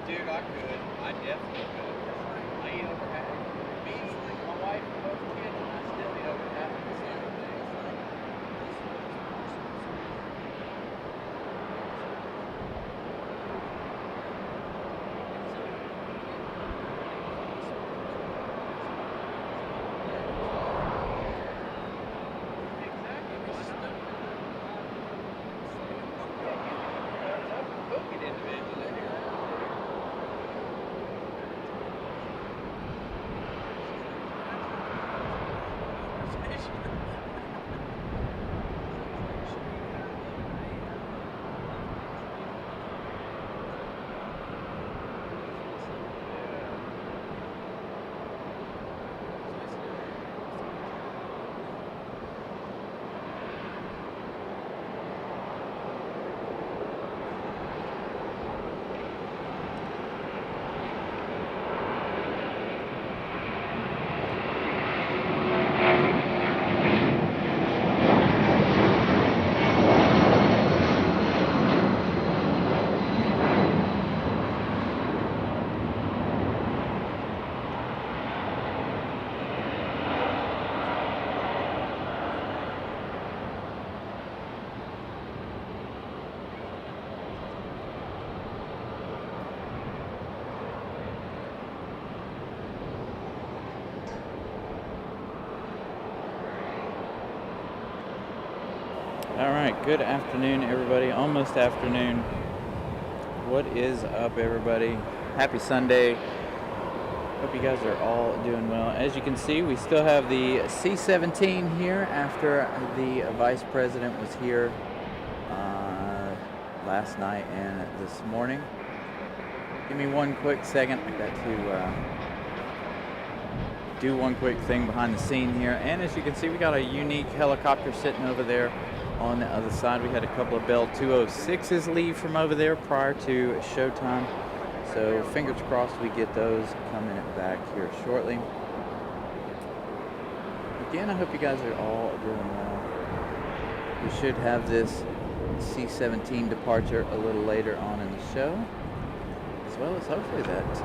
Dude, I could. I definitely could. I eat over half. Me, my wife, and both kids, and I still eat over half of the same thing. Cook it individually. All right, good afternoon, everybody. Almost afternoon. What is up, everybody? Happy Sunday. Hope you guys are all doing well. As you can see, we still have the C-17 here after the Vice President was here last night and this morning. Give me one quick second. I got to do one quick thing behind the scene here. And as you can see, we got a unique helicopter sitting over there on the other side. We had a couple of Bell 206s leave from over there prior to showtime. So fingers crossed we get those coming back here shortly. Again, I hope you guys are all doing well. We should have this C-17 departure a little later on in the show, as well as hopefully that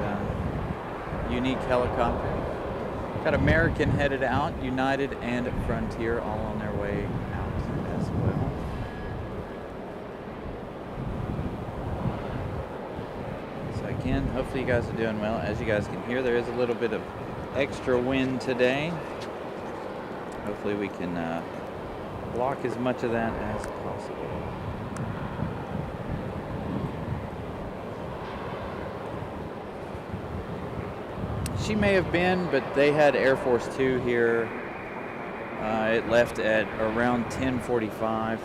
unique helicopter. Got American headed out, United and Frontier all on their way out as well. So again, hopefully you guys are doing well. As you guys can hear, there is a little bit of extra wind today. Hopefully we can block as much of that as possible. She may have been, but they had Air Force 2 here. It left at around 10:45.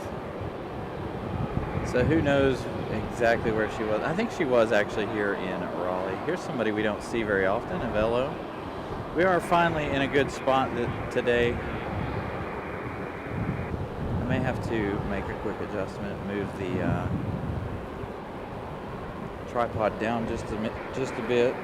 So who knows exactly where she was. I think she was actually here in Raleigh. Here's somebody we don't see very often, a Velo. We are finally in a good spot today. I may have to make a quick adjustment, move the tripod down just a bit.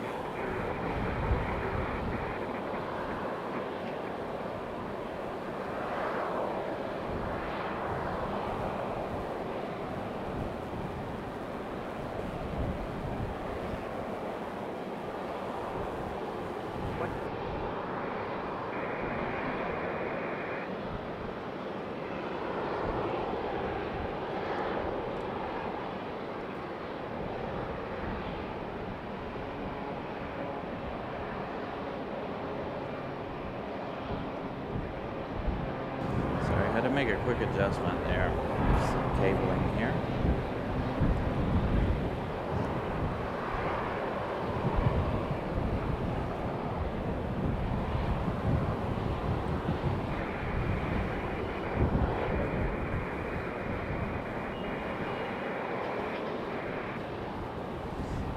To make a quick adjustment there. Some cabling here.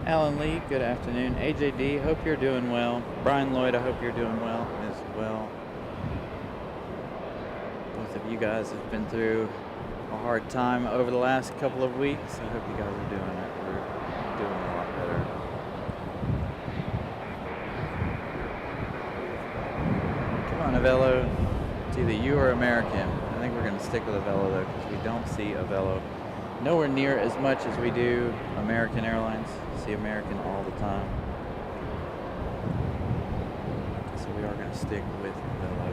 Alan Lee, good afternoon. AJD, hope you're doing well. Brian Lloyd, I hope you're doing well as well. Both of you guys have been through a hard time over the last couple of weeks. I hope you guys are doing it. We're doing a lot better. Come on, Avello. It's either you or American. I think we're going to stick with Avello though, because we don't see Avello nowhere near as much as we do American Airlines. See American all the time. So we are going to stick with Avello.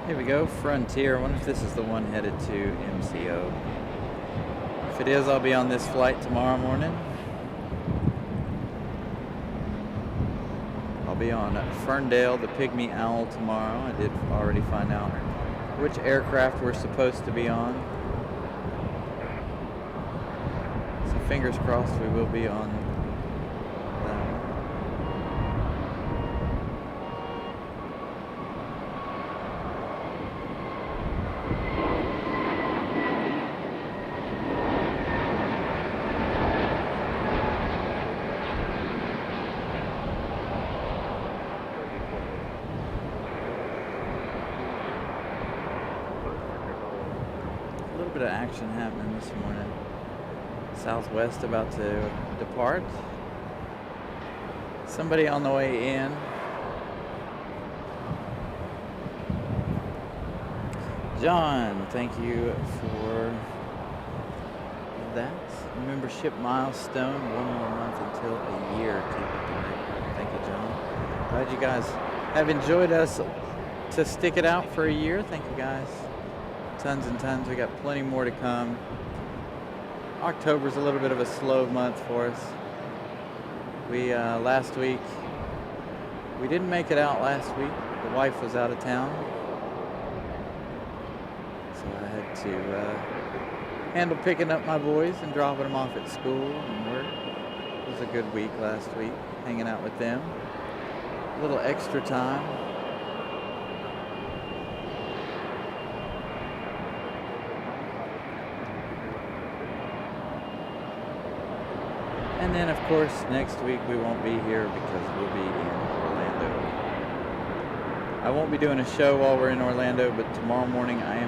Here we go, Frontier. I wonder if this is the one headed to MCO. If it is, I'll be on this flight tomorrow morning. I'll be on Ferndale, the Pygmy Owl tomorrow. I did already find out which aircraft we're supposed to be on. So fingers crossed we will be on that one. Bit of action happening this morning. Southwest about to depart. Somebody on the way in. John, thank you for that membership milestone. 1 more month until a year. Thank you, John. Glad you guys have enjoyed us to stick it out for a year. Thank you guys. Tons and tons. We got plenty more to come. October's a little bit of a slow month for us. We last week we didn't make it out last week. The wife was out of town, so I had to handle picking up my boys and dropping them off at school and work. It was a good week last week, hanging out with them. A little extra time. And then, of course, next week we won't be here because we'll be in Orlando. I won't be doing a show while we're in Orlando, but tomorrow morning I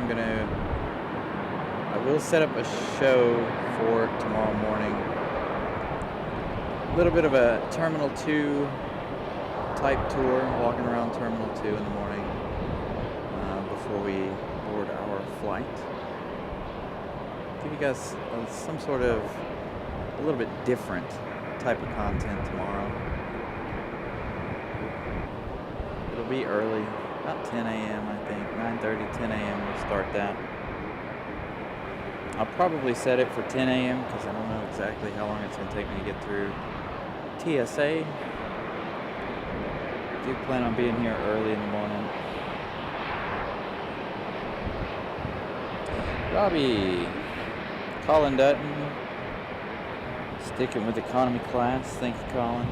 will set up a show for tomorrow morning. A little bit of a Terminal 2 type tour, walking around Terminal 2 in the morning before we board our flight. Give you guys some sort of a little bit different type of content tomorrow. It'll be early, about 10 a.m. I think, 9:30, 10 a.m. we'll start that. I'll probably set it for 10 a.m. because I don't know exactly how long it's going to take me to get through TSA. I do plan on being here early in the morning. Robbie, Colin Dutton, Sticking with economy class. Thank you, Colin.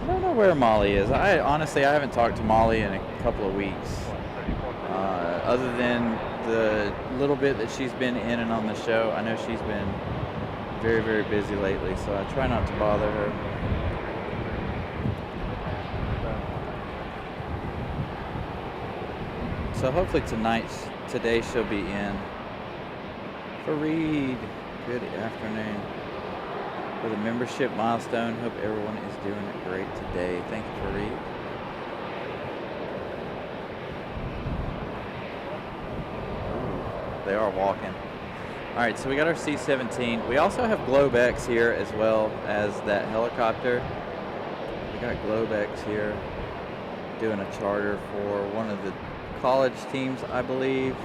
I don't know where Molly is. Honestly, I haven't talked to Molly in a couple of weeks. Other than the little bit that she's been in and on the show, I know she's been very, very busy lately, so I try not to bother her. So hopefully today she'll be in. Fareed, good afternoon. For the membership milestone, hope everyone is doing it great today. Thank you, Fareed. They are walking. All right, so we got our C-17. We also have Globex here as well as that helicopter. We got Globex here doing a charter for one of the college teams, I believe.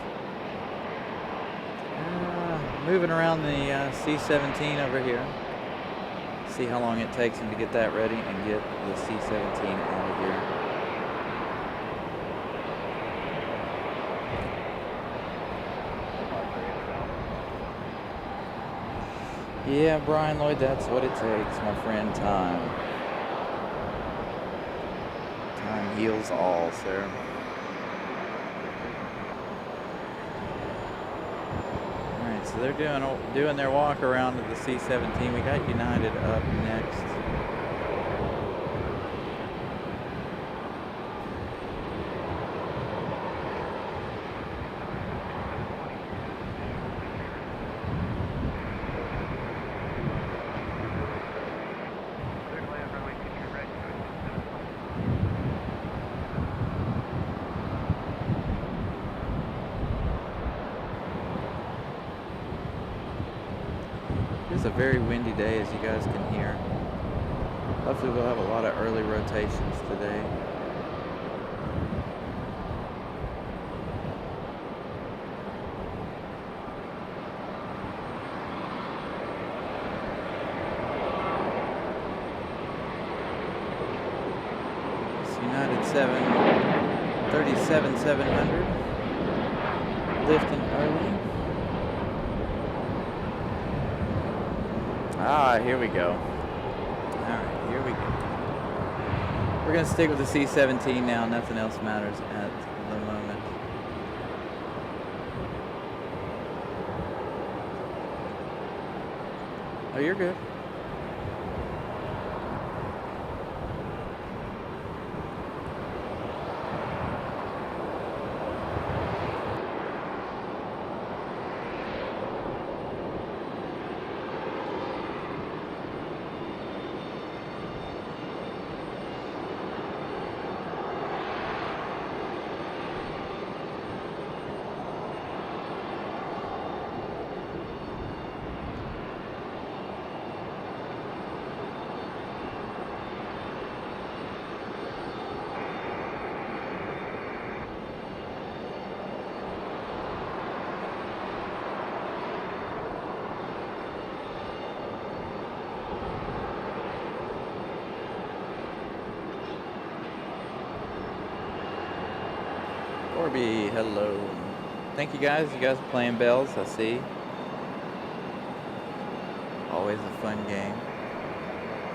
Moving around the C-17 over here. See how long it takes him to get that ready and get the C-17 out of here. Yeah, Brian Lloyd, that's what it takes, my friend. Time heals all, sir. Alright, so they're doing their walk around to the C-17. We got United up next. It's a very windy day, as you guys can hear. Hopefully we'll have a lot of early rotations today. It's United 37-700. Lifting early. Here we go. Alright, here we go. We're going to stick with the C-17 now. Nothing else matters at the moment. Oh, you're good. Corby, hello. Thank you guys. You guys are playing bells, I see. Always a fun game.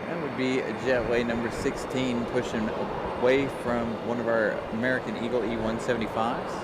That would be a jetway number 16 pushing away from one of our American Eagle E-175s.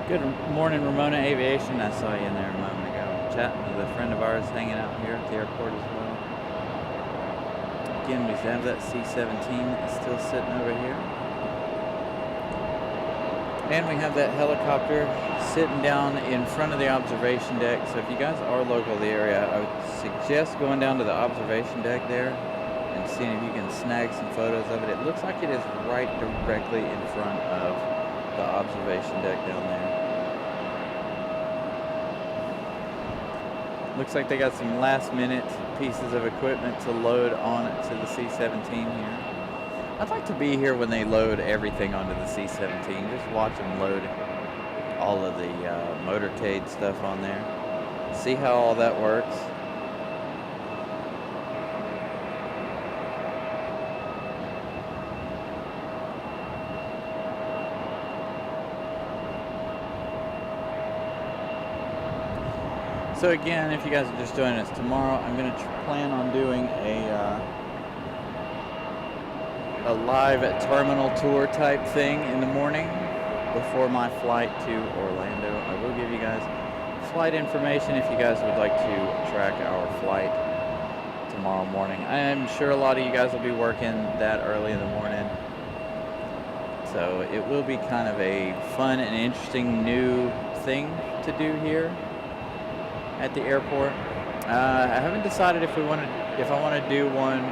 Good morning, Ramona Aviation. I saw you in there a moment ago. Chatting with a friend of ours hanging out here at the airport as well. Again, we have that C-17 still sitting over here. And we have that helicopter sitting down in front of the observation deck. So if you guys are local to the area, I would suggest going down to the observation deck there and seeing if you can snag some photos of it. It looks like it is right directly in front of the observation deck down there. Looks like they got some last minute pieces of equipment to load on to the C-17 here. I'd like to be here when they load everything onto the C-17. Just watch them load all of the motorcade stuff on there. See how all that works. So again, if you guys are just joining us tomorrow, I'm going to plan on doing a live terminal tour type thing in the morning before my flight to Orlando. I will give you guys flight information if you guys would like to track our flight tomorrow morning. I'm sure a lot of you guys will be working that early in the morning, so it will be kind of a fun and interesting new thing to do here at the airport. I haven't decided if I want to do one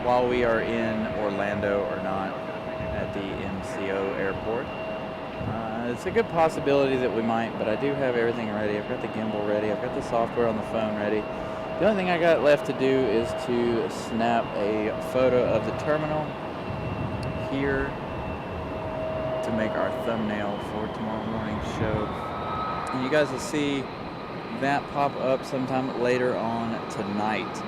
while we are in Orlando or not at the MCO airport. It's a good possibility that we might, but I do have everything ready. I've got the gimbal ready. I've got the software on the phone ready. The only thing I got left to do is to snap a photo of the terminal here to make our thumbnail for tomorrow morning's show. And you guys will see that pop up sometime later on tonight.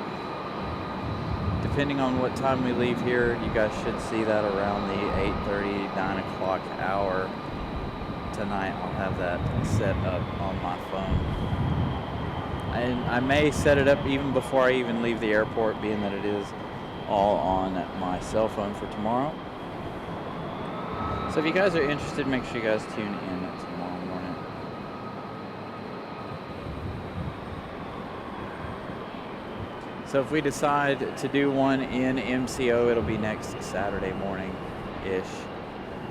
Depending on what time we leave here, you guys should see that around the 8:30, 9 o'clock hour tonight. I'll have that set up on my phone. I may set it up even before I even leave the airport, being that it is all on my cell phone for tomorrow. So if you guys are interested, make sure you guys tune in tomorrow morning. So if we decide to do one in MCO, it'll be next Saturday morning-ish.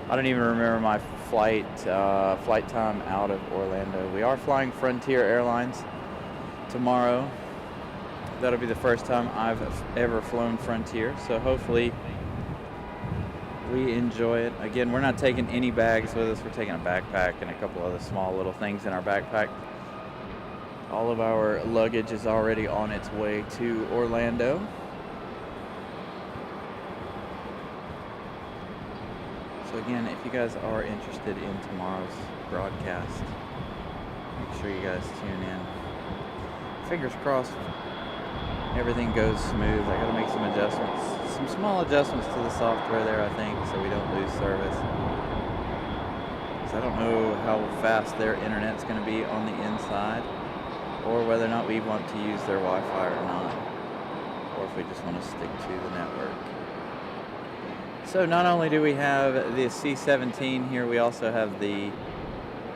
I don't even remember my flight time out of Orlando. We are flying Frontier Airlines tomorrow. That'll be the first time I've ever flown Frontier, so hopefully we enjoy it. Again, we're not taking any bags with us. We're taking a backpack and a couple other small little things in our backpack. All of our luggage is already on its way to Orlando. So again, if you guys are interested in tomorrow's broadcast, make sure you guys tune in. Fingers crossed everything goes smooth. I gotta make some adjustments, some small adjustments to the software there, I think, so we don't lose service. Because I don't know how fast their internet's gonna be on the inside, or whether or not we want to use their Wi-Fi or not, or if we just want to stick to the network. So not only do we have the C-17 here, we also have the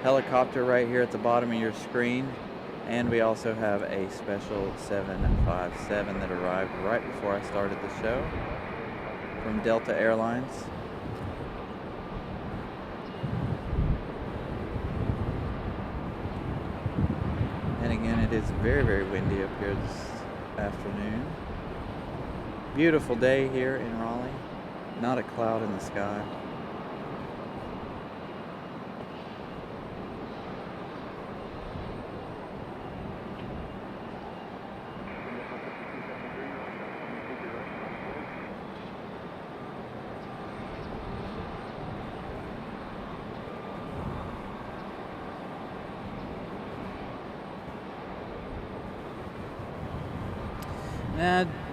helicopter right here at the bottom of your screen, and we also have a special 757 that arrived right before I started the show from Delta Airlines. And again, it is very, very windy up here this afternoon. Beautiful day here in Raleigh. Not a cloud in the sky.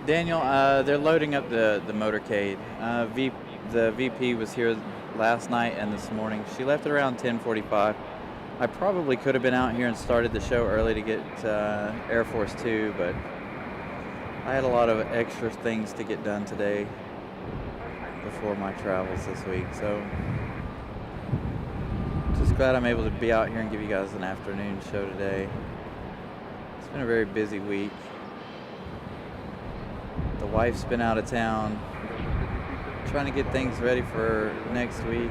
Daniel, they're loading up the motorcade. The VP was here last night and this morning. She left at around 10:45. I probably could have been out here and started the show early to get Air Force 2, but I had a lot of extra things to get done today before my travels this week. So Just glad I'm able to be out here and give you guys an afternoon show today. It's been a very busy week. The wife's been out of town, trying to get things ready for next week.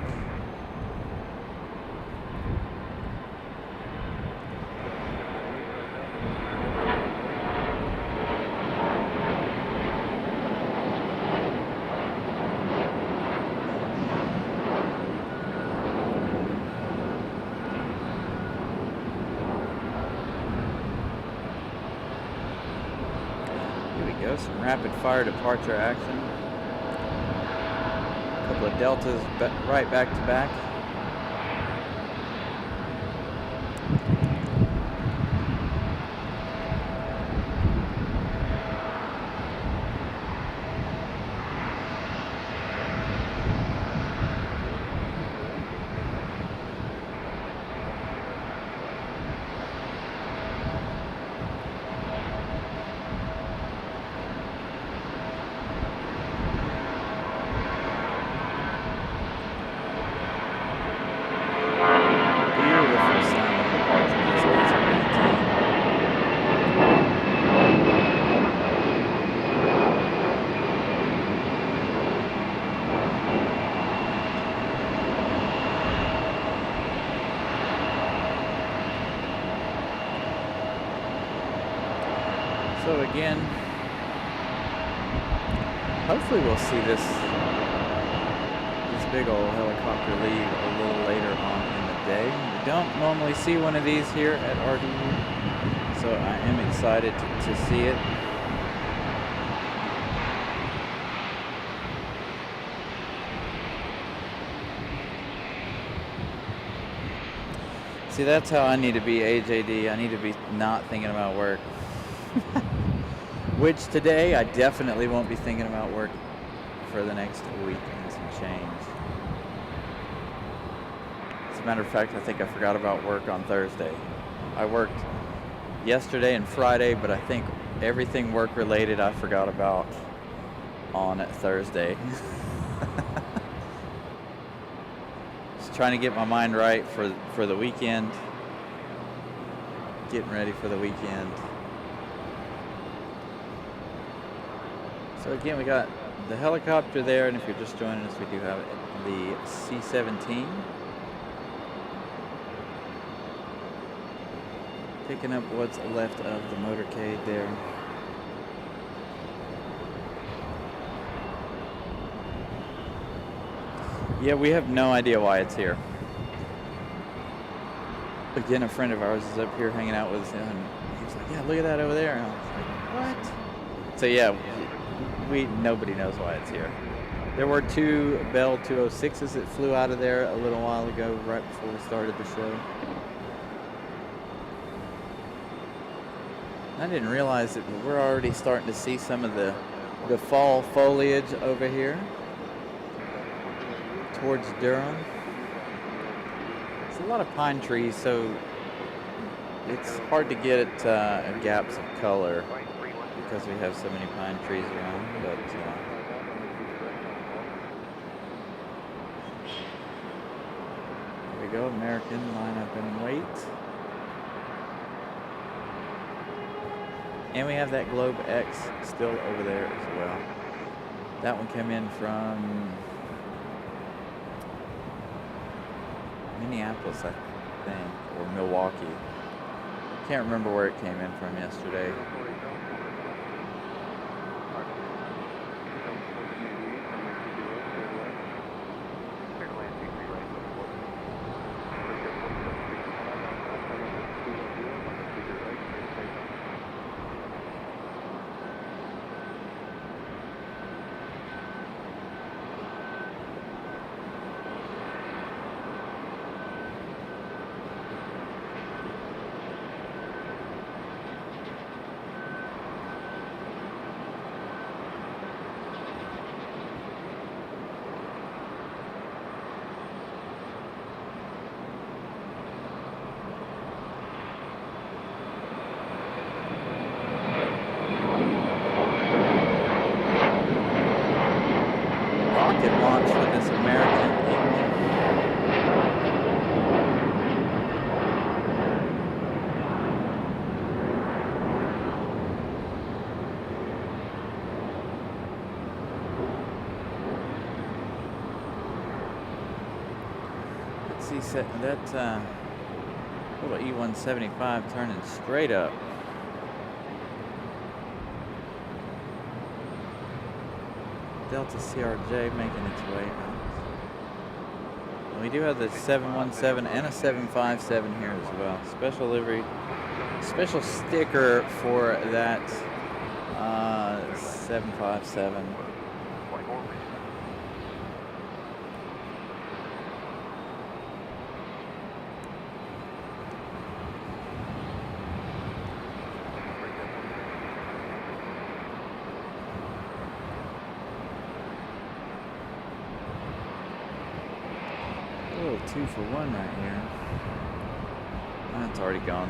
Some rapid fire departure action. A couple of deltas right back to back. So again, hopefully we'll see this big old helicopter leave a little later on in the day. We don't normally see one of these here at RDU, so I am excited to see it. See, that's how I need to be, AJD. I need to be not thinking about work. Which today I definitely won't be thinking about work for the next week and some change. As a matter of fact, I think I forgot about work on Thursday. I worked yesterday and Friday, but I think everything work related I forgot about on Thursday. Just trying to get my mind right for the weekend. Getting ready for the weekend. So again, we got the helicopter there, and if you're just joining us, we do have the C-17. Picking up what's left of the motorcade there. Yeah, we have no idea why it's here. Again, a friend of ours is up here hanging out with us, and he was like, yeah, look at that over there. And I was like, what? So yeah, nobody knows why it's here. There were 2 Bell 206s that flew out of there a little while ago, right before we started the show. I didn't realize it, but we're already starting to see some of the fall foliage over here towards Durham. It's a lot of pine trees, so it's hard to get gaps of color because we have so many pine trees around, but here we go, American line up and wait. And we have that Globe X still over there as well. That one came in from Minneapolis, I think, or Milwaukee. Can't remember where it came in from yesterday. that little E175 turning straight up. Delta CRJ making its way out. And we do have the 717 and a 757 here as well. Special livery, special sticker for that 757. A little 2-for-1 right here. That's already gone.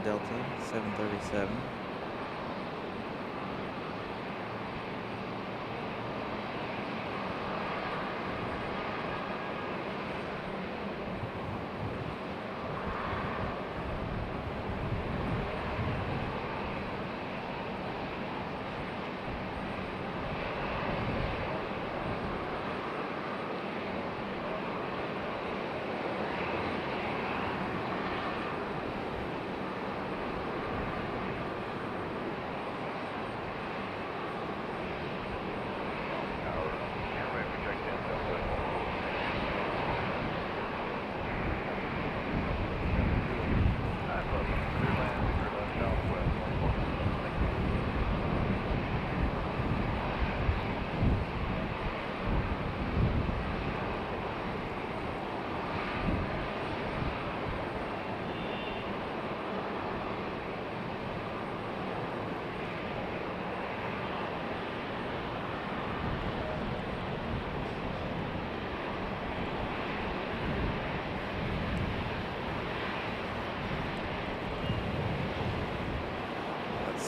Delta 737.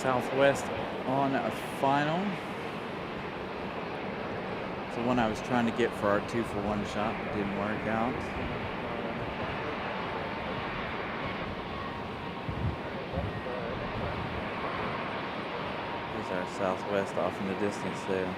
Southwest on a final. It's the one I was trying to get for our 2-for-1 shot. It didn't work out. There's our Southwest off in the distance there.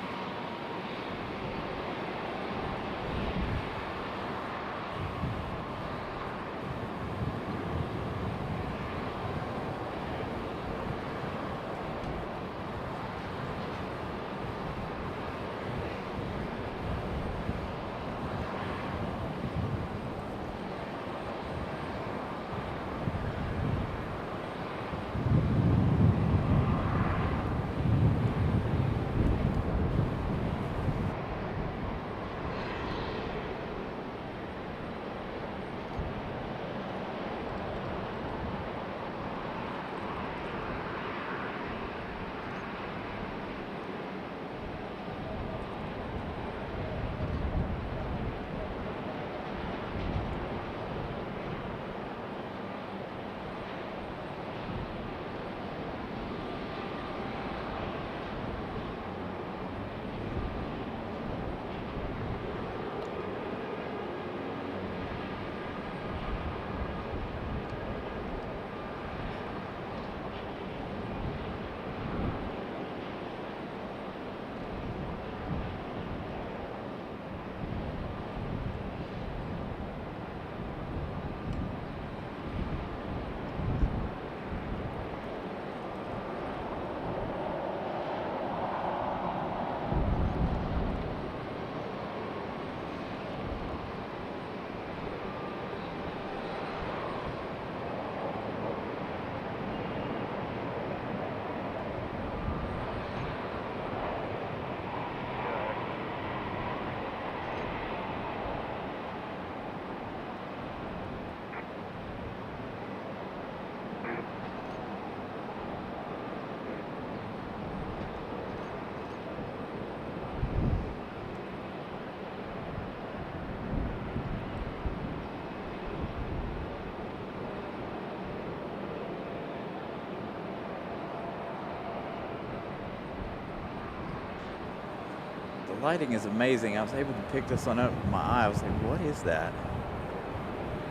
The lighting is amazing. I was able to pick this one up with my eye. I was like, what is that?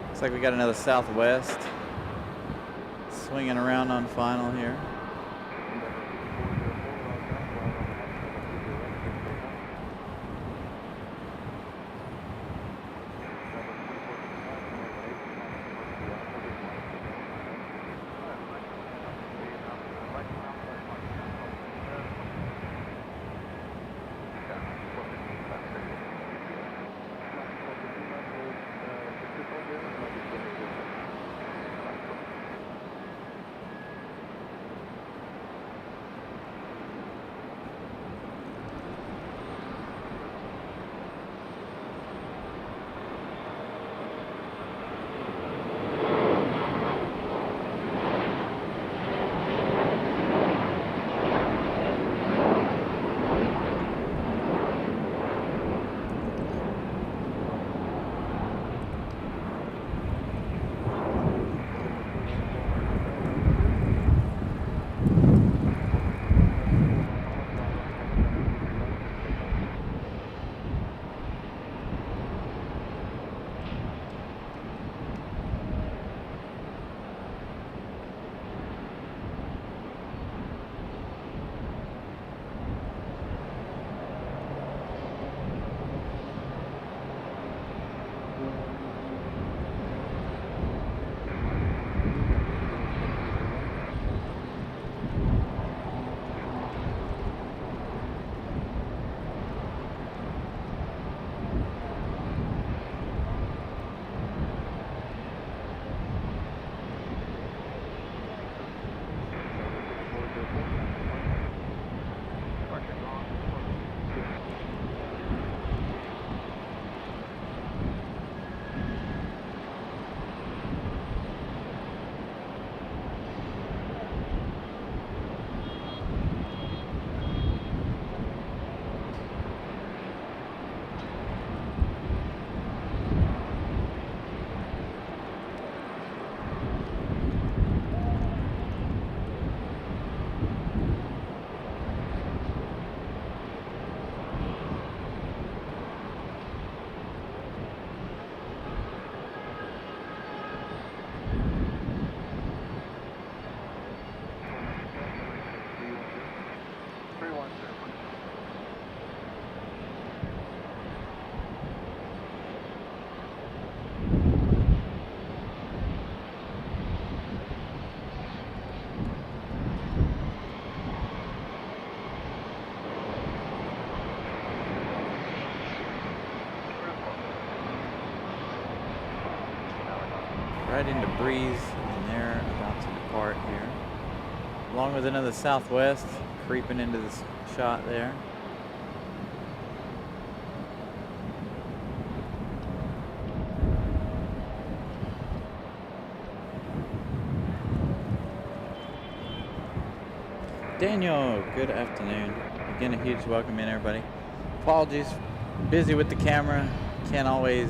Looks like we got another Southwest swinging around on final here. Right into breeze, and they're about to depart here. Along with another Southwest creeping into this shot there. Daniel, good afternoon. Again, a huge welcome in, everybody. Apologies, busy with the camera. Can't always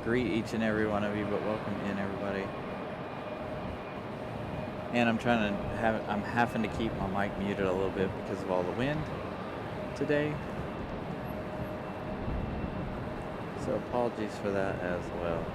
greet each and every one of you, but welcome in, everybody. And I'm having to keep my mic muted a little bit because of all the wind today. So apologies for that as well.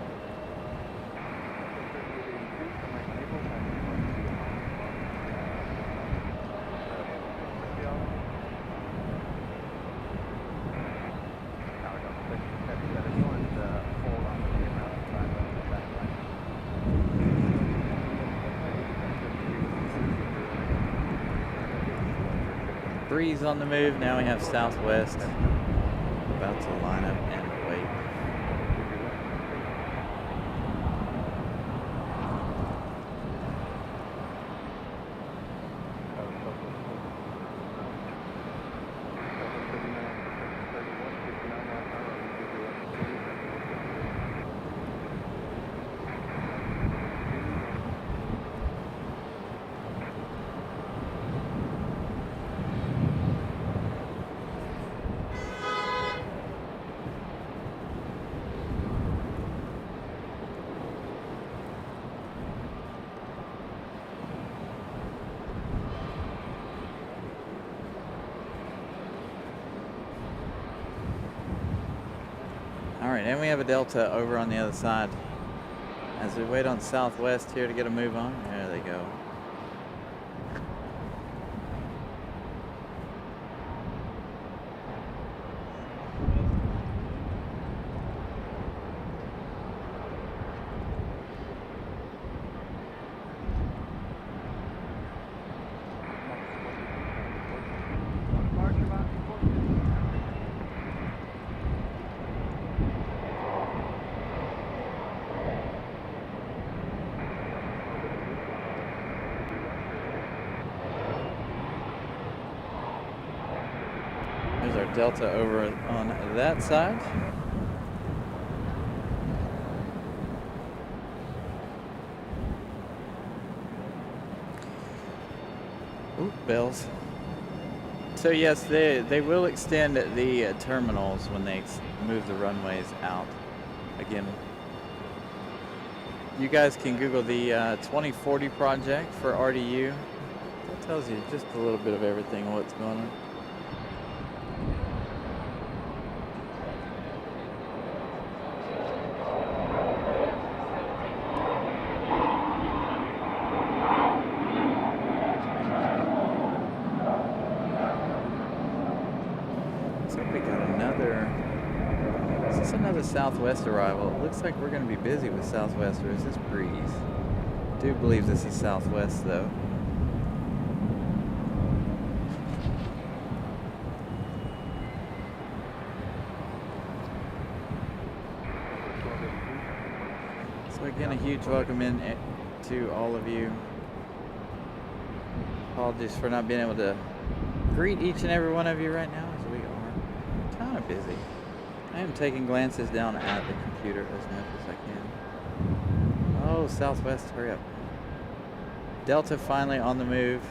Breeze on the move. Now we have Southwest about to line up and wait. Alright, and we have a Delta over on the other side. As we wait on Southwest here to get a move on. There they go. There's our Delta over on that side. Ooh, bells. So yes, they will extend the terminals when they move the runways out. Again, you guys can Google the 2040 project for RDU. That tells you just a little bit of everything, what's going on. Another Southwest arrival. It looks like we're going to be busy with Southwest, or is this Breeze? I do believe this is Southwest though. So again, a huge welcome in to all of you. Apologies for not being able to greet each and every one of you right now, as we are kind of busy. I am taking glances down at the computer as much as I can. Oh, Southwest, hurry up. Delta finally on the move.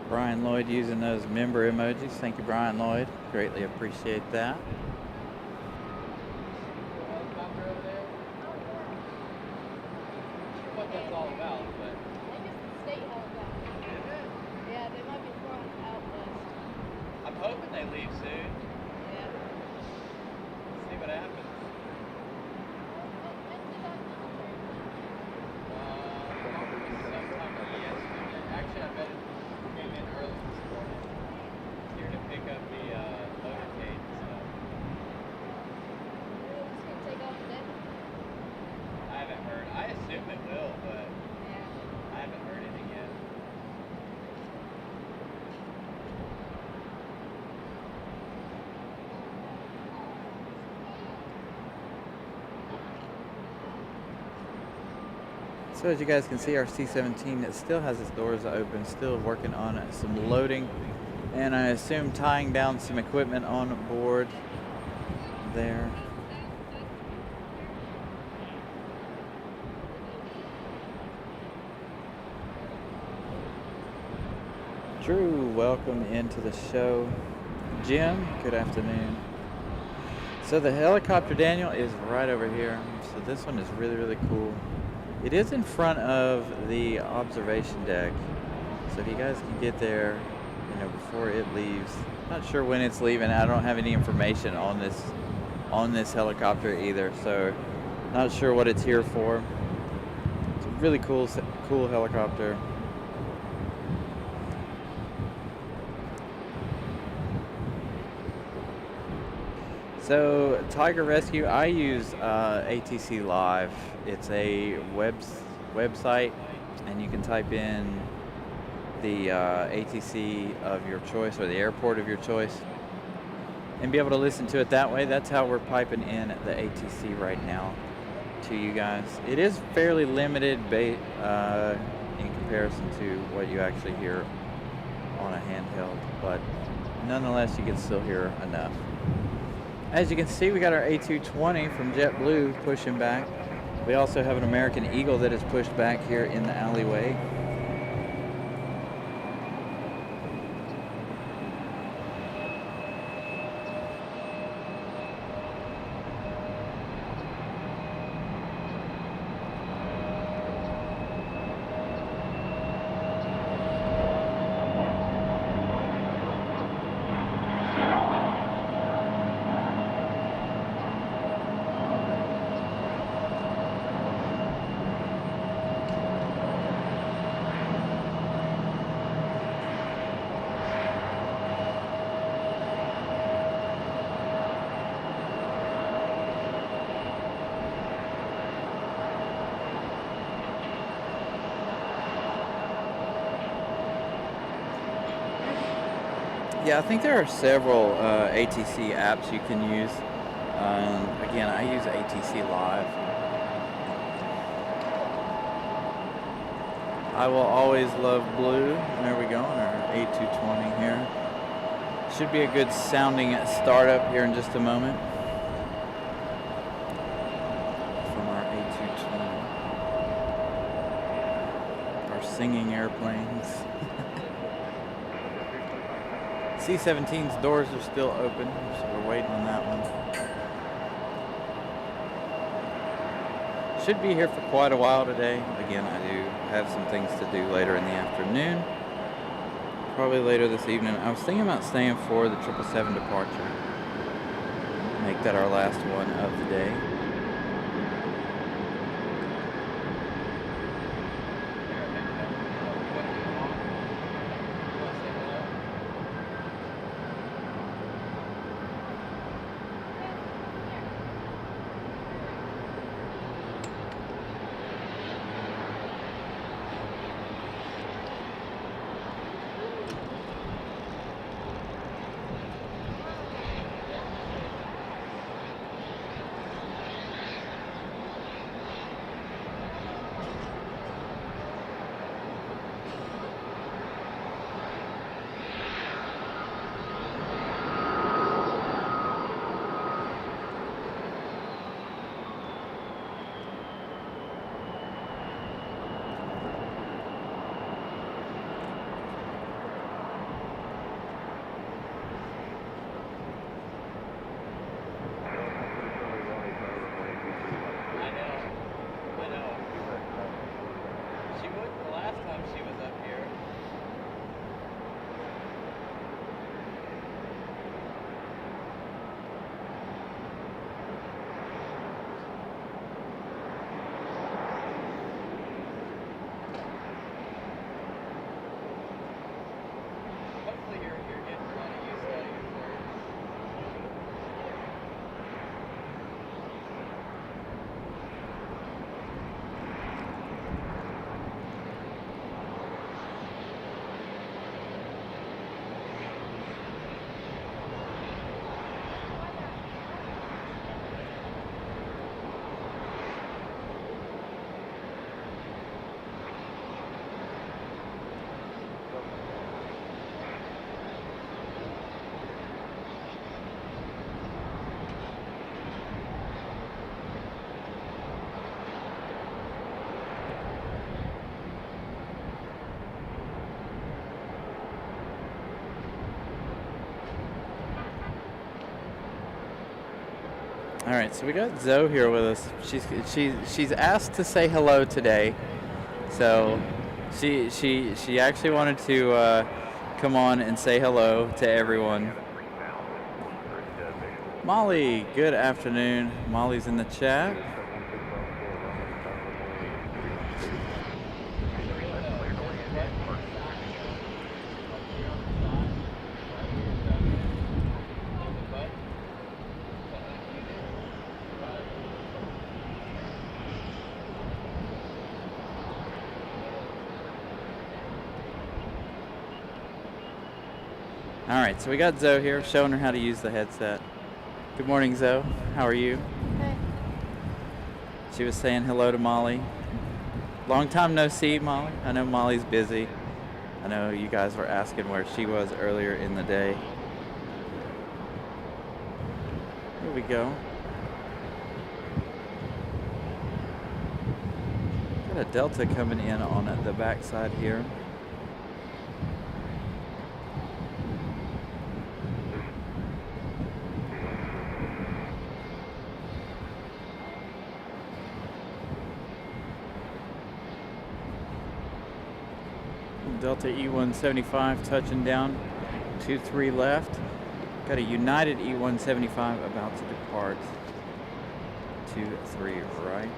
Brian Lloyd using those member emojis. Thank you, Brian Lloyd. Greatly appreciate that. What that's all about, but I think it's the state helicopter. is it? Yeah, they might be flying out west. I'm hoping they leave soon. Yeah. See what happens. When did that military Sometime yesterday. Actually, I bet it came in early this morning. Here to pick up the motorcade and stuff. it's gonna take off today? I haven't heard. I assume it will, but Yeah. I haven't heard anything yet. So as you guys can see, our C-17 still has its doors open, still working on some loading and I assume tying down some equipment on board there. Drew, welcome into the show. Jim, good afternoon. So the helicopter, Daniel, is right over here. So this one is really, really cool. It is in front of the observation deck. So if you guys can get there, you know, before it leaves. Not sure when it's leaving. I don't have any information on this helicopter either. So not sure what it's here for. It's a really cool helicopter. So Tiger Rescue, I use ATC Live. It's a website, and you can type in the ATC of your choice or the airport of your choice and be able to listen to it that way. That's how we're piping in the ATC right now to you guys. It is fairly limited in comparison to what you actually hear on a handheld, but nonetheless you can still hear enough. As you can see, we got our A220 from JetBlue pushing back. We also have an American Eagle that is pushed back here in the alleyway. Yeah, I think there are several ATC apps you can use. Again, I use ATC Live. I will always love blue. There we go, on our A220 here. Should be a good sounding startup here in just a moment from our A220. Our singing airplanes. C-17's doors are still open, so we're waiting on that one. Should be here for quite a while today. Again, I do have some things to do later in the afternoon. Probably later this evening. I was thinking about staying for the 777 departure. Make that our last one of the day. All right, so we got Zoe here with us. She's asked to say hello today, so she actually wanted to come on and say hello to everyone. Molly, good afternoon. Molly's in the chat. All right, so we got Zoe here showing her how to use the headset. Good morning, Zoe. How are you? Okay. She was saying hello to Molly. Long time no see, Molly. I know Molly's busy. I know you guys were asking where she was earlier in the day. Here we go. Got a Delta coming in on the backside here. Delta E175 touching down, 23 left. Got a United E175 about to depart, 23 right.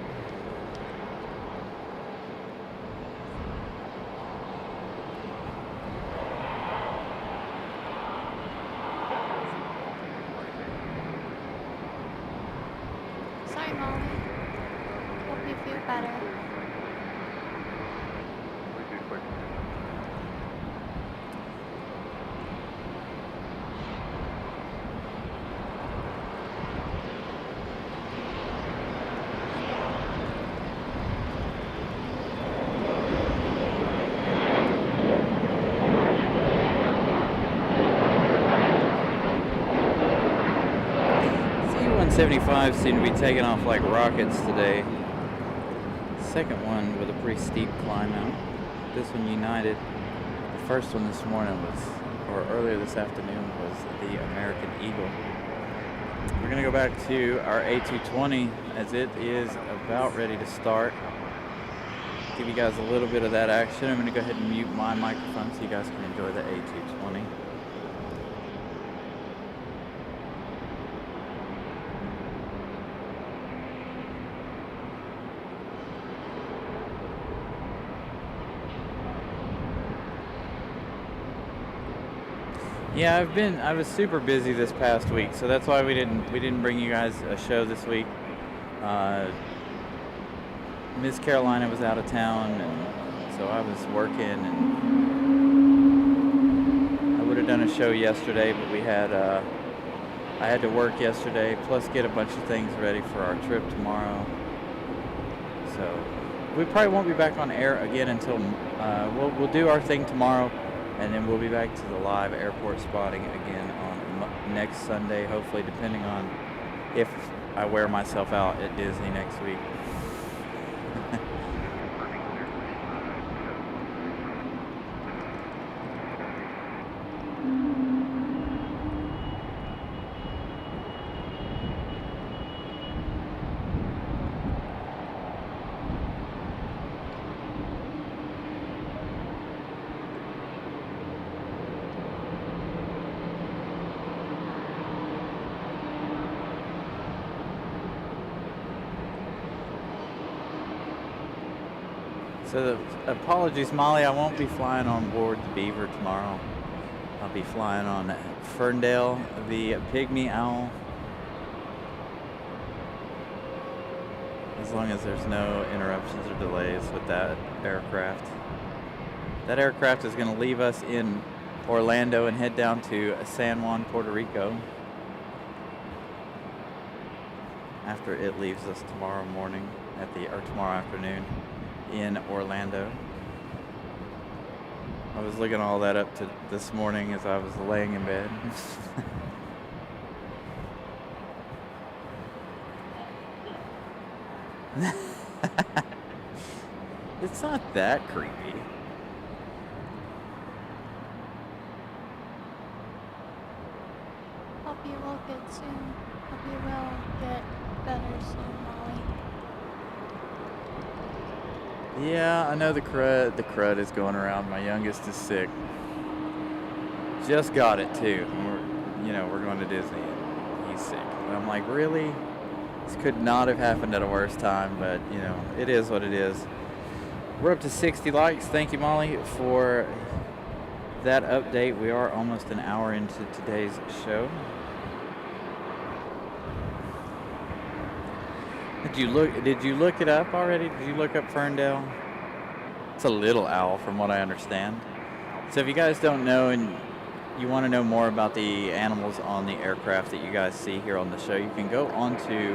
Sorry, Molly. Hope you feel better. E175 seem to be taking off like rockets today. Second one with a pretty steep climb out. This one United. The first one this morning was, or earlier this afternoon, was the American Eagle. We're going to go back to our A220 as it is about ready to start. Give you guys a little bit of that action. I'm going to go ahead and mute my microphone so you guys can enjoy the A220. Yeah, I was super busy this past week, so that's why we didn't bring you guys a show this week. Miss Carolina was out of town, and so I was working, and I would have done a show yesterday, but I had to work yesterday, plus get a bunch of things ready for our trip tomorrow. So we probably won't be back on air again until we'll do our thing tomorrow. And then we'll be back to the live airport spotting again on next Sunday, hopefully, depending on if I wear myself out at Disney next week. So apologies, Molly, I won't be flying on board the Beaver tomorrow. I'll be flying on Ferndale, the Pygmy Owl. As long as there's no interruptions or delays with that aircraft. That aircraft is going to leave us in Orlando and head down to San Juan, Puerto Rico, after it leaves us tomorrow morning or tomorrow afternoon in Orlando. I was looking all that up to this morning as I was laying in bed. It's not that creepy. Hope you will get soon. You will get better soon, Molly. Yeah, I know the crud is going around. My youngest is sick. Just got it too. We're going to Disney and he's sick. And I'm like, really? This could not have happened at a worse time, but it is what it is. We're up to 60 likes. Thank you, Molly, for that update. We are almost an hour into today's show. Did you look it up already? Did you look up Ferndale? It's a little owl from what I understand. So if you guys don't know and you want to know more about the animals on the aircraft that you guys see here on the show, you can go onto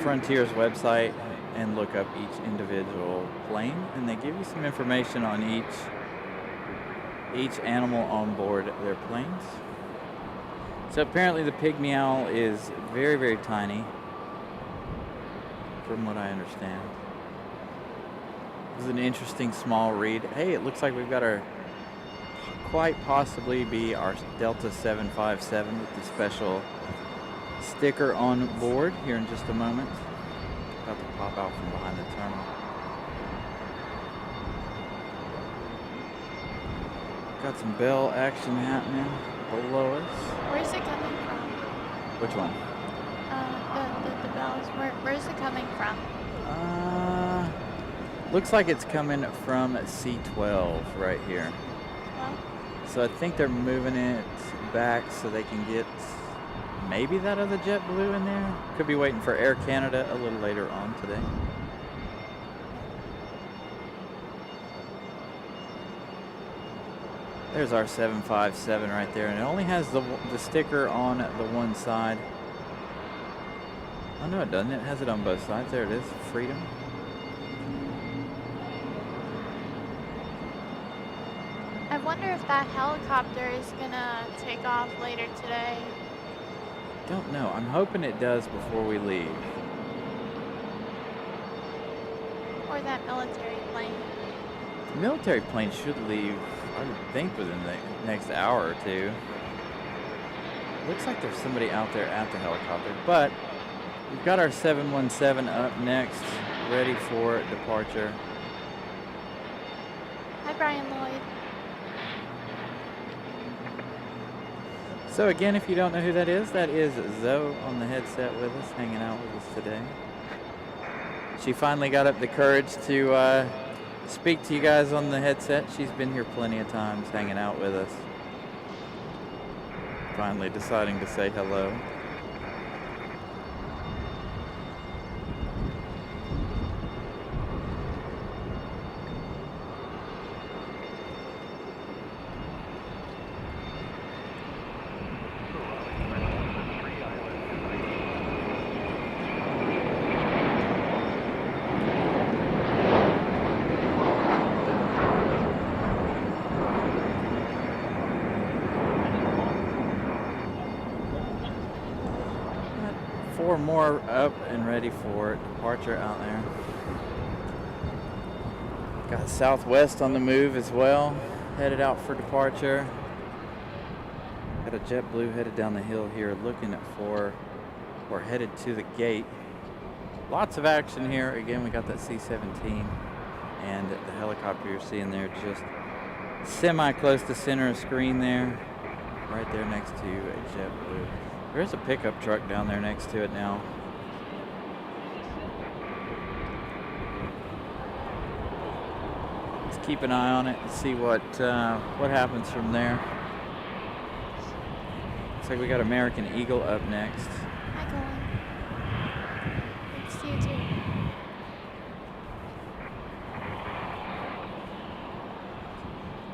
Frontier's website and look up each individual plane, and they give you some information on each animal on board their planes. So apparently the pygmy owl is very, very tiny, from what I understand. This is an interesting small read. Hey, it looks like we've got our quite possibly be our Delta 757 with the special sticker on board here in just a moment. About to pop out from behind the terminal. Got some bell action happening below us. Where's it coming from? Which one? The bells. Where's it coming from? Looks like it's coming from C12 right here. Well, So I think they're moving it back so they can get maybe that other JetBlue in there. Could be waiting for Air Canada a little later on today. There's our 757 right there, and it only has the sticker on the one side. Oh no, it doesn't. It has it on both sides. There it is. Freedom. I wonder if that helicopter is gonna take off later today. Don't know. I'm hoping it does before we leave. Or that military plane. The military plane should leave, I would think, within the next hour or two. Looks like there's somebody out there at the helicopter, but we've got our 717 up next, ready for departure. Hi, Brian Lloyd. So again, if you don't know who that is Zoe on the headset with us, hanging out with us today. She finally got up the courage to speak to you guys on the headset. She's been here plenty of times hanging out with us. Finally deciding to say hello. Four more up and ready for departure out there. Got Southwest on the move as well, headed out for departure. Got a JetBlue headed down the hill here, looking for, or headed to the gate. Lots of action here. Again, we got that C-17 and the helicopter you're seeing there, just semi close to center of screen there, right there next to a JetBlue. There's a pickup truck down there next to it now. Let's keep an eye on it and see what happens from there. Looks like we got American Eagle up next. Hi, Colin. Good to see you too.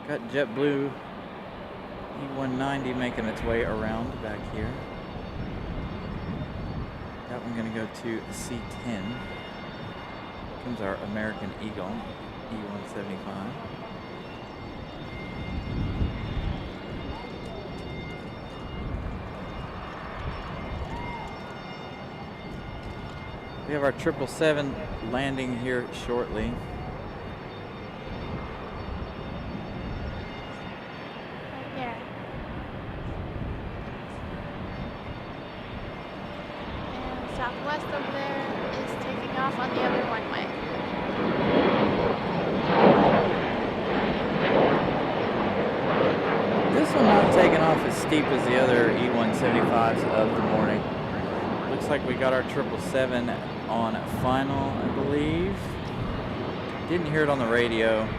Got JetBlue E190 making its way around back here. That one gonna go to C10. Comes our American Eagle E175. We have our 777 landing here shortly. Right there. Southwest over there is taking off on the other runway. This one not taking off as steep as the other E175s of the morning. Looks like we got our 777 on final, I believe. Didn't hear it on the radio.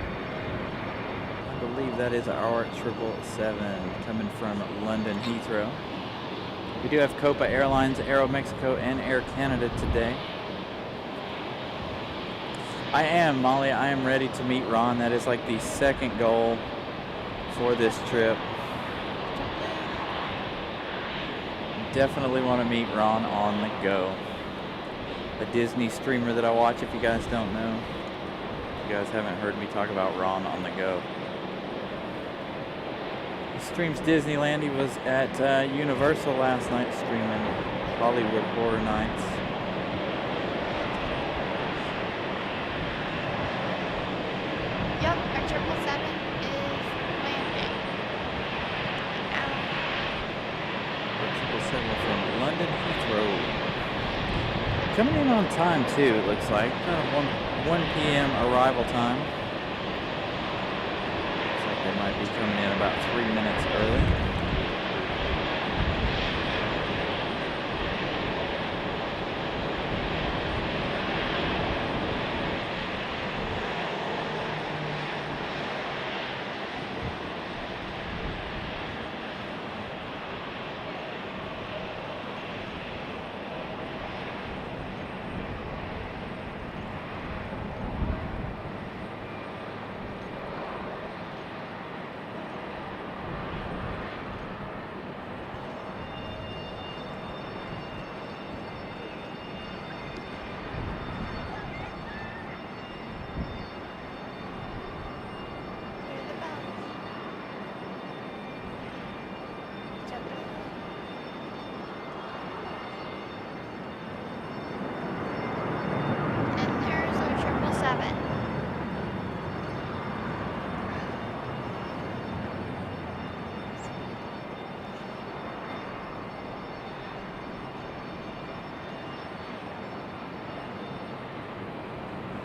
I believe that is our 777 coming from London Heathrow. We do have Copa Airlines, Aeromexico, and Air Canada today. I am, Molly, I am ready to meet Ron. That is like the second goal for this trip. Definitely want to meet Ron on the go. A Disney streamer that I watch, if you guys don't know. If you guys haven't heard me talk about Ron on the go. He streams Disneyland. He was at Universal last night streaming Hollywood Horror Nights. Yep, our 777 is landing. Our 777 from London Heathrow. Coming in on time too, it looks like. 1 p.m. arrival time. Looks like they might be coming in about 3 minutes early.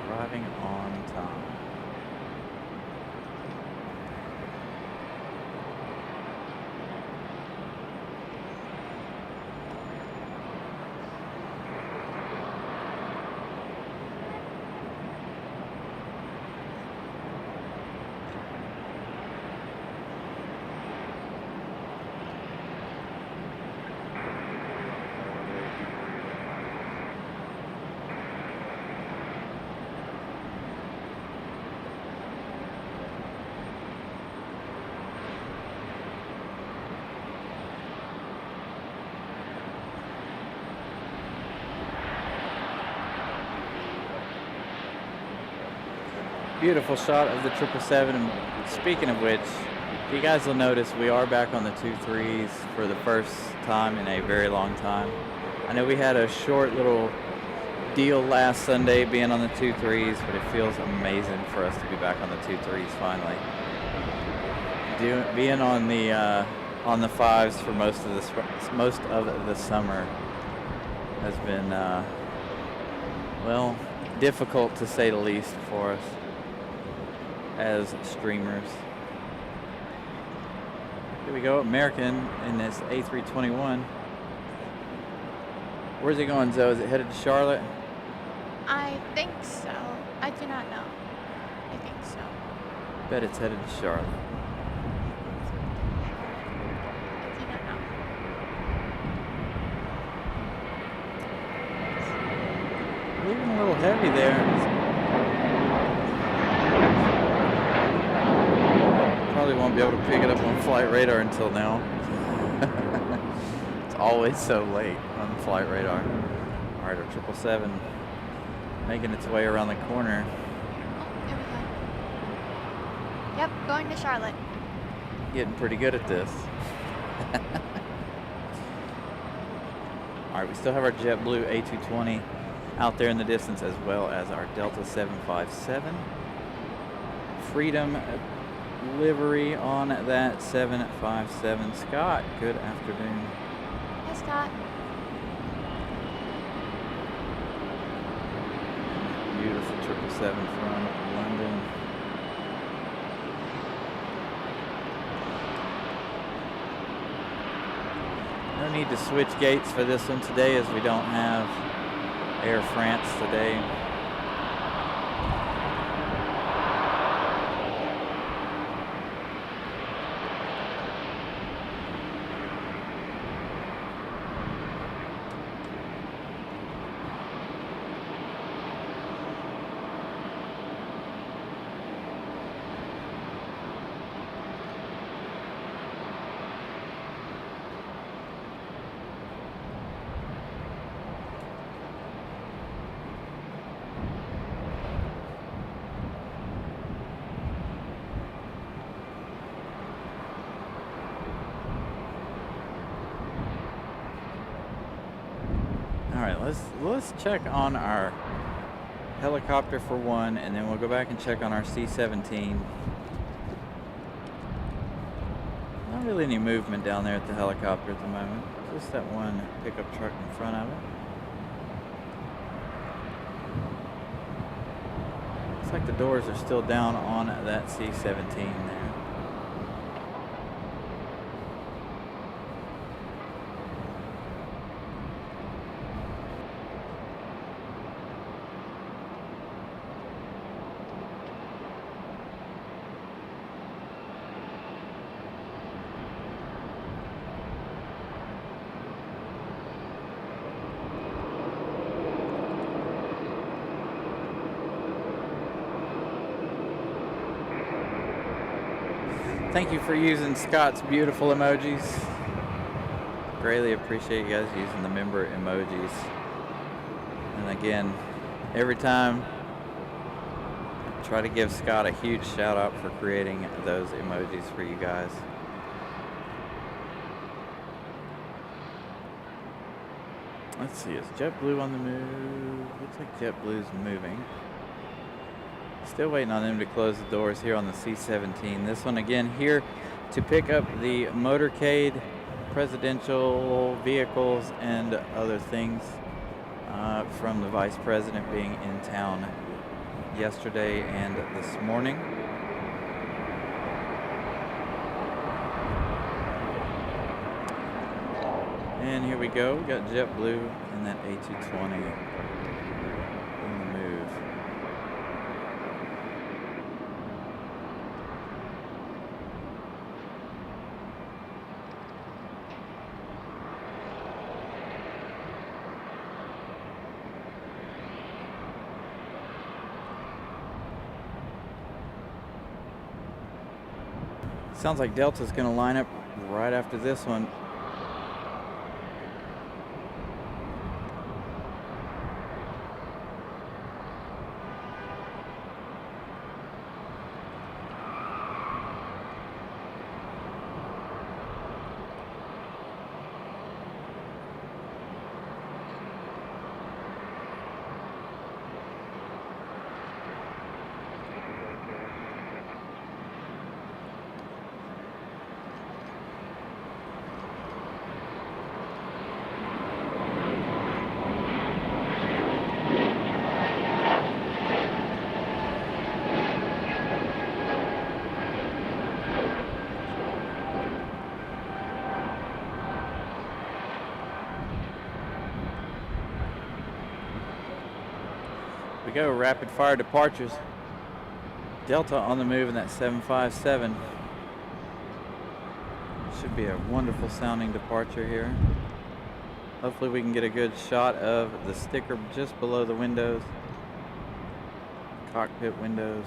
Arriving on time. Beautiful shot of the 777. And speaking of which, you guys will notice we are back on the 2.3s for the first time in a very long time. I know we had a short little deal last Sunday being on the 2.3s, but it feels amazing for us to be back on the 2.3s finally. Being on the 5s for most of the summer has been well, difficult to say the least for us as streamers. Here we go, American in this A321. Where's it going, Zoe? Is it headed to Charlotte? I think so. I do not know. I think so. Bet it's headed to Charlotte. I do not know. Leaving a little heavy there. Probably won't be able to pick it up on flight radar until now. It's always so late on flight radar. All right, our 777 making its way around the corner. Oh, there we go. Yep, going to Charlotte. Getting pretty good at this. All right, we still have our JetBlue A220 out there in the distance, as well as our Delta 757. Freedom livery on that 757. Scott, good afternoon. Hi, Scott. 7 from London. No need to switch gates for this one today, as we don't have Air France today. Let's check on our helicopter for one, and then we'll go back and check on our C-17. Not really any movement down there at the helicopter at the moment. Just that one pickup truck in front of it. Looks like the doors are still down on that C-17 there. Thank you for using Scott's beautiful emojis. Greatly appreciate you guys using the member emojis. And again, every time, I try to give Scott a huge shout out for creating those emojis for you guys. Let's see, is JetBlue on the move? Looks like JetBlue's moving. Still waiting on them to close the doors here on the C-17. This one again here to pick up the motorcade, presidential vehicles, and other things from the Vice President being in town yesterday and this morning. And here we go. We got JetBlue and that A220 on the move. Sounds like Delta's going to line up right after this one. We go, rapid fire departures. Delta on the move in that 757. Should be a wonderful sounding departure here. Hopefully we can get a good shot of the sticker just below the windows, cockpit windows.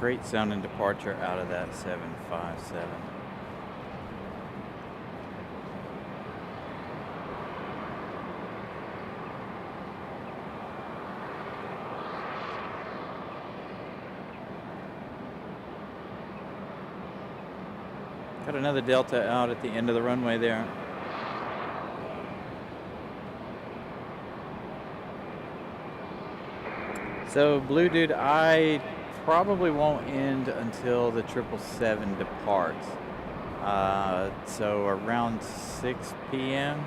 Great sounding departure out of that 757. Got another Delta out at the end of the runway there. So, Blue Dude, I probably won't end until the 777 departs. So around 6 p.m.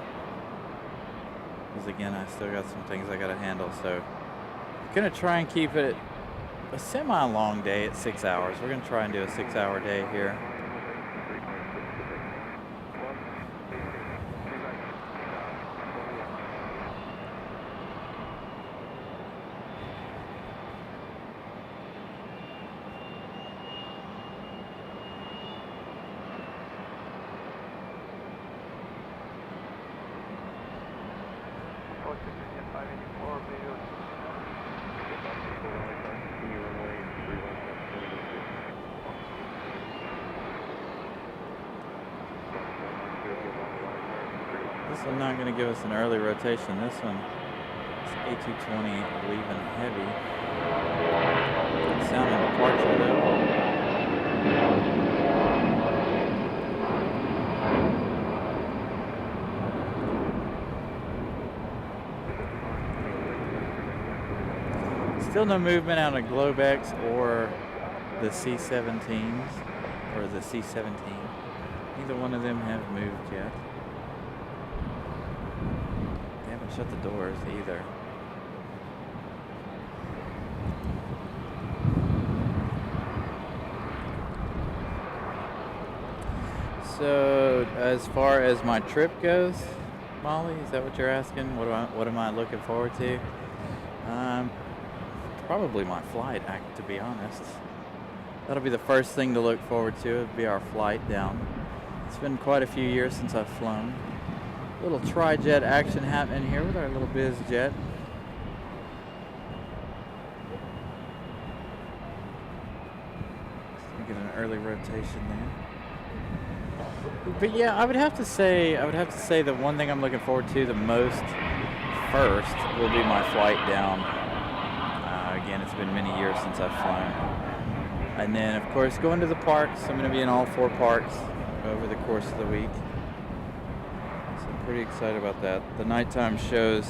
Because again, I still got some things I gotta handle. So, I'm gonna try and keep it a semi-long day at 6 hours. We're gonna try and do a 6-hour day here. This one's not going to give us an early rotation. This one is A220 leaving heavy. Good sounding departure though. Still no movement out of Globex or the C-17s or the C-17. Neither one of them have moved yet. They haven't shut the doors either. So, as far as my trip goes, Molly, is that what you're asking? What am I looking forward to? Probably my flight, to be honest. That'll be the first thing to look forward to. It'll be our flight down. It's been quite a few years since I've flown. Little tri-jet action happening here with our little biz jet. Get an early rotation there. But yeah, I would have to say the one thing I'm looking forward to the most first will be my flight down. Again, it's been many years since I've flown. And then, of course, going to the parks. I'm going to be in all 4 parks over the course of the week. So I'm pretty excited about that. The nighttime shows,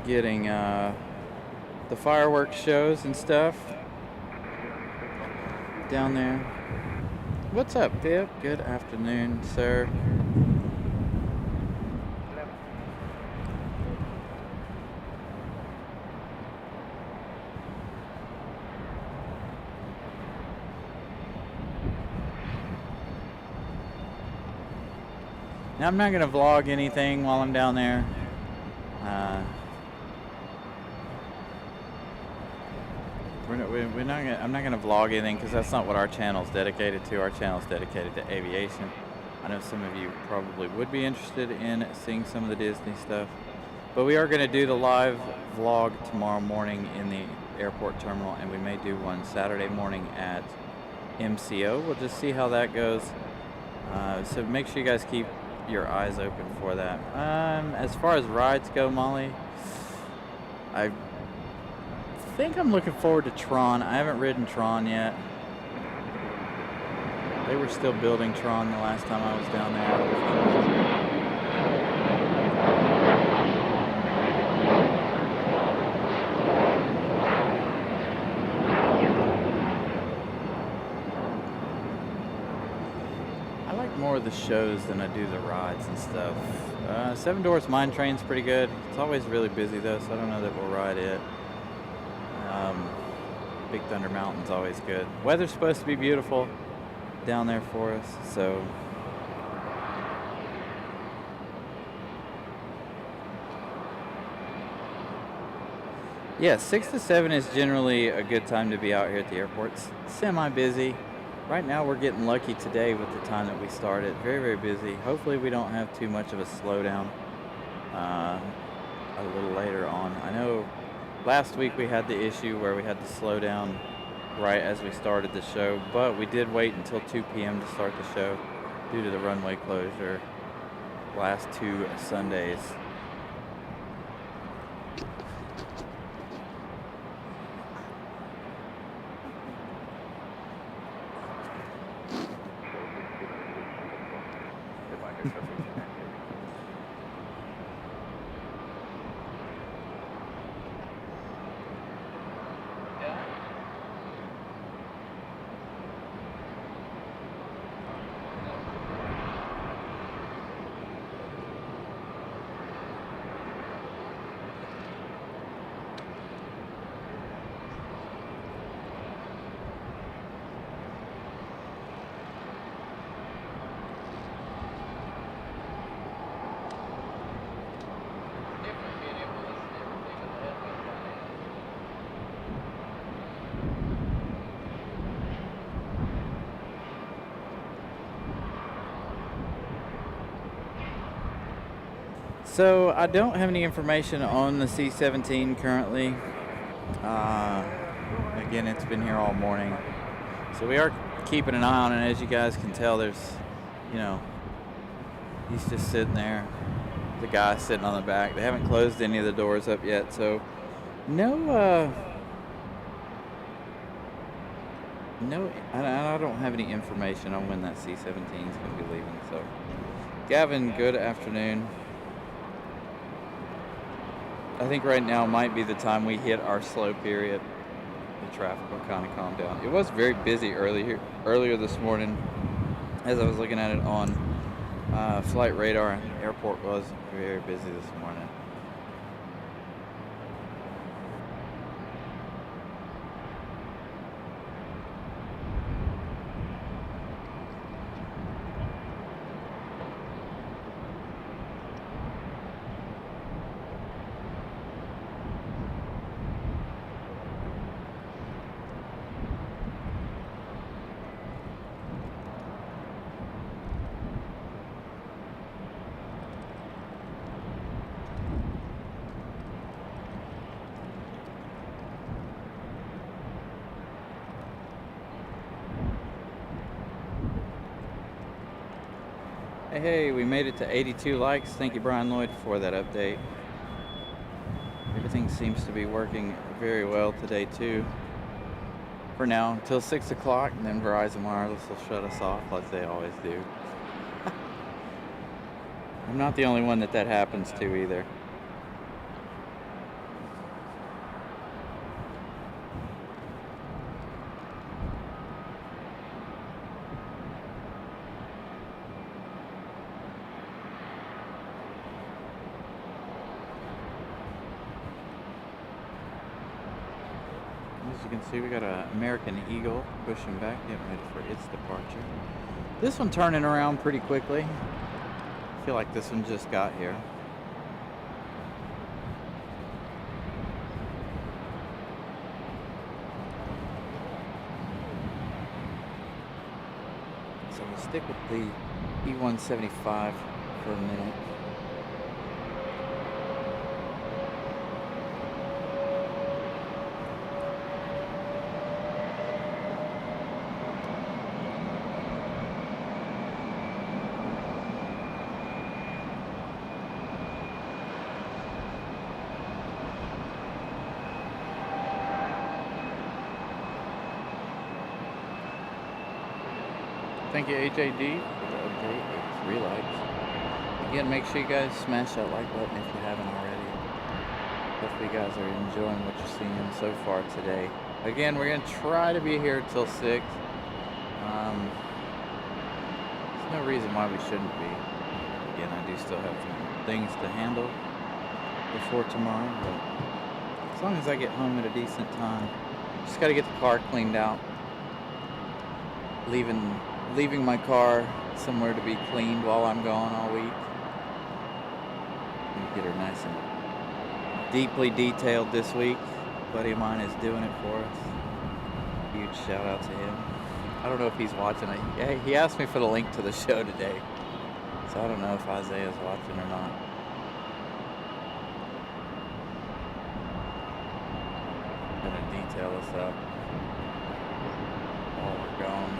getting the fireworks shows and stuff down there. What's up, Pip? Good afternoon, sir. Now, I'm not going to vlog anything while I'm down there. I'm not going to vlog anything because that's not what our channel's dedicated to. Our channel's dedicated to aviation. I know some of you probably would be interested in seeing some of the Disney stuff. But we are going to do the live vlog tomorrow morning in the airport terminal, and we may do one Saturday morning at MCO. We'll just see how that goes. So make sure you guys keep your eyes open for that. As far as rides go, Molly, I think I'm looking forward to Tron. I haven't ridden Tron yet. They were still building Tron the last time I was down there. More of the shows than I do the rides and stuff. Seven Dwarfs Mine Train's pretty good. It's always really busy though, so I don't know that we'll ride it. Big Thunder Mountain's always good. Weather's supposed to be beautiful down there for us, so yeah, 6 to 7 is generally a good time to be out here at the airport. It's semi-busy. Right now we're getting lucky today with the time that we started. Very, very busy. Hopefully we don't have too much of a slowdown a little later on. I know last week we had the issue where we had to slow down right as we started the show, but we did wait until 2 p.m. to start the show due to the runway closure last 2 Sundays. So I don't have any information on the C-17 currently. Again, it's been here all morning. So we are keeping an eye on it. As you guys can tell, there's, you know, he's just sitting there. The guy's sitting on the back. They haven't closed any of the doors up yet. So no, I don't have any information on when that C-17 is going to be leaving. So Gavin, good afternoon. I think right now might be the time we hit our slow period. The traffic will kind of calm down. It was very busy earlier this morning. As I was looking at it on flight radar, airport was very busy this morning. Hey, we made it to 82 likes. Thank you, Brian Lloyd, for that update. Everything seems to be working very well today, too. For now, until 6 o'clock, and then Verizon Wireless will shut us off like they always do. I'm not the only one that happens to either. As you can see, we got an American Eagle pushing back, getting ready for its departure. This one turning around pretty quickly. I feel like this one just got here. So we'll stick with the E-175 for a minute. Thank you, HAD, for the update. It's real likes. Again, make sure you guys smash that like button if you haven't already. Hopefully you guys are enjoying what you're seeing so far today. Again, we're going to try to be here till 6. There's no reason why we shouldn't be. Again, I do still have some things to handle before tomorrow, but as long as I get home at a decent time, just got to get the car cleaned out. Leaving my car somewhere to be cleaned while I'm gone all week. Get her nice and deeply detailed this week. A buddy of mine is doing it for us. Huge shout out to him. I don't know if he's watching it. Yeah, he asked me for the link to the show today, so I don't know if Isaiah's watching or not. Gonna detail this up. gone.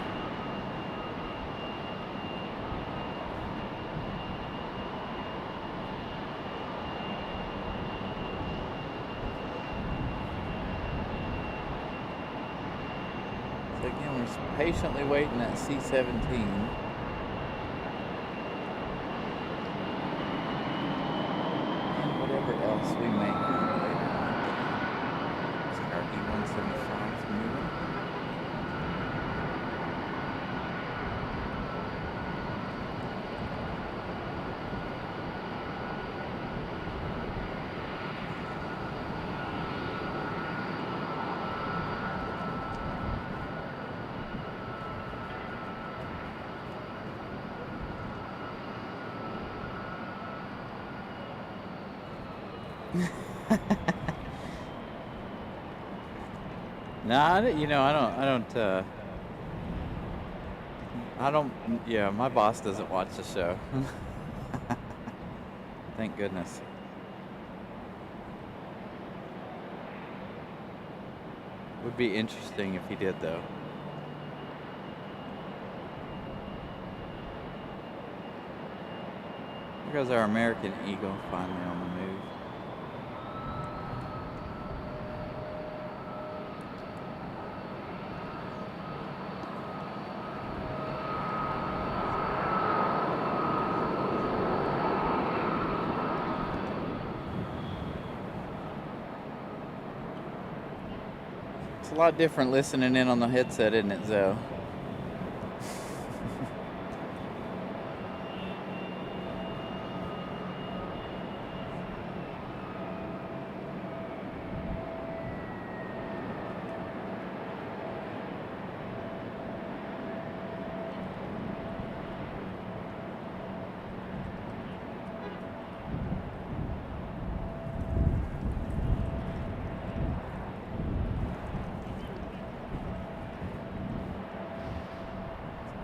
So again, we're patiently waiting that C-17. Whatever else we may have later on. Looks like our E-175 is moving. Nah, yeah, my boss doesn't watch the show. Thank goodness. Would be interesting if he did, though. Here goes our American Eagle finally on the move. It's a lot different listening in on the headset, isn't it, Zoe?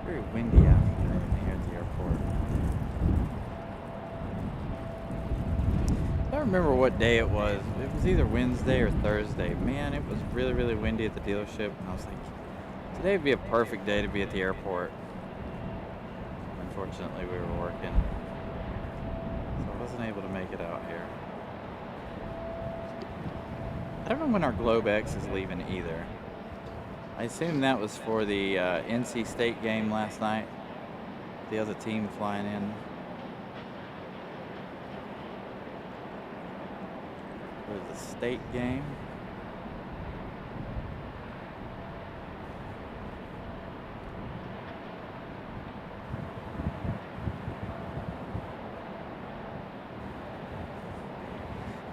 Very windy afternoon here at the airport. I don't remember what day it was. It was either Wednesday or Thursday. Man, it was really, really windy at the dealership. And I was like, today would be a perfect day to be at the airport. Unfortunately, we were working. So I wasn't able to make it out here. I don't know when our Globe X is leaving either. I assume that was for the NC State game last night. The other team flying in. For the state game.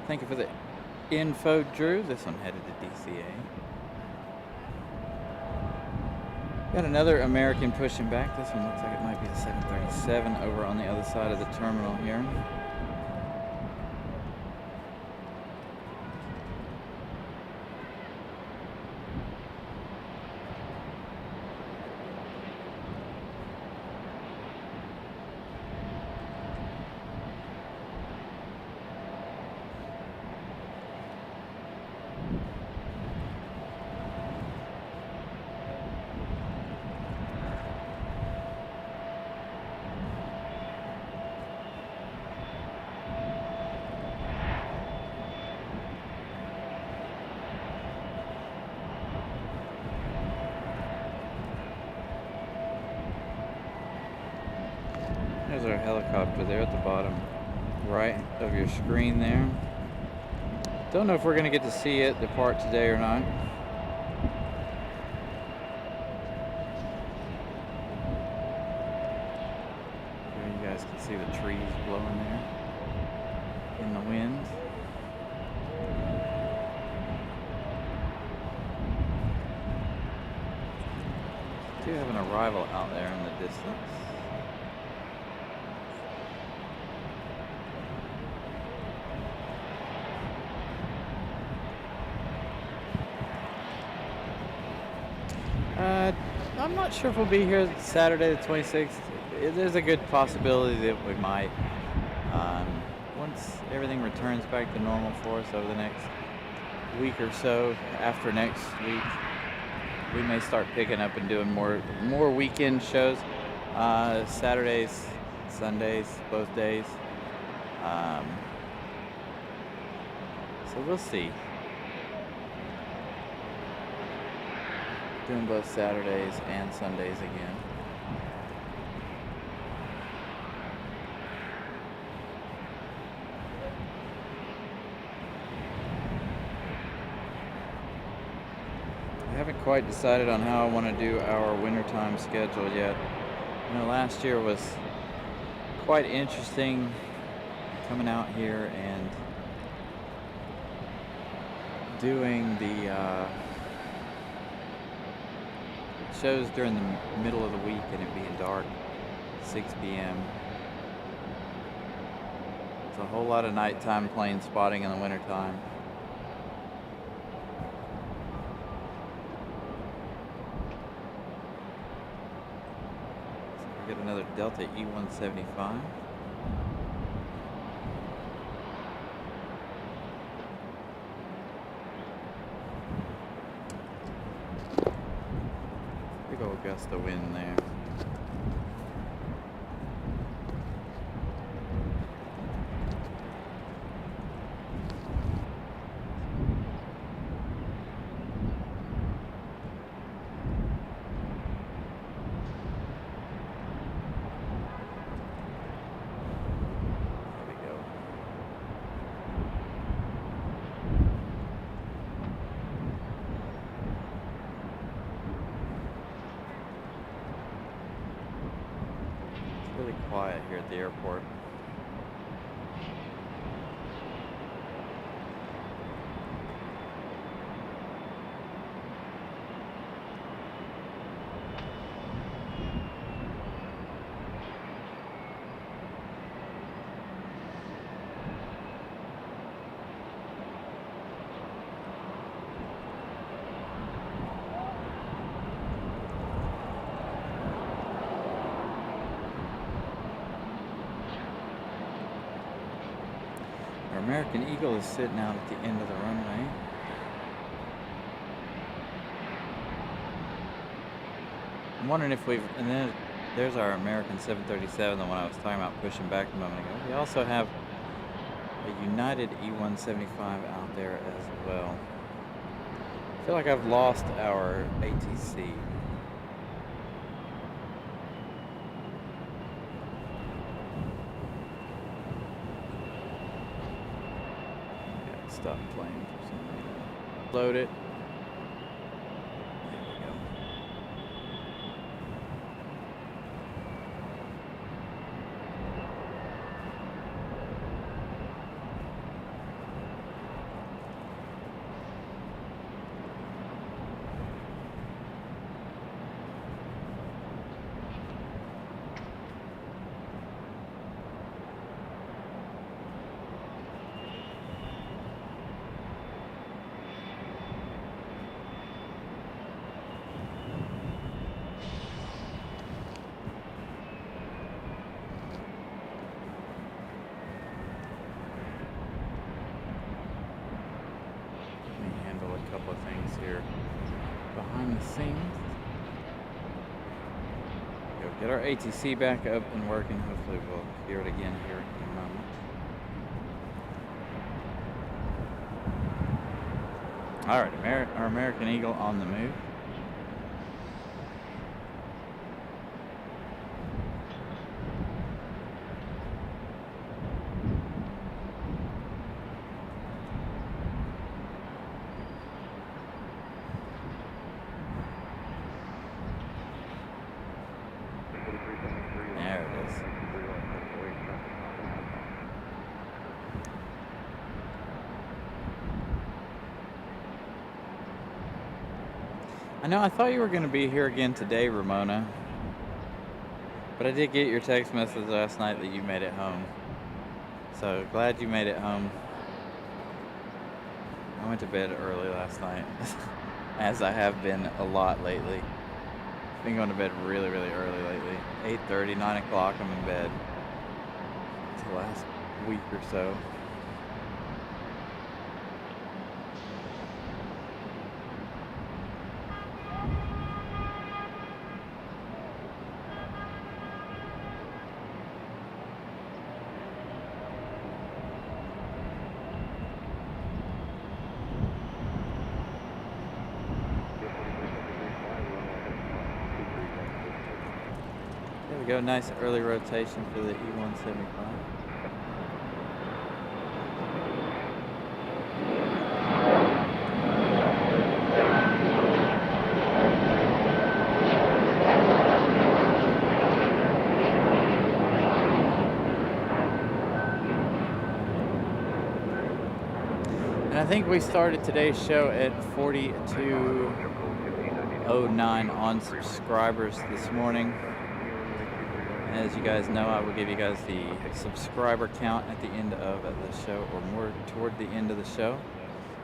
Thank you for the info, Drew. This one headed to DCA. Got another American pushing back. This one looks like it might be the 737 over on the other side of the terminal here. There's our helicopter there at the bottom right of your screen there. Don't know if we're going to get to see it depart today or not. Here you guys can see the trees blowing there in the wind. Do have an arrival out there in the distance. I'm not sure if we'll be here Saturday the 26th. There's a good possibility that we might. Once everything returns back to normal for us over the next week or so, after next week, we may start picking up and doing more weekend shows, Saturdays, Sundays, both days. So we'll see. Doing both Saturdays and Sundays again. I haven't quite decided on how I want to do our wintertime schedule yet. You know, last year was quite interesting coming out here and doing the shows during the middle of the week and it being dark, 6 p.m. It's a whole lot of nighttime plane spotting in the wintertime. So we get another Delta E-175. Big old gust of wind there. Really quiet here at the airport. Our American Eagle is sitting out at the end of the runway. I'm wondering if and then there's our American 737, the one I was talking about pushing back a moment ago. We also have a United E-175 out there as well. I feel like I've lost our ATC. Stop playing for some reason. Load it. There we go. Couple of things here behind the scenes. Go get our ATC back up and working. Hopefully we'll hear it again here in a moment. All right, our American Eagle on the move. There it is. I know I thought you were going to be here again today, Ramona. But I did get your text message last night that you made it home. So glad you made it home. I went to bed early last night, as I have been a lot lately. Been going to bed really, really early lately. 8:30, 9 o'clock, I'm in bed. It's the last week or so. we go. Nice early rotation for the E-175. And I think we started today's show at 4209 on subscribers this morning. As you guys know, I will give you guys the subscriber count at the end of the show, or more toward the end of the show.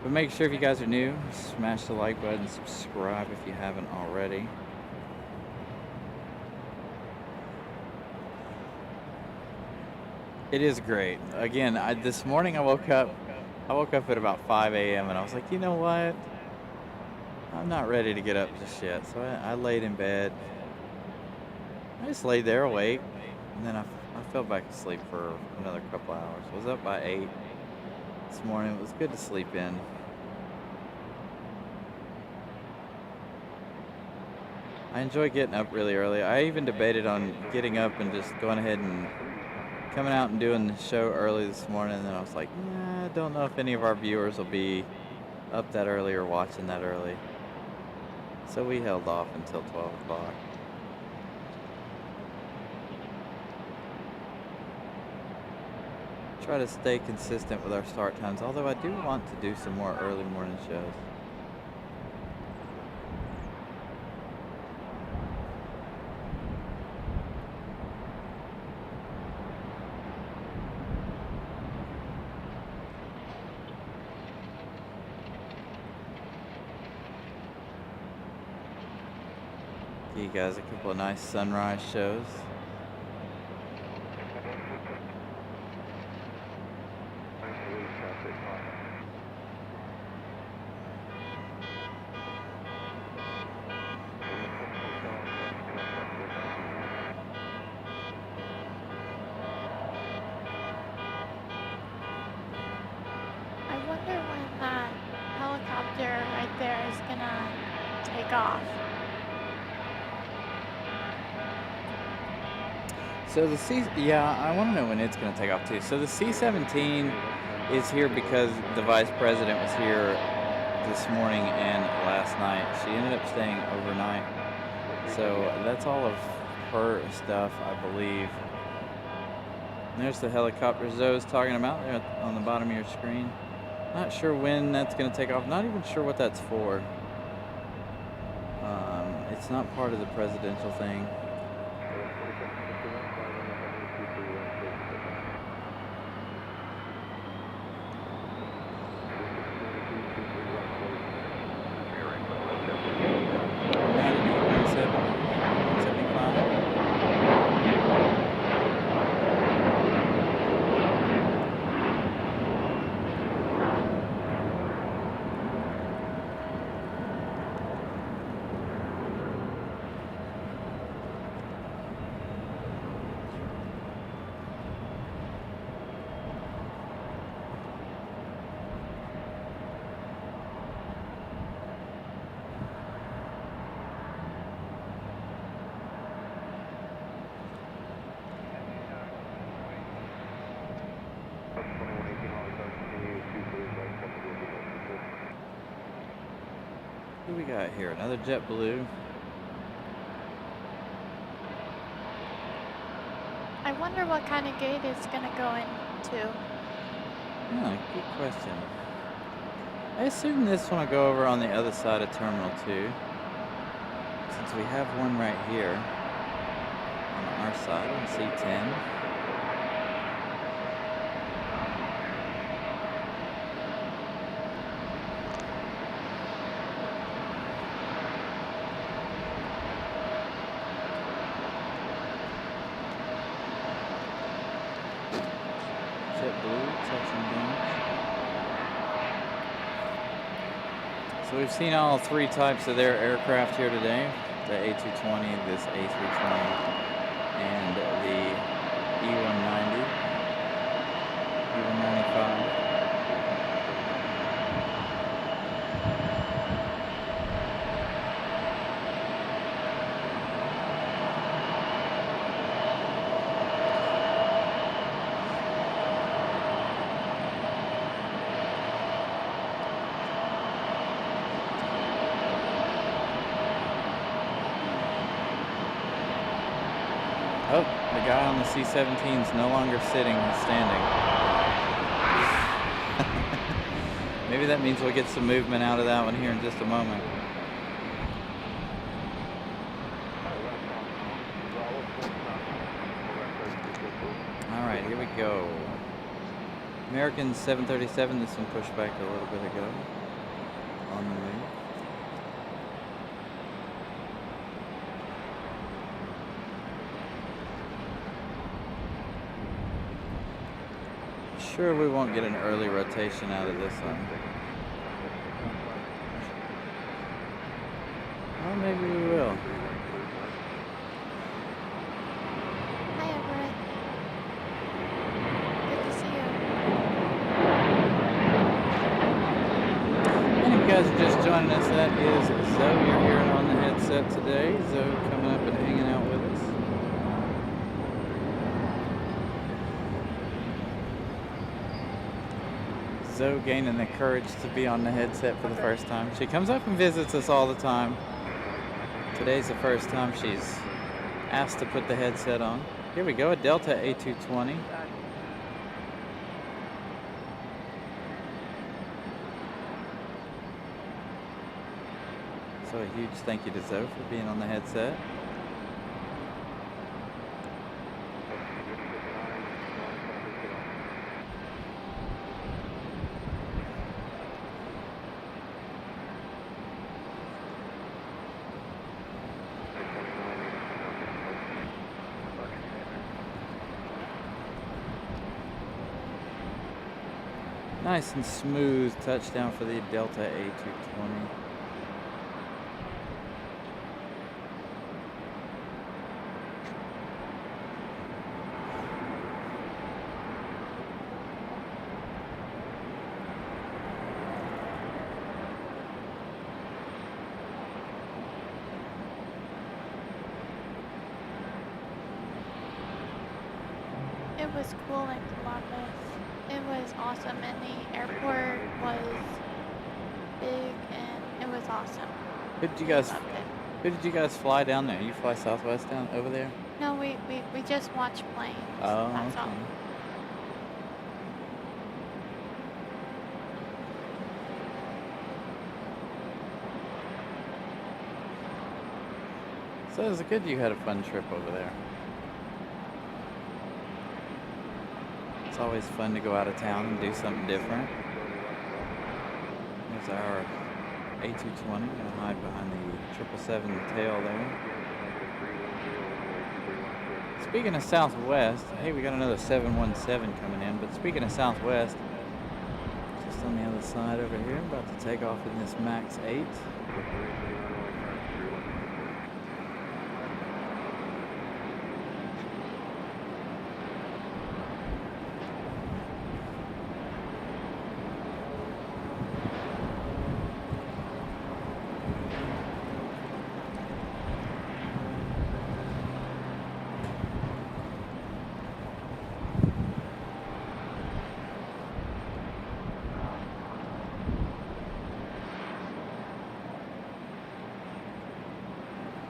But make sure if you guys are new, smash the like button, subscribe if you haven't already. It is great. Again, this morning I woke up at about 5 a.m. and I was like, you know what? I'm not ready to get up just yet. So I laid in bed. I just laid there awake, and then I fell back asleep for another couple hours. I was up by 8 this morning. It was good to sleep in. I enjoy getting up really early. I even debated on getting up and just going ahead and coming out and doing the show early this morning, and then I was like, nah, I don't know if any of our viewers will be up that early or watching that early. So we held off until 12 o'clock. Try to stay consistent with our start times, although I do want to do some more early morning shows. Give you guys a couple of nice sunrise shows. I wonder when that helicopter right there is gonna take off. So I want to know when it's going to take off too. So the C-17 is here because the vice president was here this morning and last night. She ended up staying overnight. So that's all of her stuff, I believe. And there's the helicopter Zoe's talking about there on the bottom of your screen. Not sure when that's going to take off. Not even sure what that's for. It's not part of the presidential thing. Who we got here? Another JetBlue. I wonder what kind of gate it's gonna go into. Yeah, good question. I assume this one will go over on the other side of Terminal 2. Since we have one right here on our side on C10. So we've seen all three types of their aircraft here today. The A220, this A320, and the E190, E195. The guy on the C-17 is no longer sitting, he's standing. Maybe that means we'll get some movement out of that one here in just a moment. Alright, here we go. American 737, this one pushed back a little bit ago. On the move. Sure, we won't get an early rotation out of this one. Well, maybe we will. Hi, Everett. Good to see you. And if you guys are just joining us, that is Zoe. You're here on the headset today. Zoe coming up and hanging out with us. Zoe gaining the courage to be on the headset for the first time. She comes up and visits us all the time. Today's the first time she's asked to put the headset on. Here we go, a Delta A220. So a huge thank you to Zoe for being on the headset. Nice and smooth touchdown for the Delta A220. It was cool in Columbus. It was awesome, and the airport was big, and it was awesome. Who did you I guys? loved it. Who did you guys fly down there? You fly Southwest down over there? No, we just watched planes. Oh, That's all. okay. So it was good you had a fun trip over there. It's always fun to go out of town and do something different. There's our A220, gonna hide behind the 777 tail there. Speaking of Southwest, hey, we got another 717 coming in, but speaking of Southwest, just on the other side over here, about to take off in this MAX 8.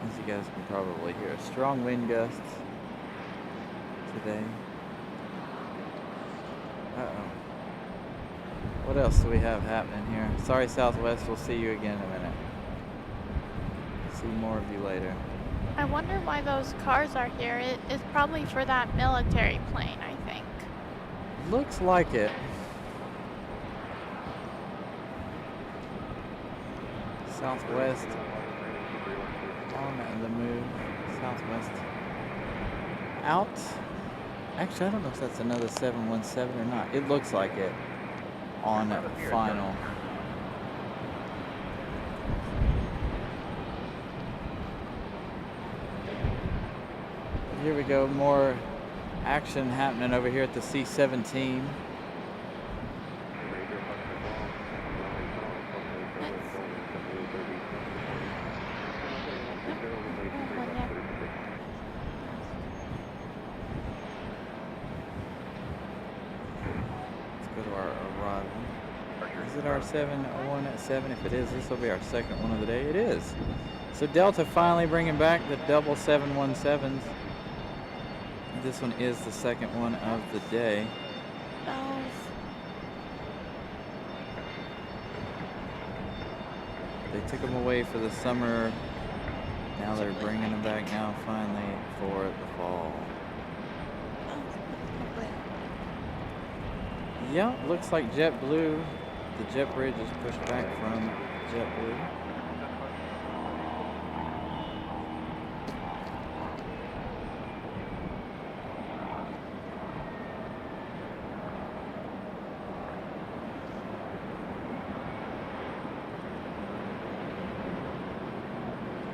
As you guys can probably hear, strong wind gusts today. Uh-oh. What else do we have happening here? Sorry, Southwest, we'll see you again in a minute. See more of you later. I wonder why those cars are here. It's probably for that military plane, I think. Looks like it. Southwest on the move. Southwest out. Actually, I don't know if that's another 717 or not. It looks like it on final. Here we go, more action happening over here at the C-17. Is it our 701 at 7? If it is, this will be our second one of the day. It is. So Delta finally bringing back the double 717s. This one is the second one of the day. Bells. They took them away for the summer. Now they're bringing them back now finally for the fall. Yeah, looks like JetBlue. The jet bridge is pushed back from JetBlue.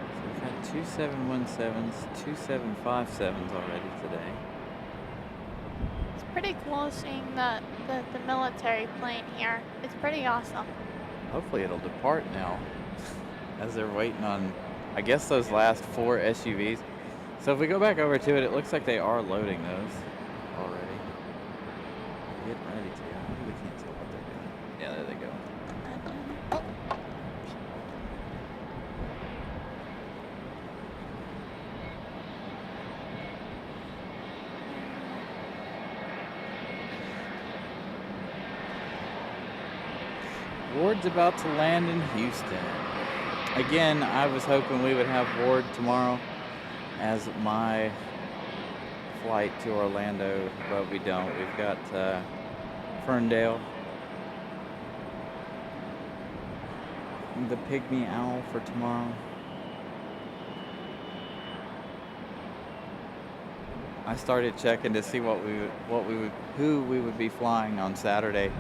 So we've had 2717s, 2757s already today. It's pretty cool seeing the military plane here. It's pretty awesome. Hopefully it'll depart now as they're waiting on, I guess, those last 4 SUVs. So if we go back over to it, it looks like they are loading those already. Getting ready to. We can't tell what they're doing. Yeah, there they go. Ward's about to land in Houston. Again, I was hoping we would have Ward tomorrow as my flight to Orlando, but we don't. We've got Ferndale, the Pygmy Owl for tomorrow. I started checking to see who we would be flying on Saturday.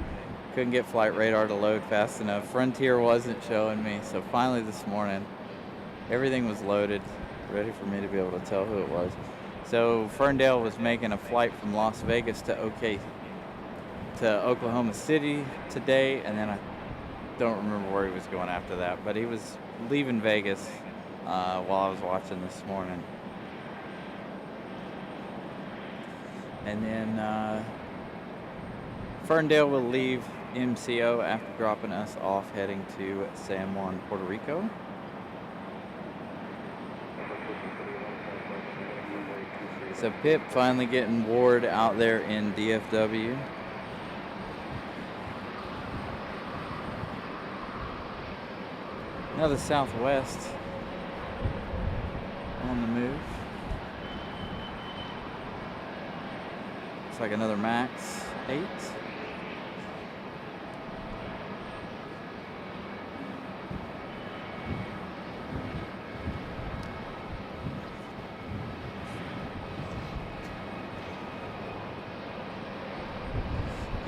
Couldn't get flight radar to load fast enough. Frontier wasn't showing me, so finally this morning, everything was loaded, ready for me to be able to tell who it was. So Ferndale was making a flight from Las Vegas to Oklahoma City today, and then I don't remember where he was going after that, but he was leaving Vegas while I was watching this morning. And then Ferndale will leave MCO after dropping us off, heading to San Juan, Puerto Rico. So Pip finally getting Ward out there in DFW. Now the Southwest on the move. Looks like another Max 8.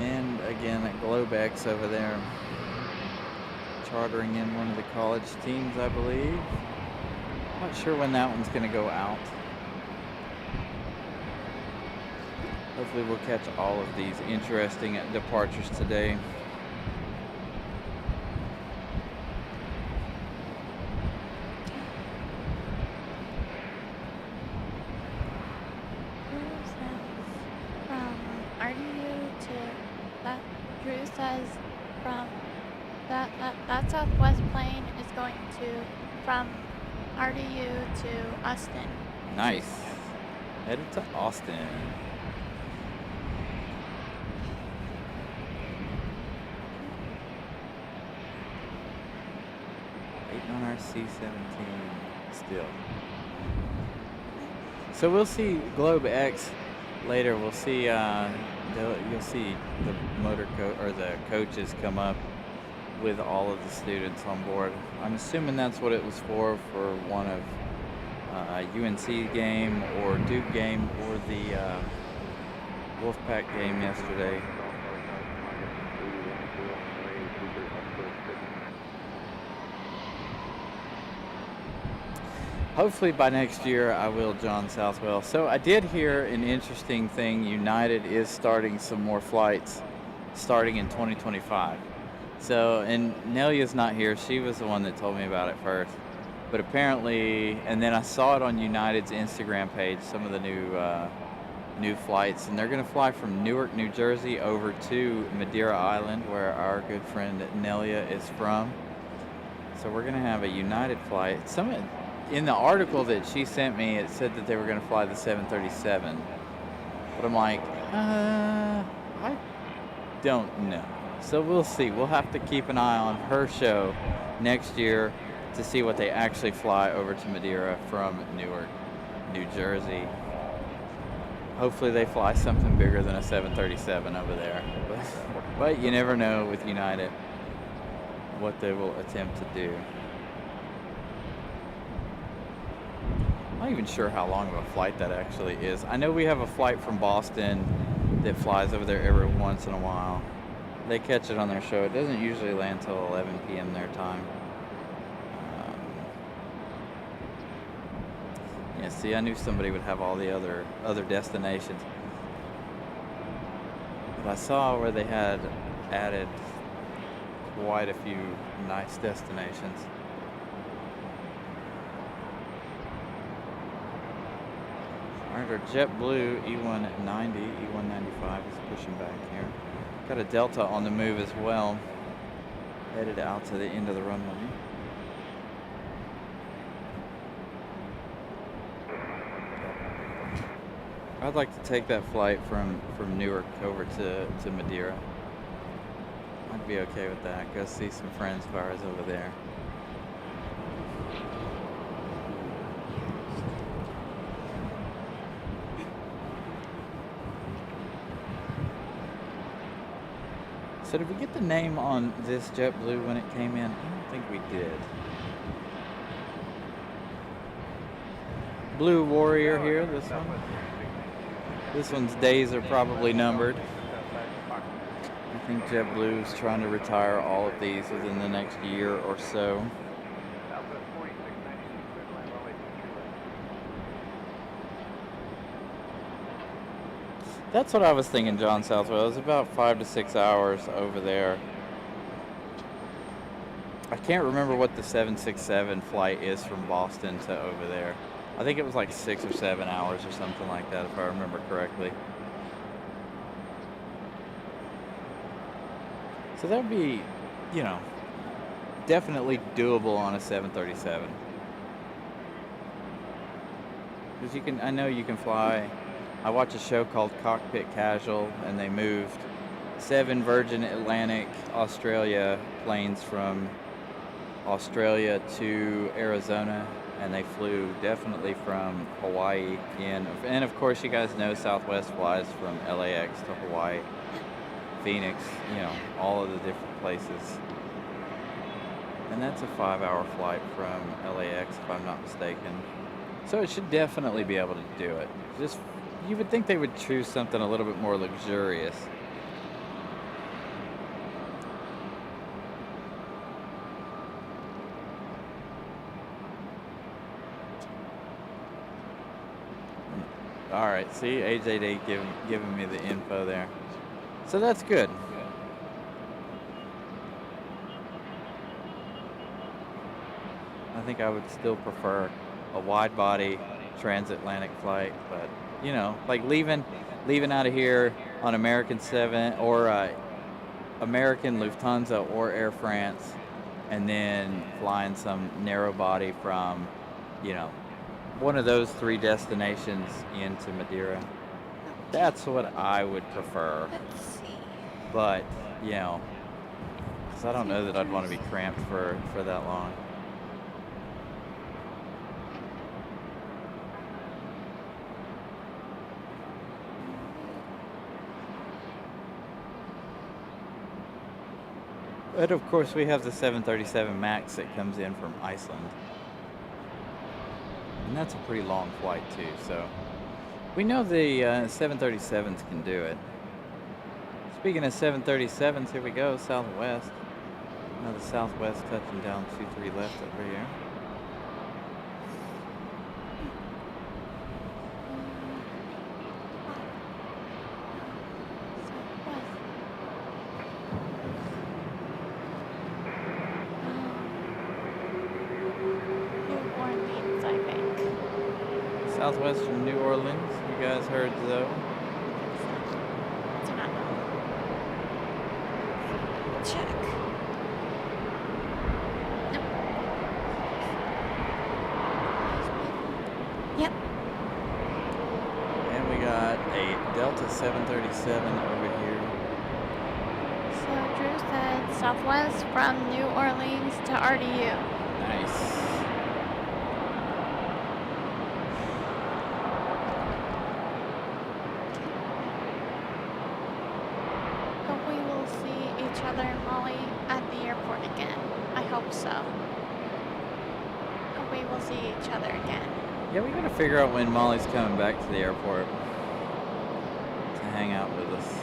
And again at Globex over there, chartering in one of the college teams, I believe. Not sure when that one's going to go out. Hopefully we'll catch all of these interesting departures today. That Southwest plane is going from RDU to Austin. Nice. Headed to Austin. Waiting on our C-17 still. So we'll see Globe X later. We'll see. You'll see the coaches come up with all of the students on board. I'm assuming that's what it was for one of UNC game or Duke game or the Wolfpack game yesterday. Hopefully by next year I will John Southwell. So I did hear an interesting thing. United is starting some more flights starting in 2025. So, and Nelia's not here. She was the one that told me about it first. But apparently, and then I saw it on United's Instagram page, some of the new flights, and they're going to fly from Newark, New Jersey over to Madeira Island, where our good friend Nelia is from. So we're going to have a United flight. In the article that she sent me, it said that they were going to fly the 737. But I'm like, I don't know. So we'll see. We'll have to keep an eye on her show next year to see what they actually fly over to Madeira from Newark, New Jersey. Hopefully they fly something bigger than a 737 over there. But you never know with United what they will attempt to do. I'm not even sure how long of a flight that actually is. I know we have a flight from Boston that flies over there every once in a while. They catch it on their show. It doesn't usually land till 11 p.m. their time. Yeah, see, I knew somebody would have all the other destinations. But I saw where they had added quite a few nice destinations. Alright, our JetBlue E190, E195 is pushing back here. Got a Delta on the move as well, headed out to the end of the runway. I'd like to take that flight from Newark over to Madeira. I'd be okay with that. Go see some friends of ours over there. So did we get the name on this JetBlue when it came in? I don't think we did. Blue Warrior here, this one. This one's days are probably numbered. I think JetBlue is trying to retire all of these within the next year or so. That's what I was thinking, John Southwell. It was about 5 to 6 hours over there. I can't remember what the 767 flight is from Boston to over there. I think it was like 6 or 7 hours or something like that, if I remember correctly. So that would be, you know, definitely doable on a 737. Because you can, I know you can fly. I watch a show called Cockpit Casual, and they moved 7 Virgin Atlantic Australia planes from Australia to Arizona, and they flew definitely from Hawaii in. And of course, you guys know Southwest flies from LAX to Hawaii, Phoenix, you know, all of the different places. And that's a 5-hour flight from LAX, if I'm not mistaken. So it should definitely be able to do it. Just, you would think they would choose something a little bit more luxurious. All right, see, AJD giving me the info there. So that's good. I think I would still prefer a wide-body transatlantic flight, but you know, like leaving out of here on American 7 or American, Lufthansa, or Air France, and then flying some narrow body from, you know, one of those 3 destinations into Madeira. That's what I would prefer. Let's see. But, you know, because I don't know that I'd want to be cramped for that long. But of course, we have the 737 MAX that comes in from Iceland. And that's a pretty long flight too, so we know the 737s can do it. Speaking of 737s, here we go, Southwest. Another Southwest touching down 23 left over here. Southwest from New Orleans. You guys heard though? Do not know. Check. Nope. Yep. And we got a Delta 737 over here. So Drew said Southwest from New Orleans to RDU. Nice. Hope we will see each other, Molly, at the airport again. I hope so. Hope we will see each other again. Yeah, we gotta figure out when Molly's coming back to the airport to hang out with us.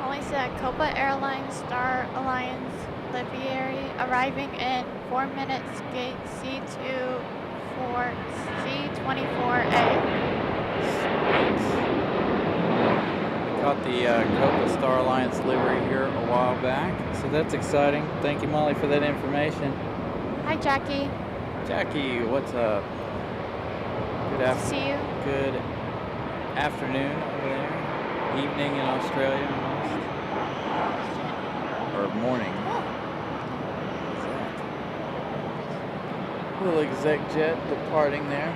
Molly said Copa Airlines Star Alliance livery arriving in 4 minutes, gate C2 for C24A. Caught the Copa Star Alliance livery here a while back, so that's exciting. Thank you, Molly, for that information. Hi, Jackie. Jackie, what's up? Good afternoon. See you. Good afternoon over there. Evening in Australia, almost. Or morning. Little exec jet departing there.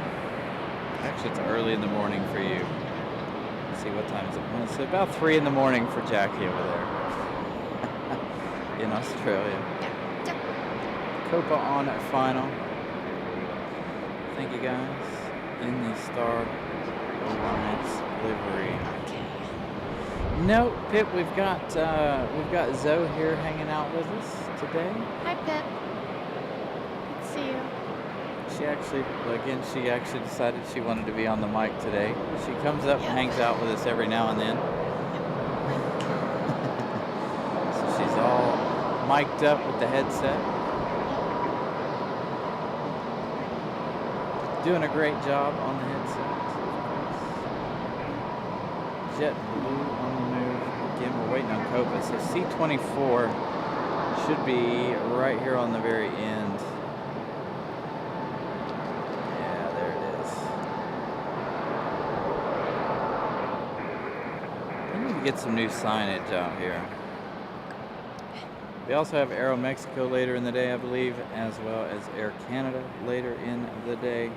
Actually, it's early in the morning for you. Let's see, what time is it? Well, it's about 3 in the morning for Jackie over there in Australia. Copa on at final. Thank you guys. In the Star Alliance livery. No, Pip, we've got Zoe here hanging out with us today. Hi, Pip. Good to see you. She actually decided she wanted to be on the mic today. She comes up and hangs out with us every now and then. So she's all mic'd up with the headset. Doing a great job on the headset. JetBlue on the move. Again, we're waiting on Copa. So C24 should be right here on the very end. Get some new signage out here. We also have Aeromexico later in the day, I believe, as well as Air Canada later in the day.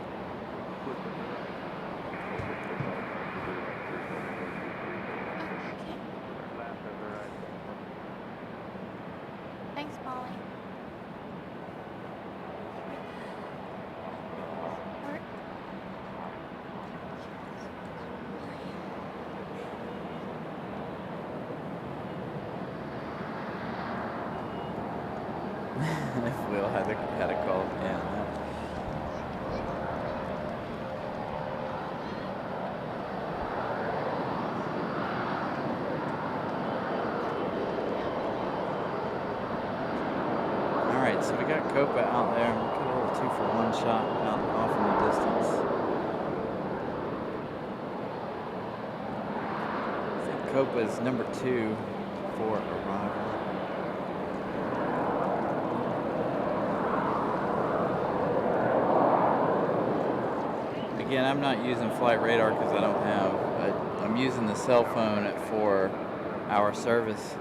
Thanks, Molly. If Will had a call, yeah. All right, so we got Copa out there. We got a little 2-for-1 shot out off in the distance. I think Copa is number 2 for arrival. Again, I'm not using flight radar because I don't have, but I'm using the cell phone for our service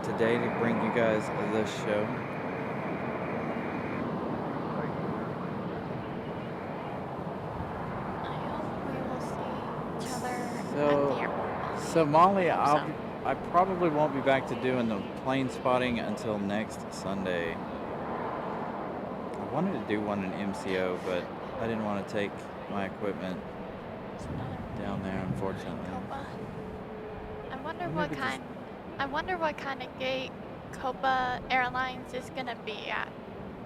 today to bring you guys this show. I hope we will see each other at the airport. So Molly, I probably won't be back to doing the plane spotting until next Sunday. I wanted to do one in MCO, but I didn't want to take my equipment down there, unfortunately. I wonder what kind of gate Copa Airlines is gonna be at.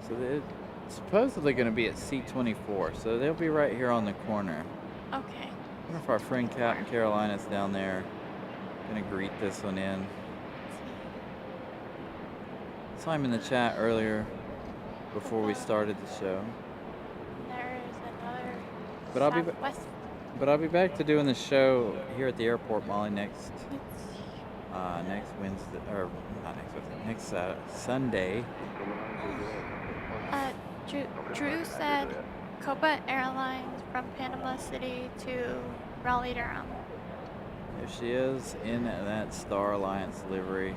So they're supposedly going to be at C24, so they'll be right here on the corner. Okay. I wonder if our friend Captain Carolina's down there going to greet this one in. Saw him in the chat earlier before we started the show. There's another. But I'll be back to doing the show here at the airport, Molly, next Wednesday, or not next Wednesday, next Sunday. Drew said Copa Airlines from Panama City to Raleigh, Durham. There she is in that Star Alliance livery.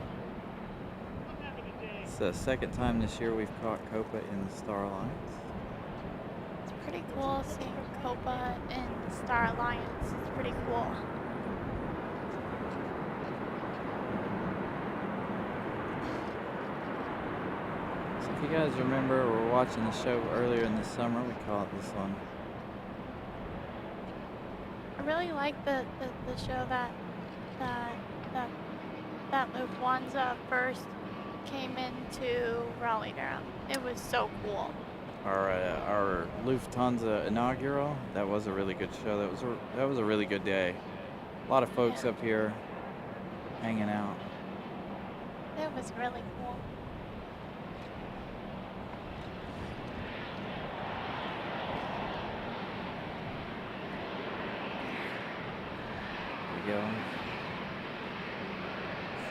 the second time this year we've caught Copa in the Star Alliance. It's pretty cool seeing Copa in Star Alliance. It's pretty cool. So if you guys remember, we were watching the show earlier in the summer. We caught this one. I really like the show that Lufthansa first came into Raleigh, Durham. It was so cool. Our Lufthansa inaugural, that was a really good show. That was a really good day. A lot of folks up here hanging out. It was really cool. There we go.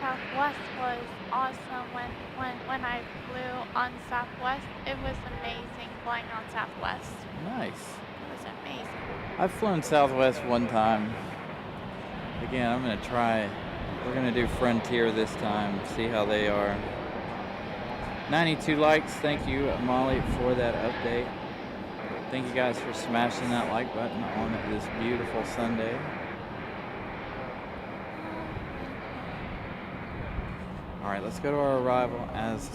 Southwest was awesome when I flew on Southwest. It was amazing flying on Southwest. Nice. It was amazing. I've flown Southwest one time. Again, I'm gonna try. We're gonna do Frontier this time. See how they are. 92 likes. Thank you, Molly, for that update. Thank you guys for smashing that like button on this beautiful Sunday. All right, let's go to our arrival as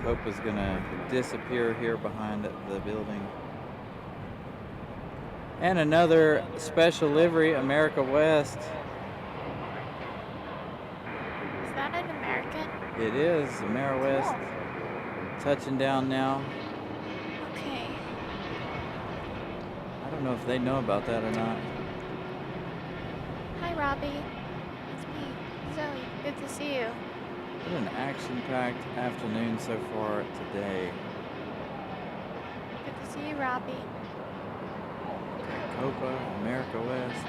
Copa's gonna disappear here behind the building. And another special livery, America West. Is that an American? It is, America West. Touching down now. Okay. I don't know if they know about that or not. Hi, Robbie. It's me, Zoe. Good to see you. What an action-packed afternoon so far today. Good to see you, Robbie. Copa, America West.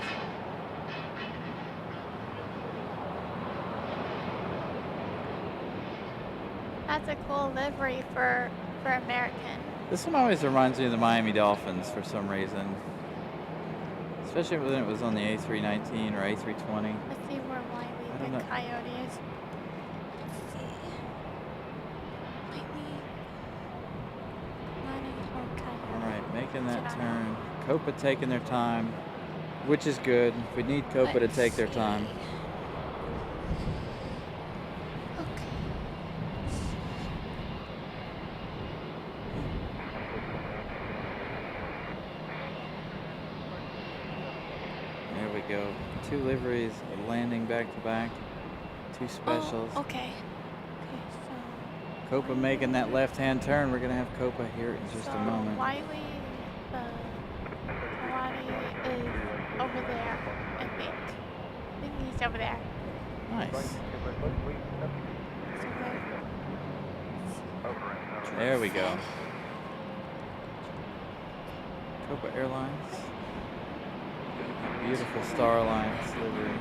That's a cool livery for American. This one always reminds me of the Miami Dolphins for some reason. Especially when it was on the A319 or A320. Let's see where Wiley the Coyote is. Let's see. Alright, making that turn. Copa taking their time, which is good. We need Copa to take their time. There we go. Two liveries landing back to back. Two specials. Oh, okay. Copa making that left-hand turn. We're gonna have Copa here in just a moment. Wiley, the karate is over there, I think. I think he's over there. Nice. There we go. Copa Airlines. Beautiful Star Alliance livery.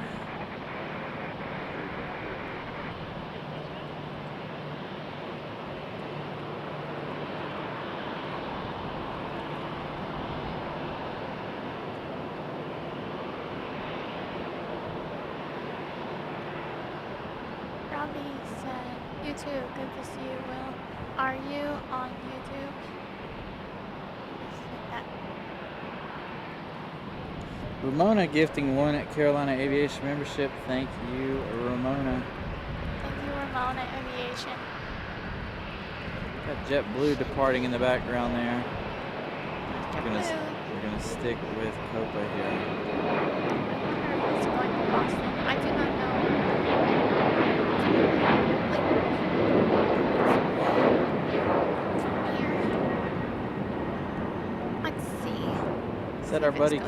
Robbie said, "You too. Good to see you, Will. Are you on YouTube?" Ramona gifting one at Carolina Aviation membership. Thank you, Ramona. Thank you, Ramona Aviation. Got JetBlue departing in the background there. We're gonna stick with Copa here. I wonder if it's going to Boston. I do not know. Let's see. Is that our buddy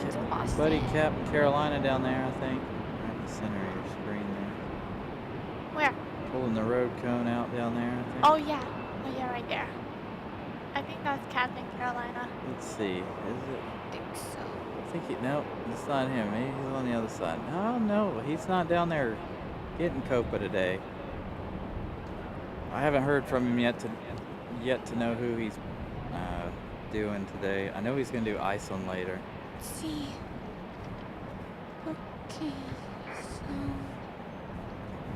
Captain Carolina down there, I think? Right in the center of your screen there. Where? Pulling the road cone out down there, I think. Oh yeah. Oh yeah, right there. I think that's Captain Carolina. Let's see. Is it? I think so. I think nope, it's not him. He's on the other side. Oh no, he's not down there getting Copa today. I haven't heard from him yet to know who he's doing today. I know he's gonna do Iceland later. Let's see. Okay, so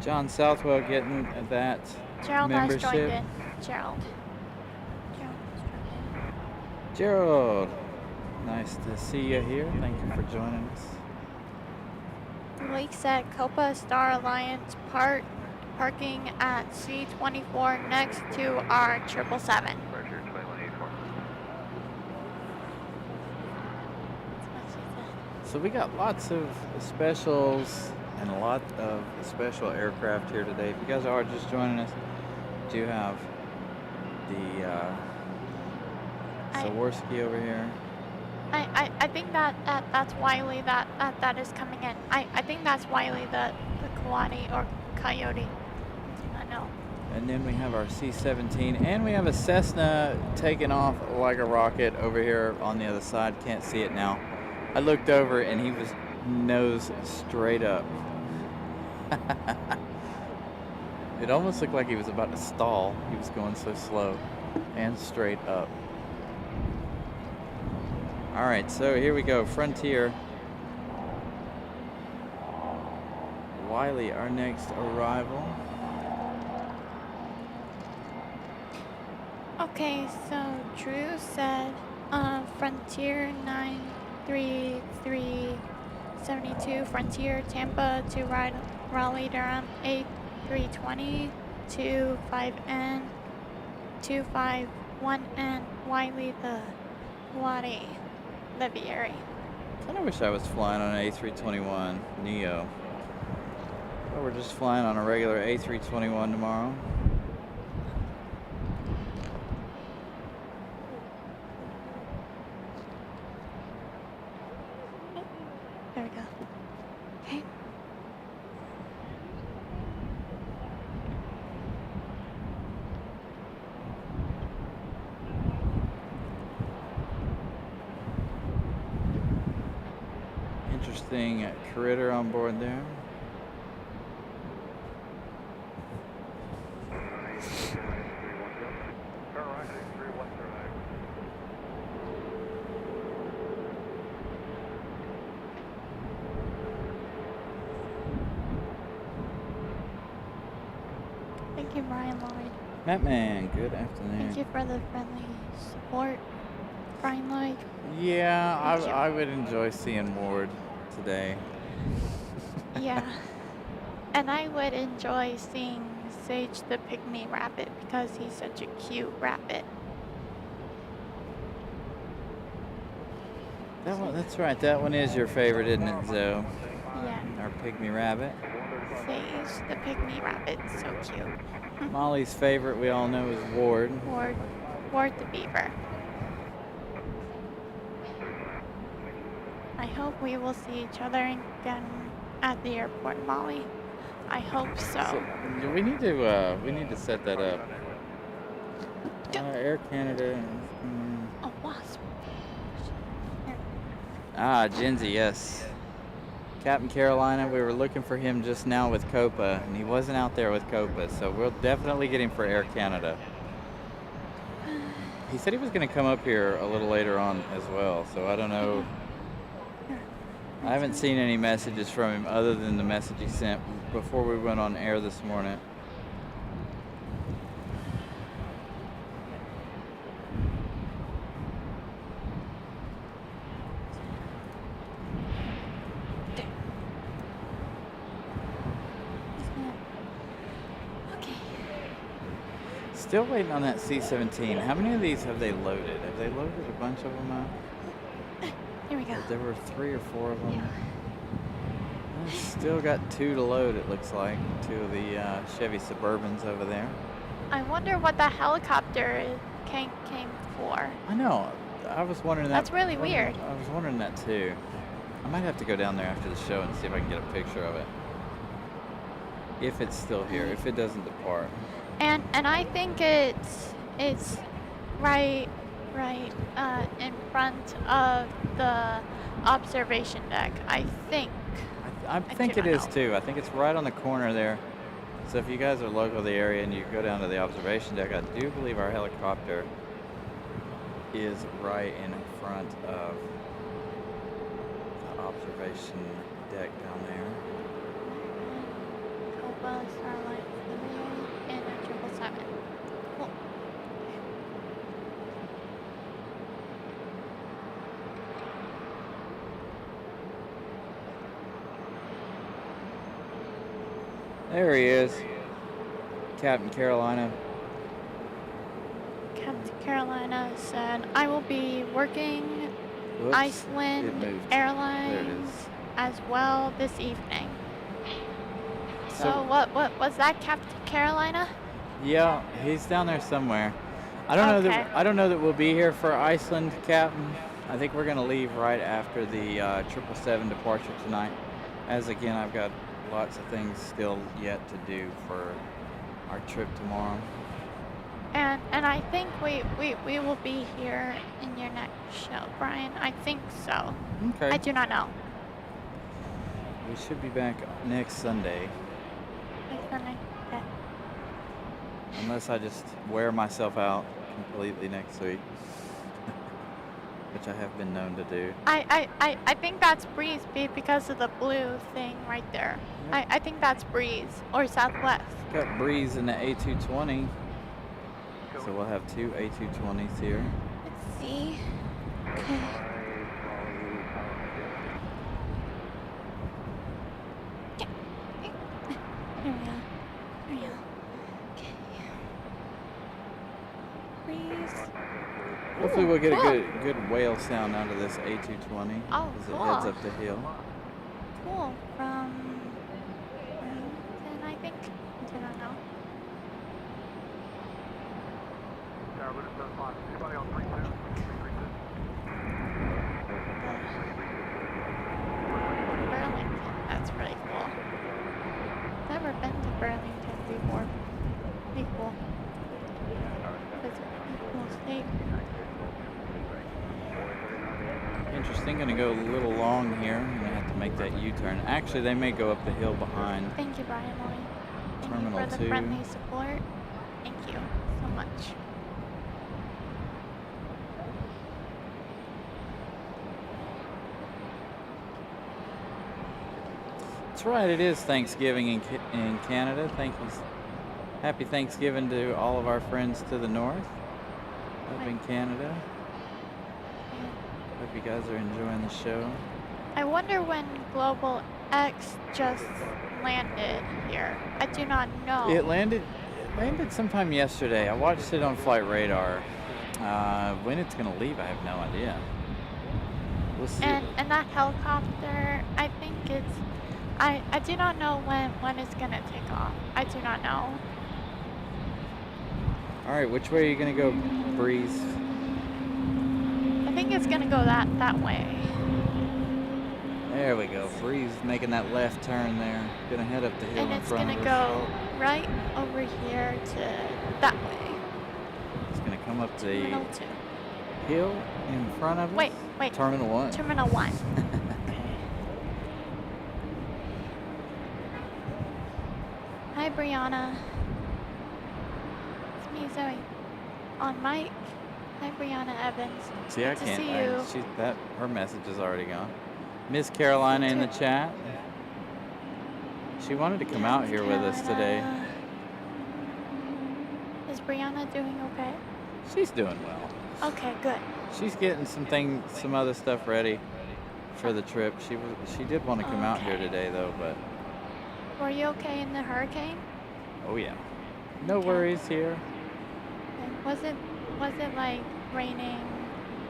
John Southwell getting that Gerald has joined membership. in. Gerald. Gerald was driving. Gerald, nice to see you here. Thank you for joining us. Blake said Copa Star Alliance parking at C24 next to our 777. So we got lots of specials and a lot of special aircraft here today. If you guys are just joining us, we do have the Sawarsky over here. I think that's Wiley that is coming in. I think that's Wiley the Coati or Coyote. I know. And then we have our C-17 and we have a Cessna taking off like a rocket over here on the other side. Can't see it now. I looked over and he was nose straight up. It almost looked like he was about to stall. He was going so slow and straight up. All right, so here we go. Frontier. Wiley, our next arrival. Okay, so Drew said Frontier 93372, Frontier Tampa to Raleigh Durham 8320 25N 251N Wiley the Wadi Livery. Kind of wish I was flying on an A321 Neo. But we're just flying on a regular A321 tomorrow. There we go. Okay. Interesting critter on board there. Thank you, Brian Lloyd. Mattman, good afternoon. Thank you for the friendly support, Brian Lloyd. Yeah, Thank you. I would enjoy seeing Ward today. Yeah. And I would enjoy seeing Sage the Pygmy Rabbit because he's such a cute rabbit. That one, that's right. That one is your favorite, isn't it, Zoe? Yeah. Our pygmy rabbit. Sage the Pygmy Rabbit, so cute. Molly's favorite, we all know, is Ward. Ward the Beaver. I hope we will see each other again at the airport, Molly. I hope so. We need to set that up. Air Canada. A wasp. Ah, Genzi, yes. Captain Carolina, we were looking for him just now with Copa, and he wasn't out there with Copa, so we'll definitely get him for Air Canada. He said he was going to come up here a little later on as well, so I don't know. I haven't seen any messages from him other than the message he sent before we went on air this morning. Okay. Still waiting on that C-17. How many of these have they loaded? Have they loaded a bunch of them out? Here we go. There were 3 or 4 of them. Yeah. Still got 2 to load, it looks like. 2 of the Chevy Suburbans over there. I wonder what the helicopter came for. I know. I was wondering that. That's really weird. I was wondering that too. I might have to go down there after the show and see if I can get a picture of it. If it's still here, if it doesn't depart. And I think it's right in front of the observation deck. I think. I think it is too. I think it's right on the corner there. So if you guys are local to the area and you go down to the observation deck, I do believe our helicopter is right in front of the observation deck down there. Copa Starlight and a 777. Cool. There he is. Captain Carolina. Captain Carolina said, I will be working Whoops, it Iceland moved. There it Airlines is. as well this evening. So So- what was that, Captain Carolina? Yeah, he's down there somewhere. I don't know Okay. that we'll be here for Iceland, Captain. I think we're gonna leave right after the 777 departure tonight. As again, I've got lots of things still yet to do for our trip tomorrow. And I think we will be here in your next show, Brian. I think so. Okay. I do not know. We should be back next Sunday, Next Sunday. Okay. unless I just wear myself out completely next week, which I have been known to do. I think that's Breeze because of the blue thing right there. Yep. I think that's Breeze or Southwest. Got Breeze in the A220, so we'll have two A220s here. Let's see. Okay. There we go. There we go. Okay. Breeze. Hopefully we'll get Cool. a good whale sound out of this A220 Oh, as it cool. heads up the hill. Cool. From Burlington, I think. I do not know. Burlington. That's really cool. Never been to Burlington before. Pretty cool. It's a pretty cool state. Interesting, gonna go a little long here. I'm gonna have to make that U-turn. Actually, they may go up the hill behind. Thank you, Brian Moy. Thank Terminal you for the 2. friendly support. Thank you so much. That's right, it is Thanksgiving in Canada. Thank you. Happy Thanksgiving to all of our friends to the north up in Canada. Hope you guys are enjoying the show. I wonder when Global X just landed here. I do not know. It landed sometime yesterday. I watched it on Flight Radar. When it's gonna leave, I have no idea. We'll see. And that helicopter, I think it's I do not know when it's gonna take off. I do not know. All right, which way are you gonna go, Breeze? I think it's gonna go that way. There we go. Breeze making that left turn there. Gonna head up the hill And in it's front gonna of us. go right over here to that way. It's gonna come up the Terminal 2. hill in front of us. Wait. Terminal 1. Terminal 1. Hi, Brianna. It's me, Zoe. On mic. Hi, Brianna Evans. See, I Good to can't. see you. Her message is already gone. Miss Carolina in the chat. She wanted to come out here with us today. Carolina. Is Brianna doing okay? She's doing well. Okay, good. She's getting some other stuff ready for the trip. She did want to come out here Okay. today though, but Were you okay in the hurricane? oh yeah, no Okay. worries here. And was it like raining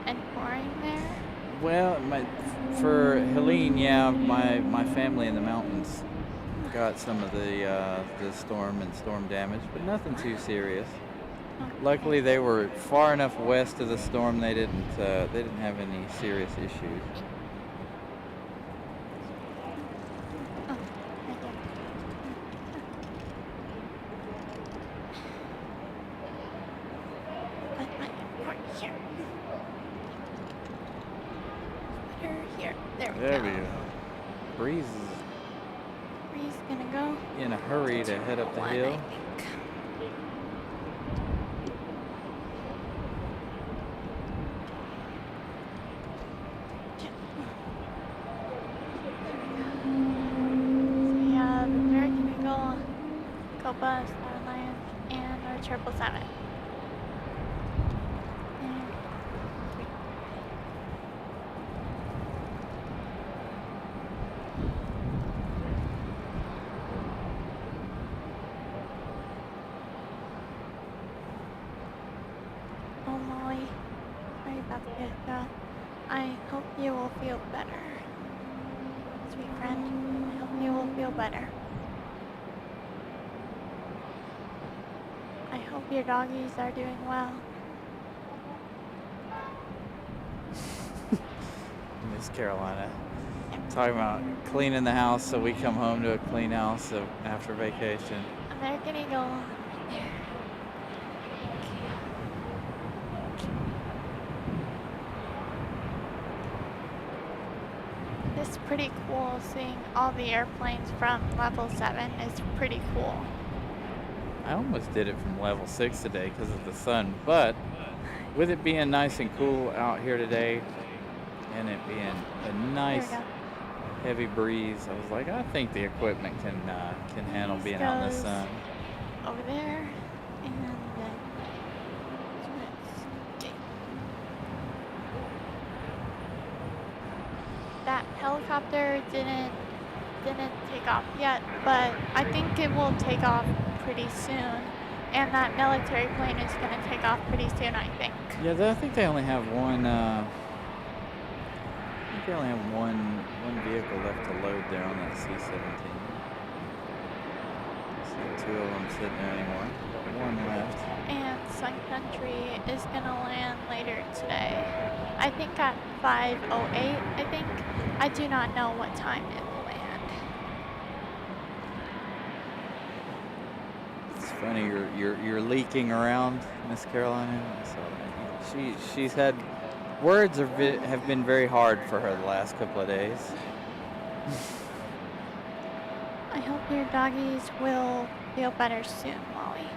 and pouring there? Well, for Helene, yeah, my family in the mountains got some of the storm and storm damage, but nothing too serious. Okay. Luckily, they were far enough west of the storm they didn't have any serious issues. Oh, right there. Right here. Here. There we There go. we go. Breeze Breeze gonna go. is in a hurry to head up the One, hill. I think. So yeah, the American Eagle, Copa, Starlion, and our 777. And That's good, girl. I hope you will feel better. Sweet friend, I hope you will feel better. I hope your doggies are doing well. Miss Carolina. Talking about cleaning the house so we come home to a clean house after vacation. American Eagle. There. It's pretty cool seeing all the airplanes from level 7. It's pretty cool. I almost did it from level 6 today because of the sun, but with it being nice and cool out here today and it being a nice heavy breeze, I was like, I think the equipment can handle being out in the sun. Over there, and then that helicopter didn't take off yet, but I think it will take off pretty soon. And that military plane is going to take off pretty soon, I think. Yeah, I think they only have one. I think they only have one vehicle left to load there on that C-17. So 2 of them sitting there anymore. Got 1 left. And Sun Country is going to land later today. I think at 5:08. I think. I do not know what time it will land. It's funny you're leaking around, Miss Carolina. So she's had words have been very hard for her the last couple of days. I hope your doggies will feel better soon, Molly.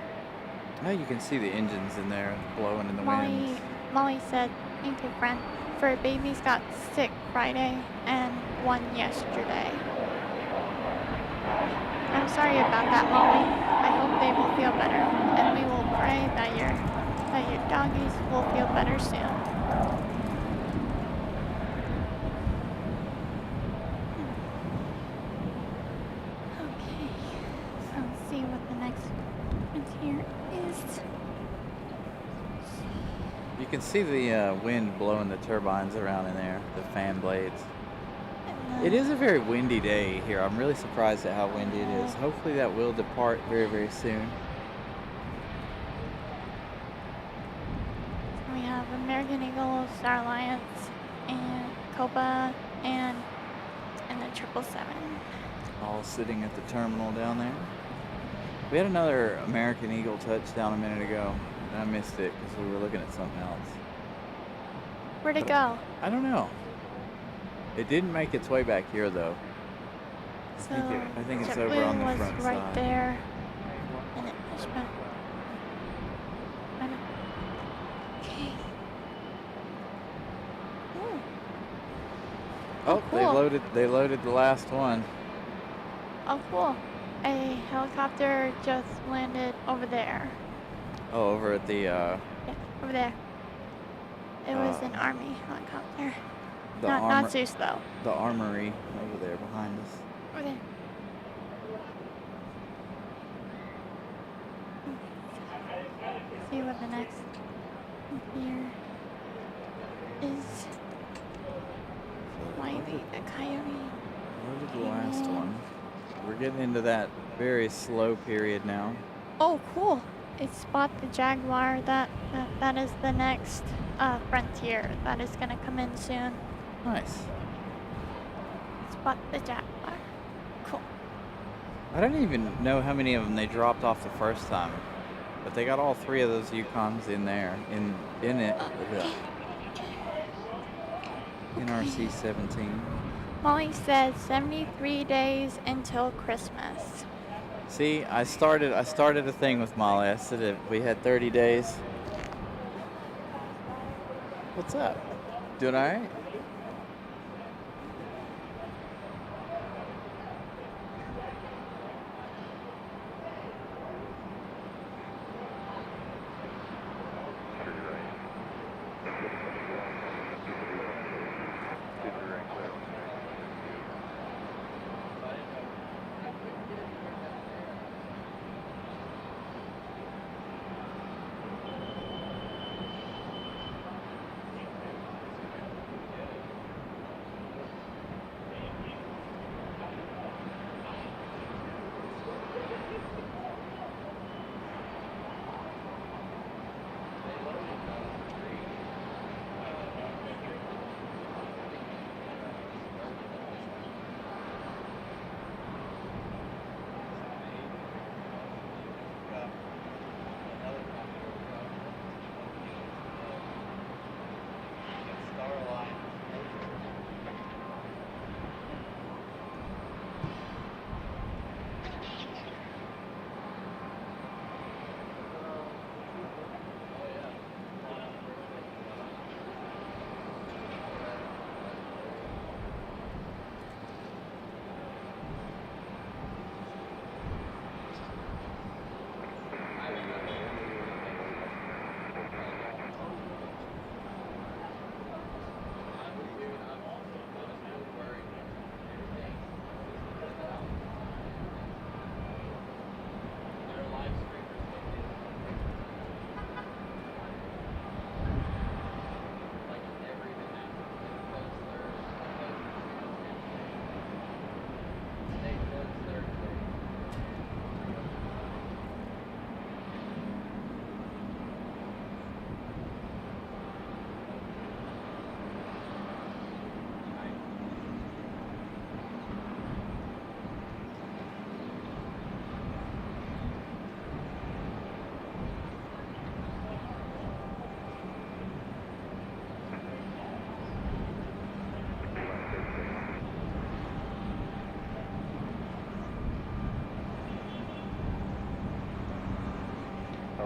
Now you can see the engines in there blowing in the wind. Molly said, "Thank you, friend." For babies got sick Friday and 1 yesterday. I'm sorry about that, Molly. I hope they will feel better, and we will pray that your doggies will feel better soon. Okay, so let's see what the next one here is. You can see the wind blowing the turbines around in there, the fan blades. It is a very windy day here. I'm really surprised at how windy it is. Hopefully that will depart very, very soon. We have American Eagle, Star Alliance, and Copa, and the 777. All sitting at the terminal down there. We had another American Eagle touchdown a minute ago, and I missed it because we were looking at something else. Where'd it go? I don't know. It didn't make its way back here though. So I think it's over on the front right side. there, and it pushed back. Okay. Ooh. Oh, cool. They loaded the last one. Oh, cool. A helicopter just landed over there. Oh, over at the Yeah, over there. It was an army helicopter. Not Zeus though. The armory over there behind us. Over there. See what the next here is. Wiley the coyote. Loaded the last one. We're getting into that very slow period now. Oh, cool! It's Spot the Jaguar. That is the next frontier that is gonna come in soon. Nice. Spot the Jaguar. Cool. I don't even know how many of them they dropped off the first time, but they got all 3 of those Yukons in there, in it, in our C-17. Molly said 73 days until Christmas. See, I started a thing with Molly. I said if we had 30 days. What's up? Doing all right?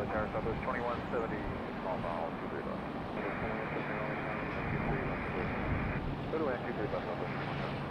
Tower Southwest 2170, small foul, 23 bus. Go to land 23 bus, Southwest 2170.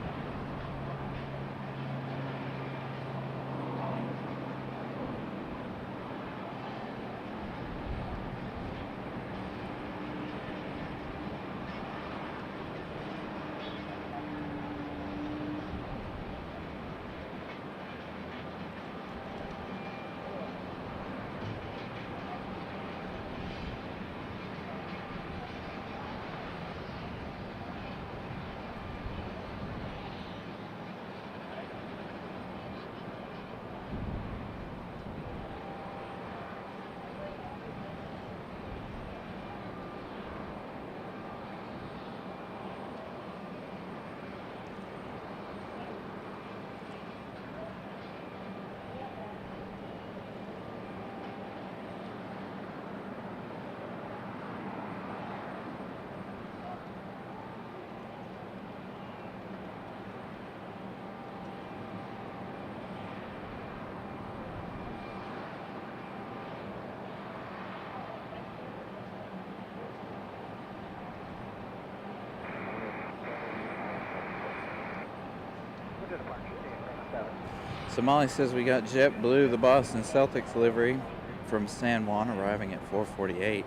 So Molly says we got JetBlue, the Boston Celtics livery from San Juan, arriving at 4:48.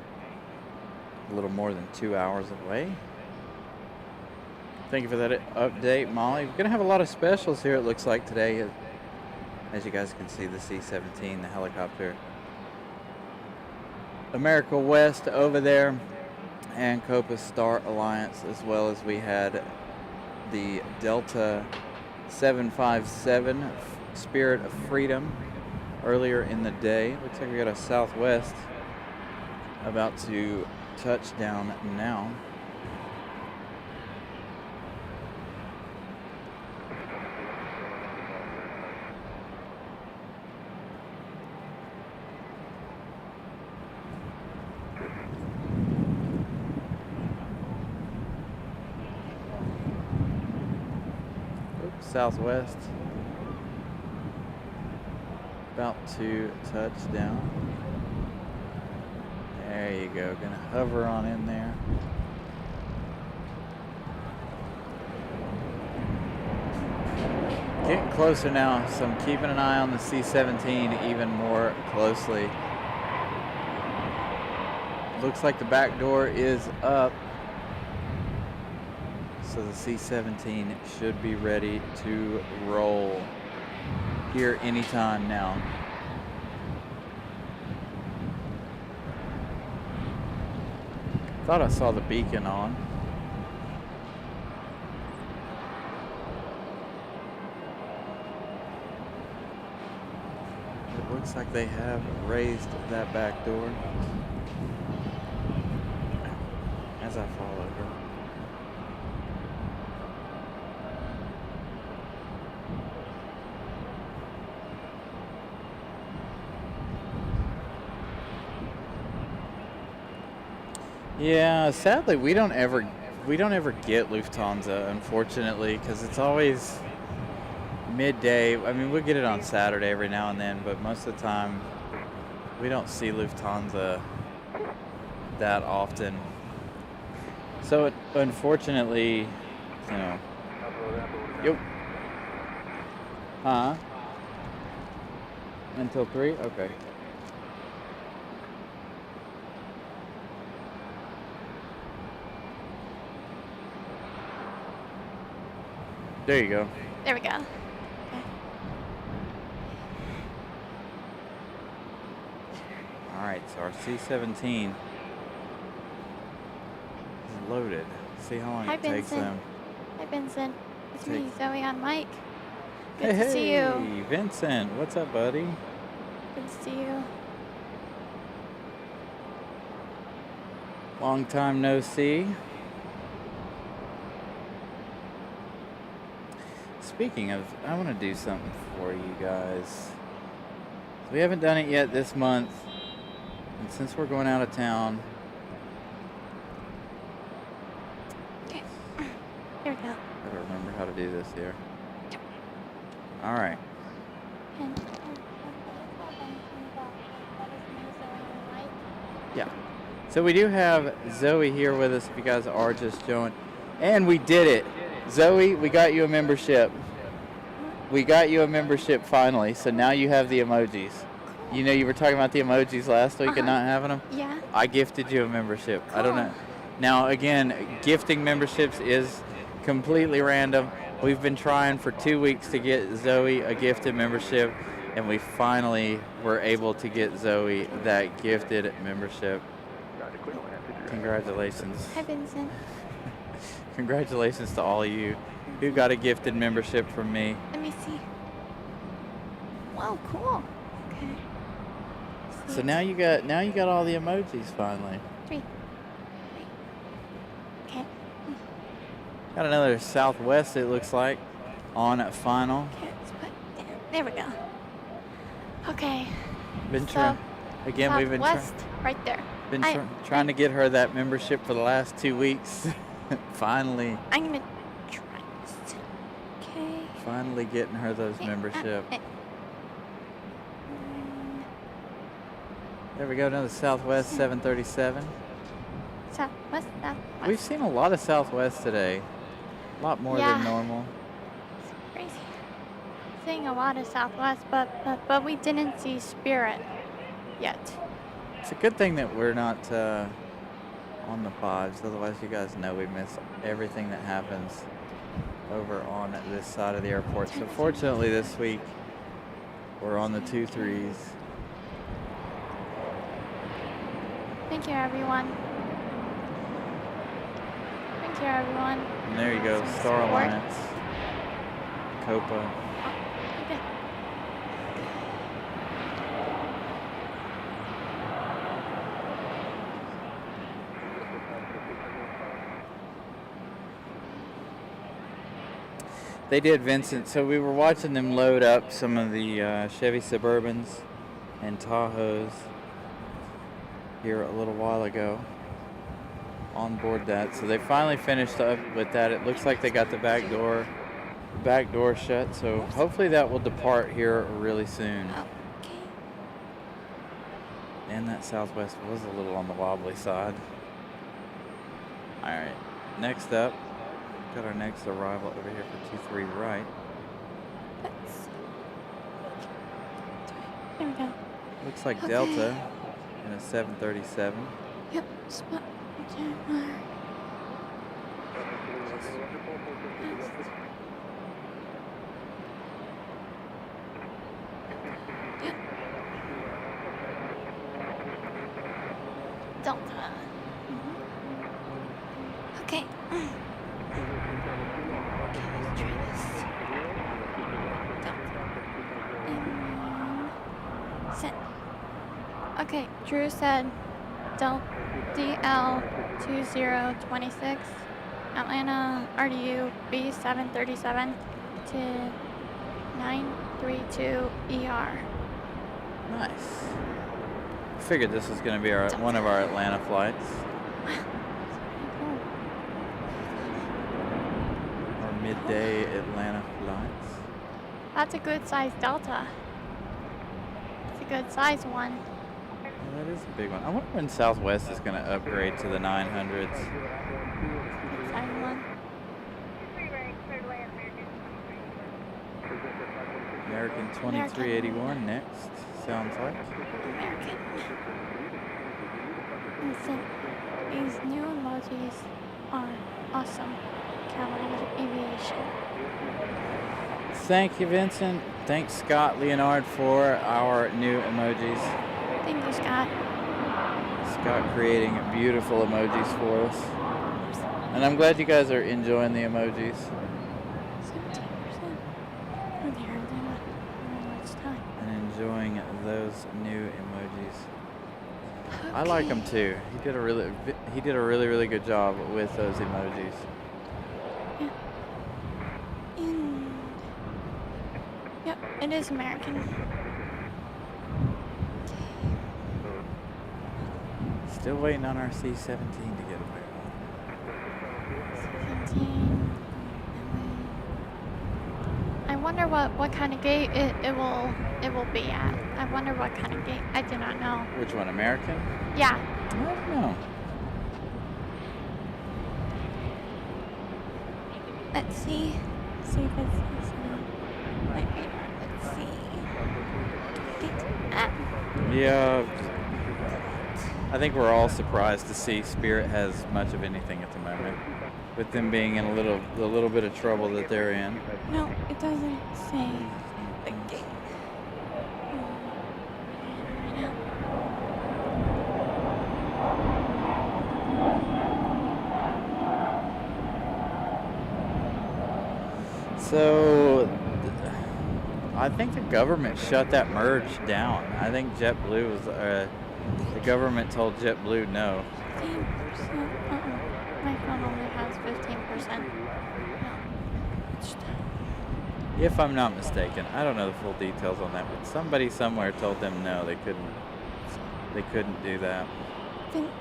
A little more than 2 hours away. Thank you for that update, Molly. We're going to have a lot of specials here, it looks like, today. As you guys can see, the C-17, the helicopter. America West over there, and Copa Star Alliance, as well as we had the Delta 757 Spirit of Freedom earlier in the day. Looks like we got a Southwest about to touch down now. Southwest about to touch down. There you go. Gonna hover on in there. Getting closer now, so I'm keeping an eye on the C-17 even more closely. Looks like the back door is up. So the C-17 should be ready to roll here anytime now. Thought I saw the beacon on. It looks like they have raised that back door as I fall over. Yeah, sadly we don't ever get Lufthansa, unfortunately, because it's always midday. I mean, we'll get it on Saturday every now and then, but most of the time we don't see Lufthansa that often. So unfortunately, you know. Yep. Until 3? Okay. There you go. There we go. Okay. All right, so our C-17 is loaded. See how long it takes them. Hi, Vincent. It's me, Zoe on mic. Hey, Good to see you. Hey, Vincent. What's up, buddy? Good to see you. Long time no see. Speaking of, I want to do something for you guys. We haven't done it yet this month, and since we're going out of town, Okay. Here we go. gotta remember how to do this here. All right. Yeah. So we do have Zoe here with us if you guys are just joining. And we did it. Zoe, we got you a membership. We got you a membership finally. So now you have the emojis. You know you were talking about the emojis last week and not having them? Yeah. I gifted you a membership. I don't Cool. know. Now, again, gifting memberships is completely random. We've been trying for 2 weeks to get Zoe a gifted membership, and we finally were able to get Zoe that gifted membership. Congratulations. Hi, Vincent. Congratulations to all of you who got a gifted membership from me. Let me see. Wow, cool. Okay. So now you got all the emojis finally. 3. Okay. Got another Southwest, it looks like, on final. Okay, let's put there we go. Okay. Been So, trying. Again, we've been Southwest, right there. been trying to get her that membership for the last 2 weeks. Finally. I'm gonna try this. Okay. Finally getting her those membership. There we go, another Southwest 737. Southwest. We've seen a lot of Southwest today. A lot more Yeah. than normal. It's crazy. Seeing a lot of Southwest, but we didn't see Spirit yet. It's a good thing that we're not on the pods, otherwise you guys know we miss everything that happens over on this side of the airport. So fortunately this week we're on the 2-3s. Thank you, everyone. Thank you, everyone. And there you go, Star Support. Alliance, Copa. Okay. They did, Vincent. So we were watching them load up some of the Chevy Suburbans and Tahoes here a little while ago on board that. So they finally finished up with that. It looks like they got the back door shut. So hopefully that will depart here really soon. Okay. And that Southwest was a little on the wobbly side. All right, next up, got our next arrival over here for 23 right. There we go. Looks like Okay. Delta in a 737. Yep. Spot. Delta. Okay. Okay, let's try this. Delta. And send. Okay, Drew said DL 2026 Atlanta RDU B737 to 932 ER. Nice. Figured this was going to be one of our Atlanta flights. Our midday Atlanta flights. That's a good size Delta. It's a good size one. Yeah, that is a big one. I wonder when Southwest is going to upgrade to the 900s. Good size one. American 2381 next, sounds like. American. Listen, these new emojis are awesome. Carolina Aviation. Thank you, Vincent. Thanks, Scott Leonard, for our new emojis. Thank you, Scott. Scott creating beautiful emojis for us. And I'm glad you guys are enjoying the emojis. 17%. Oh, there, much time. And enjoying those new emojis. I like them too. He did a really good job with those emojis. Yeah. And yep, it is American. Still waiting on our C-17 to get away. 17. I wonder what kind of gate it will be at. I wonder what kind of gate. I do not know. Which one, American? Yeah, I don't know. Let's see. See if it's my radar. Let's see. Ah. Yeah, I think we're all surprised to see Spirit has much of anything at the moment, with them being in a little bit of trouble that they're in. No, it doesn't say the gate. So, I think the government shut that merge down. I think JetBlue was, the government told JetBlue no. 15%. My phone only has 15%. No. If I'm not mistaken. I don't know the full details on that, but somebody somewhere told them no, they couldn't do that. Thanks.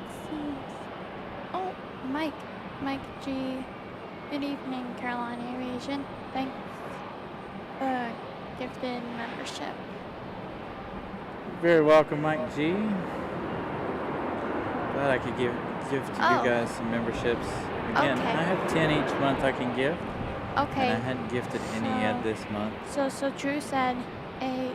Oh, Mike G. Good evening, Carolina Aviation. Thanks for gifted membership. Very welcome, Mike G. Glad I could give you guys some memberships. Again, Okay. I have 10 each month I can gift. Okay. And I hadn't gifted any yet this month. So Drew said a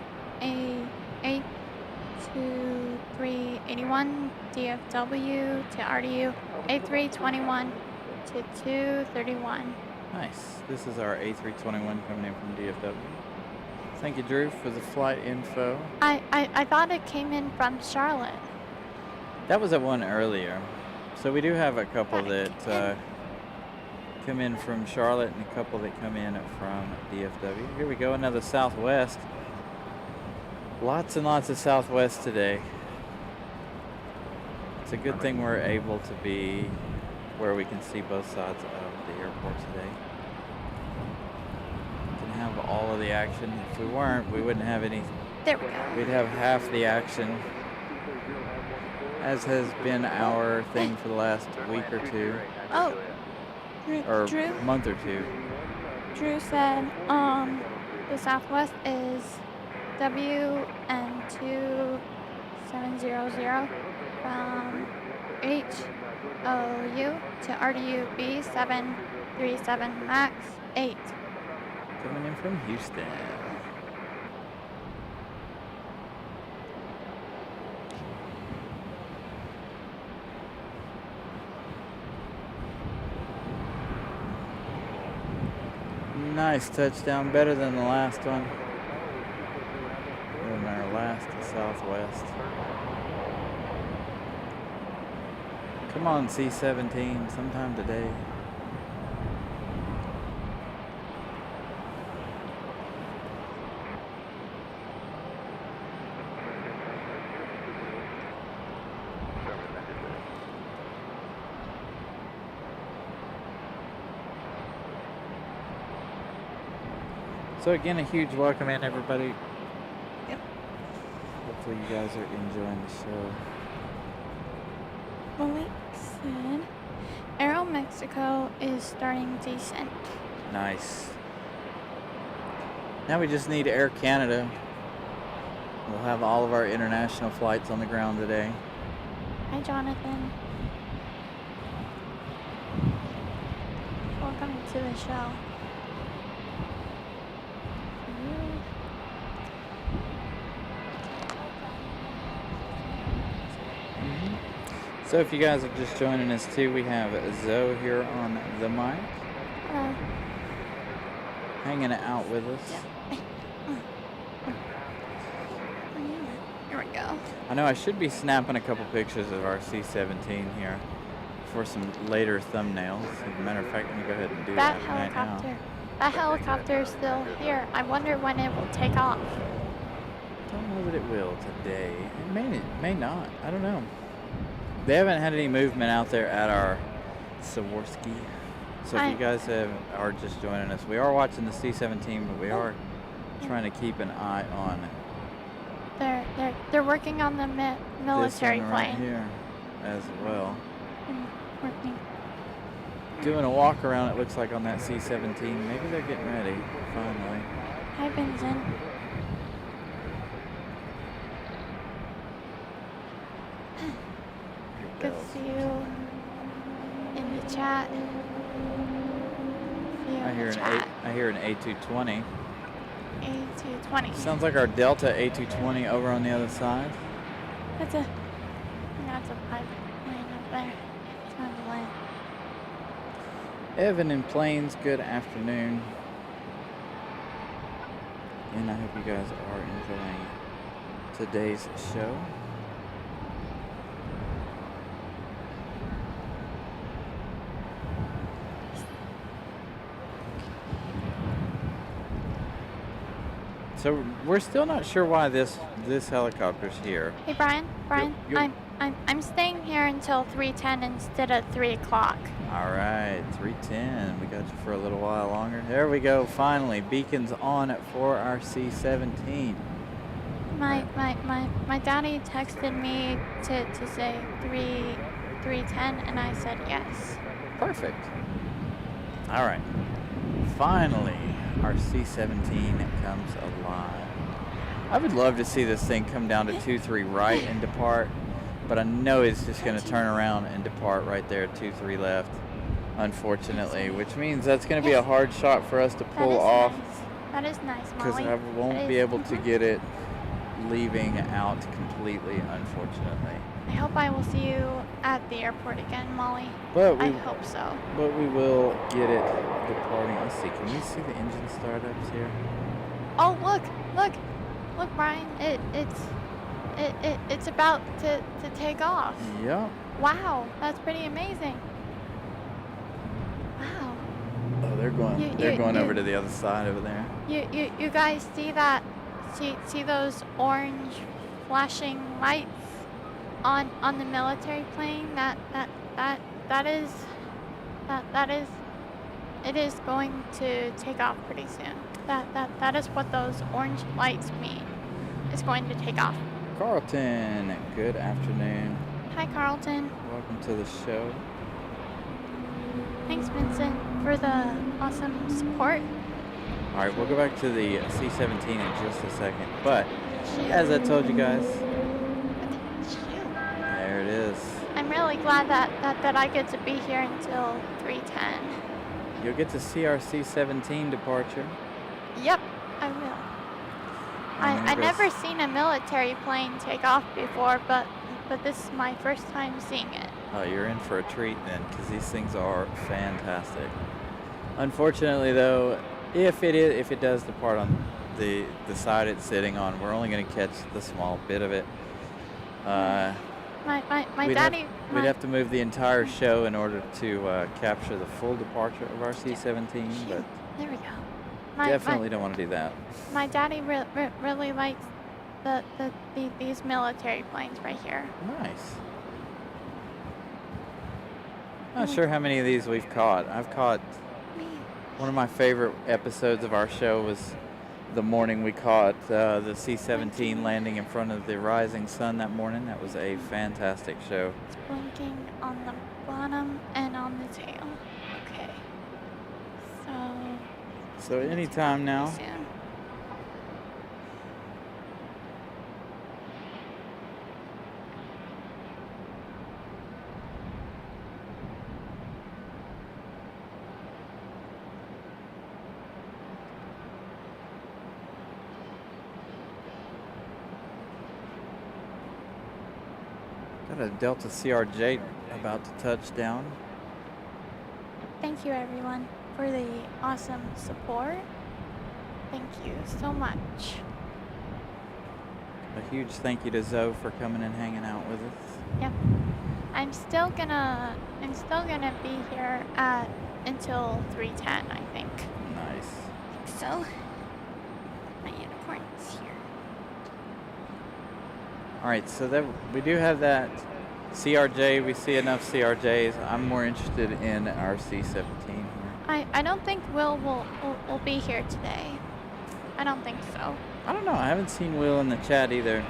2381 DFW to RDU, A321 to 231. Nice. This is our A321 coming in from DFW. Thank you, Drew, for the flight info. I thought it came in from Charlotte. That was at one earlier. So we do have a couple that come in from Charlotte and a couple that come in from DFW. Here we go, another Southwest. Lots and lots of Southwest today. It's a good thing we're able to be where we can see both sides of the airport today. We can have all of the action. If we weren't, we wouldn't have any. There we go. We'd have half the action, as has been our thing for the last week or two, Oh, or Drew month or two. Drew said the Southwest is WN2700 from HOU to RDU B737 Max 8. Coming in from Houston. Nice touchdown, better than the last one. Better than our last Southwest. Come on, C-17, sometime today. So again, a huge welcome in, everybody. Yep. Hopefully you guys are enjoying the show. Malik said Aero Mexico is starting decent. Nice. Now we just need Air Canada. We'll have all of our international flights on the ground today. Hi, Jonathan. Welcome to the show. So if you guys are just joining us too, we have Zoe here on the mic. Hello. Hanging out with us. Here we go. I know I should be snapping a couple pictures of our C-17 here for some later thumbnails. As a matter of fact, let me go ahead and do That that right helicopter. now. That helicopter is still here. I wonder when it will take off. Don't know that it will today. It may not. I don't know. They haven't had any movement out there at our Swarovski. So if you guys are just joining us, we are watching the C-17, but we are trying to keep an eye on They're working on the military this one right plane. here as well. And working. Doing a walk around, it looks like, on that C-17. Maybe they're getting ready finally. Hi, Vincent. chat. See you I in hear the an chat. I hear an A220. A220. Sounds like our Delta A220 over on the other side. That's a pipe plane up there. It's on the land. Evan in Plains, good afternoon. And I hope you guys are enjoying today's show. So we're still not sure why this helicopter's here. Hey Brian, You're- I'm staying here until 3:10 instead of 3 o'clock. All right, 310. We got you for a little while longer. There we go. Finally, beacons on for our C-17. My daddy texted me to say 3:10 and I said yes. Perfect. All right. Finally, our C-17 comes alive. I would love to see this thing come down to 2-3 right and depart, but I know it's just going to turn around and depart right there at 2-3 left, unfortunately, which means that's going to be a hard shot for us to pull off That is nice, because Molly. I won't be able to get it leaving out completely, unfortunately. I hope I will see you at the airport again, Molly. But I we hope so. But we will get it departing. Let's see. Can we see the engine startups here? Oh, look, Brian. It's about to take off. Yep. Wow, that's pretty amazing. Wow. Oh, they're going. They're going over to the other side over there. You guys see that? See those orange flashing lights on the military plane? That is it is going to take off pretty soon. That is what those orange lights mean. It's going to take off. Carlton, good afternoon. Hi Carlton. Welcome to the show. Thanks Vincent for the awesome support. All right, we'll go back to the C-17 in just a second. But as I told you guys, there it is. I'm really glad that I get to be here until 3:10. You'll get to see our C-17 departure. Yep, I will. I never seen a military plane take off before, but this is my first time seeing it. Oh, you're in for a treat then, because these things are fantastic. Unfortunately, though, if it does depart on the side it's sitting on, we're only going to catch the small bit of it. We'd have to move the entire show in order to capture the full departure of our C-17, but There we go. definitely don't want to do that. My daddy really likes these military planes right here. Nice. Not sure how many of these we've caught. I've caught. One of my favorite episodes of our show was the morning we caught the C-17 landing in front of the rising sun that morning. That was a fantastic show. It's blinking on the bottom and on the tail. Okay. So anytime now. Soon. Got a Delta CRJ about to touch down. Thank you everyone for the awesome support. Thank you so much. A huge thank you to Zoe for coming and hanging out with us. Yep. I'm still gonna be here until 3:10, I think. Nice. So my unicorn's here. All right, so that we do have that CRJ. We see enough CRJs. I'm more interested in our C-17 here. I don't think Will will be here today. I don't think so. I don't know. I haven't seen Will in the chat either.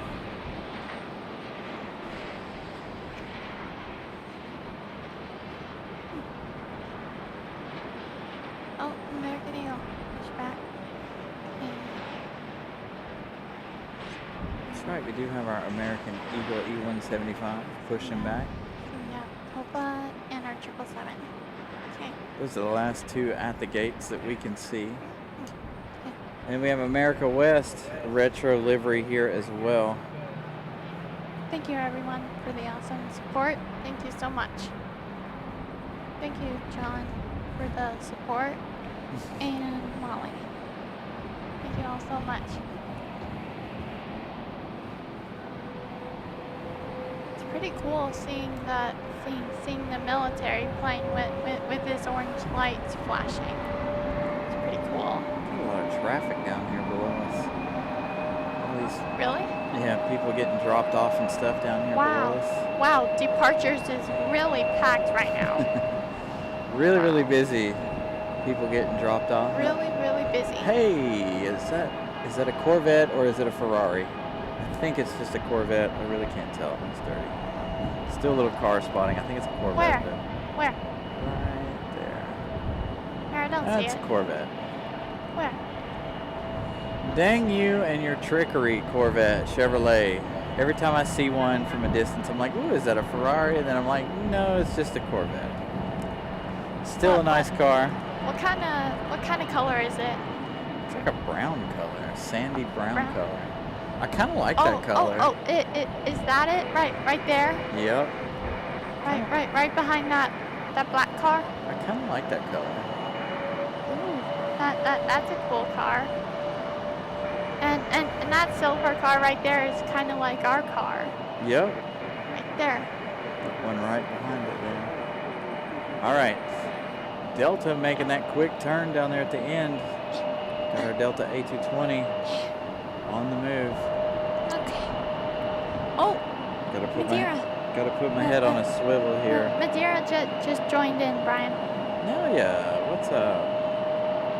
Oh, American Eagle. Push back. That's right. We do have our American Eagle E-175 pushing back. Yeah, Copa and our 777. Those are the last two at the gates that we can see. And we have America West retro livery here as well. Thank you, everyone, for the awesome support. Thank you so much. Thank you, John, for the support, and Molly. Thank you all so much. It's pretty cool seeing the military plane with this orange lights flashing. It's pretty cool. There's a lot of traffic down here below us. All these, Really? yeah, people getting dropped off and stuff down here below us. Wow, Departures is really packed right now. Really, really busy. People getting dropped off. Really, really busy. Hey, is that a Corvette or is it a Ferrari? I think it's just a Corvette. I really can't tell. It's dirty. Still a little car spotting. I think it's a Corvette. Where? Though. Where? Right there. I don't see That's it. a Corvette. Where? Dang you and your trickery, Corvette, Chevrolet. Every time I see one from a distance, I'm like, ooh, is that a Ferrari? And then I'm like, no, it's just a Corvette. Still a nice car. What kind of color is it? It's like a brown color, a sandy brown color. I kind of like that color. Is that it? Right there? Yep. Right behind that black car? I kind of like that color. Ooh, that's a cool car. And that silver car right there is kind of like our car. Yep. Right there. That one right behind it there. All right. Delta making that quick turn down there at the end. Got our Delta A220 on the move. Okay. Oh, Madeira. Gotta put my head on a swivel here. Madeira just joined in, Brian. No, yeah. What's up?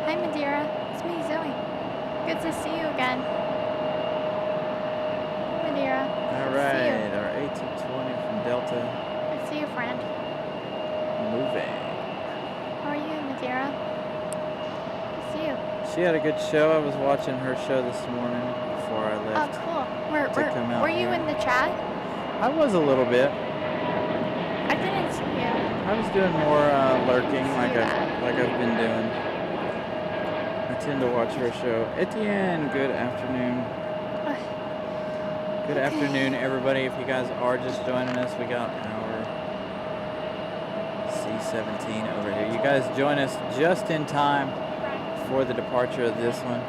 Hi, Madeira. It's me, Zoe. Good to see you again. Madeira. All right, our A220 from Delta. Good to see you, friend. Moving. How are you, Madeira? Good to see you. She had a good show. I was watching her show this morning before I left. Oh, cool. Were you here. in the chat? I was a little bit. I didn't see you. I was doing more lurking like I've been doing. I tend to watch her show. Etienne, good afternoon. Good afternoon, everybody. If you guys are just joining us, we got our C-17 over here. You guys join us just in time for the departure of this one.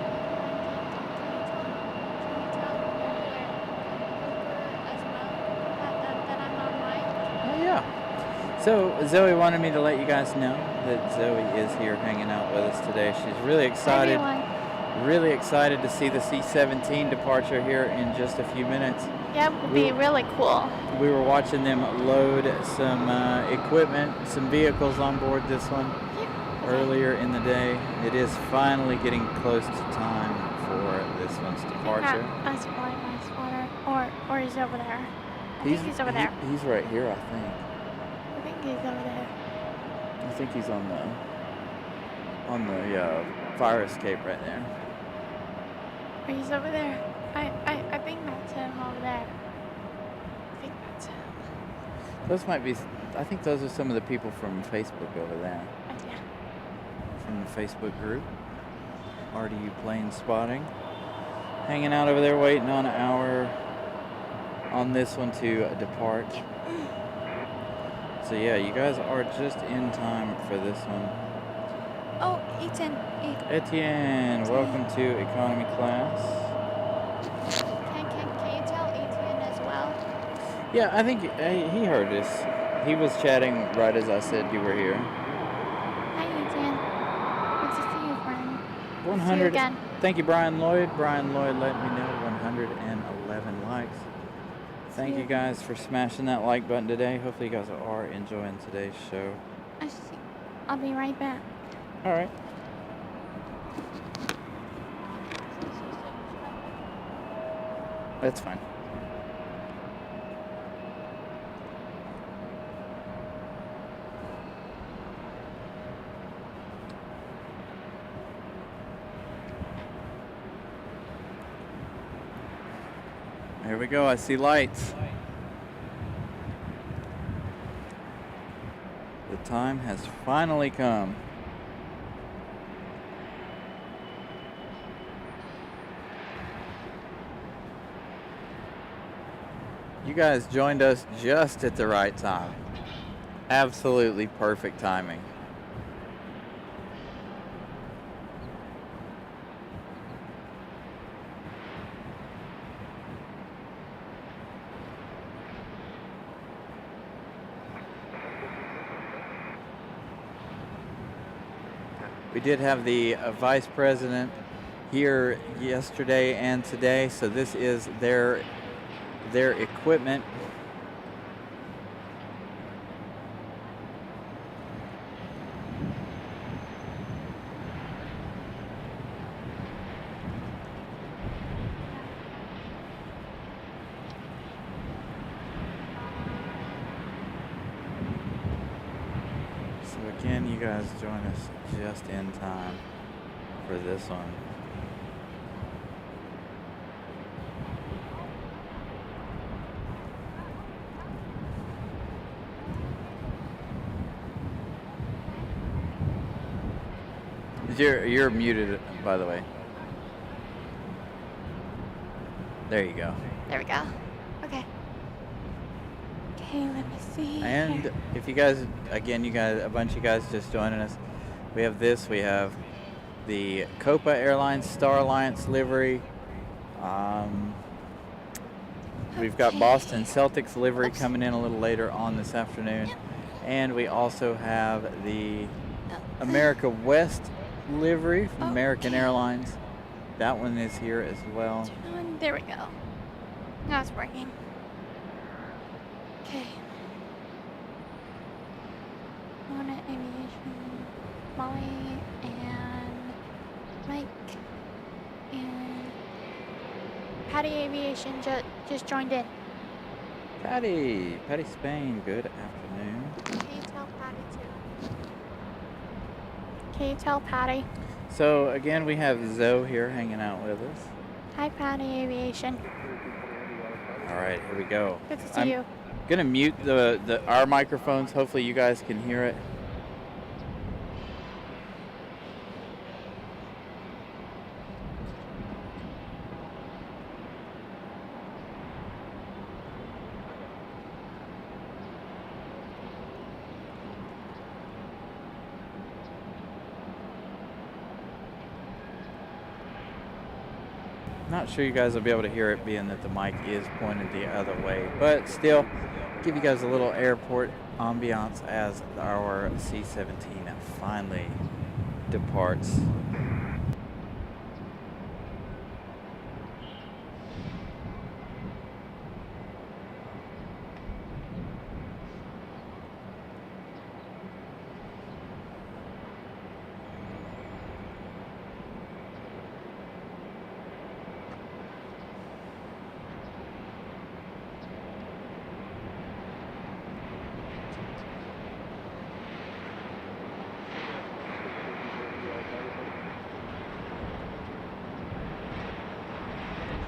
Oh, yeah. So Zoe wanted me to let you guys know that Zoe is here hanging out with us today. She's really excited. Really excited to see the C-17 departure here in just a few minutes. Yeah, it would be really cool. We were watching them load some equipment, some vehicles on board this one earlier in the day. It is finally getting close to time for this one's departure. That's probably my spotter. Or he's over there. I think he's over there. He's right here, I think. I think he's over there. I think he's on the fire escape right there. He's over there. I think that's him over there. I think that's him. Those might be, I think those are some of the people from Facebook over there. Yeah. From the Facebook group. RDU plane spotting. Hanging out over there waiting on this one to depart. So yeah, you guys are just in time for this one. Oh, Etienne, welcome to economy class. Can you tell Etienne as well? Yeah, I think he heard us. He was chatting right as I said you were here. Hi, Etienne. Good to see you, friend. 100. See you again. Thank you, Brian Lloyd. Brian Lloyd let me know 111 likes. Thank you guys for smashing that like button today. Hopefully you guys are enjoying today's show. I'll be right back. All right. That's fine. Here we go. I see lights. The time has finally come. You guys joined us just at the right time. Absolutely perfect timing. We did have the vice president here yesterday and today, so this is their equipment. So again, you guys join us just in time for this one. You're muted, by the way. There you go. There we go. Okay. Okay, let me see. And if you guys, again, you guys, a bunch of you guys just joining us. We have this. We have the Copa Airlines Star Alliance livery. We've got Okay. Boston Celtics livery Oops. coming in a little later on this afternoon. And we also have the America West livery from American Okay. Airlines. That one is here as well. There we go. Now it's working. Okay. Mona Aviation, Molly, and Mike, and Patty Aviation just joined in. Patty Spain, good afternoon. Can you tell Patty too? Can you tell Patty? So again, we have Zoe here hanging out with us. Hi, Patty Aviation. All right, here we go. Good to see I'm you. gonna mute our microphones. Hopefully you guys can hear it. Not sure you guys will be able to hear it being that the mic is pointed the other way, but still give you guys a little airport ambiance as our C-17 finally departs.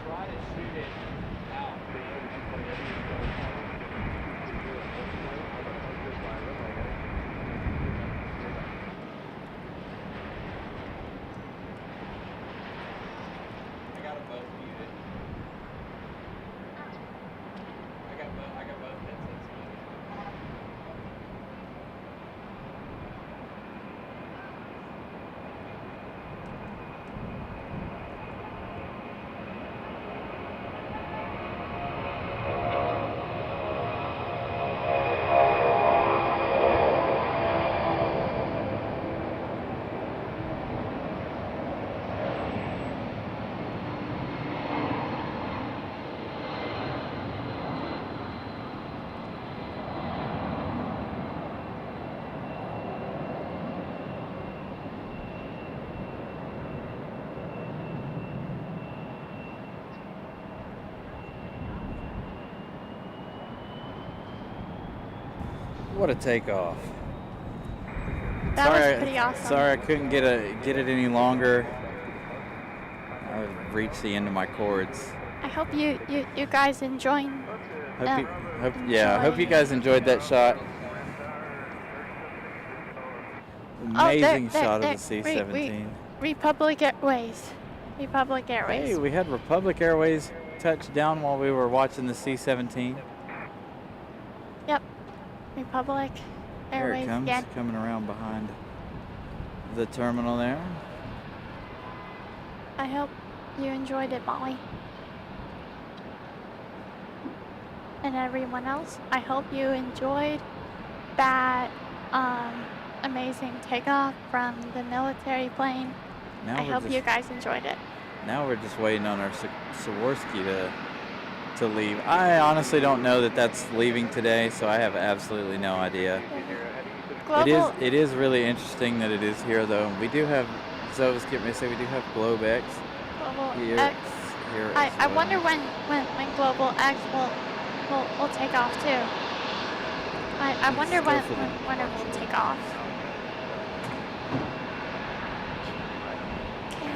Try to shoot it out. I got them both muted. I got both headsets muted. What a takeoff. That was pretty awesome. Sorry I couldn't get it any longer. I reached the end of my cords. I hope you guys enjoying. Hope you guys enjoyed that shot. Amazing shot of the C-17. Republic Airways. Republic Airways. Hey, we had Republic Airways touch down while we were watching the C-17? Yep. Republic There Airways it comes, again. coming around behind the terminal there. I hope you enjoyed it, Molly. And everyone else, I hope you enjoyed that amazing takeoff from the military plane. Now I we're hope just, you guys enjoyed it. Now we're just waiting on our Swarovski to leave. I honestly don't know that that's leaving today, so I have absolutely no idea. Global, It is really interesting that it is here, though. We do have, so I was getting ready to say, we do have Globe X Global here. X. Here I as well. wonder when Global X will take off too. I wonder when it will take off. Okay.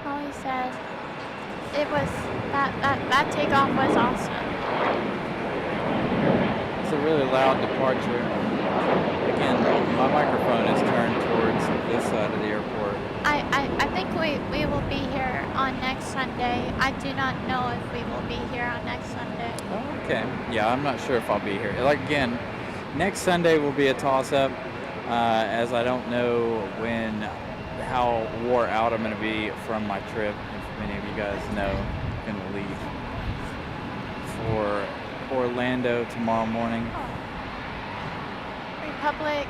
Molly said it was that takeoff was awesome. It's a really loud departure. Again, my microphone is turned towards this side of the airport. I think we will be here on next Sunday. I do not know if we will be here on next Sunday. Oh, okay. Yeah, I'm not sure if I'll be here. Like, again, next Sunday will be a toss-up, as I don't know how wore out I'm going to be from my trip. If many of you guys know, I'm going to leave for Orlando tomorrow morning. Republic,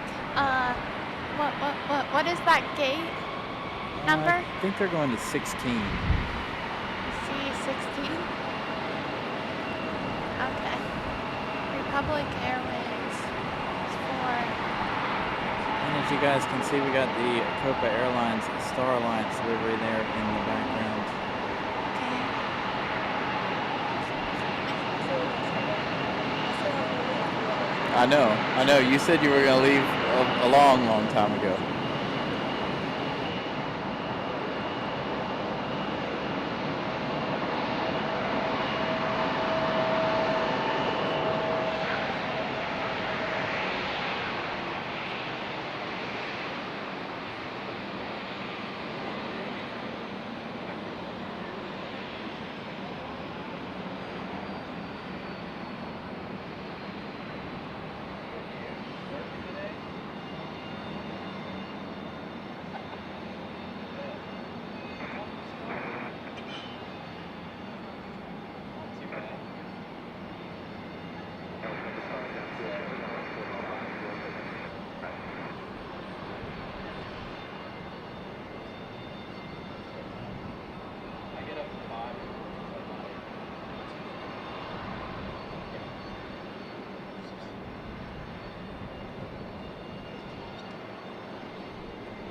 what is that gate number? I think they're going to 16. C-16? Okay. Republic Airways And as you guys can see, we got the Copa Airlines Star Alliance livery there in the background. I know. You said you were going to leave a long time ago.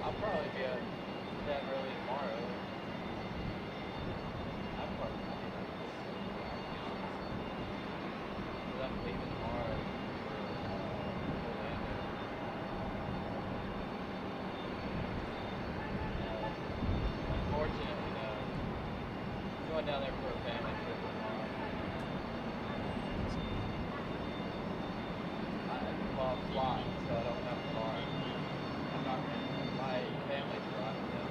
I'll probably be up that early tomorrow. I'm probably not even. Because I'm leaving tomorrow for Orlando. Unfortunately, going down there for a family trip tomorrow. I'm flying, so I don't have a car. I'm not renting. My family's driving down.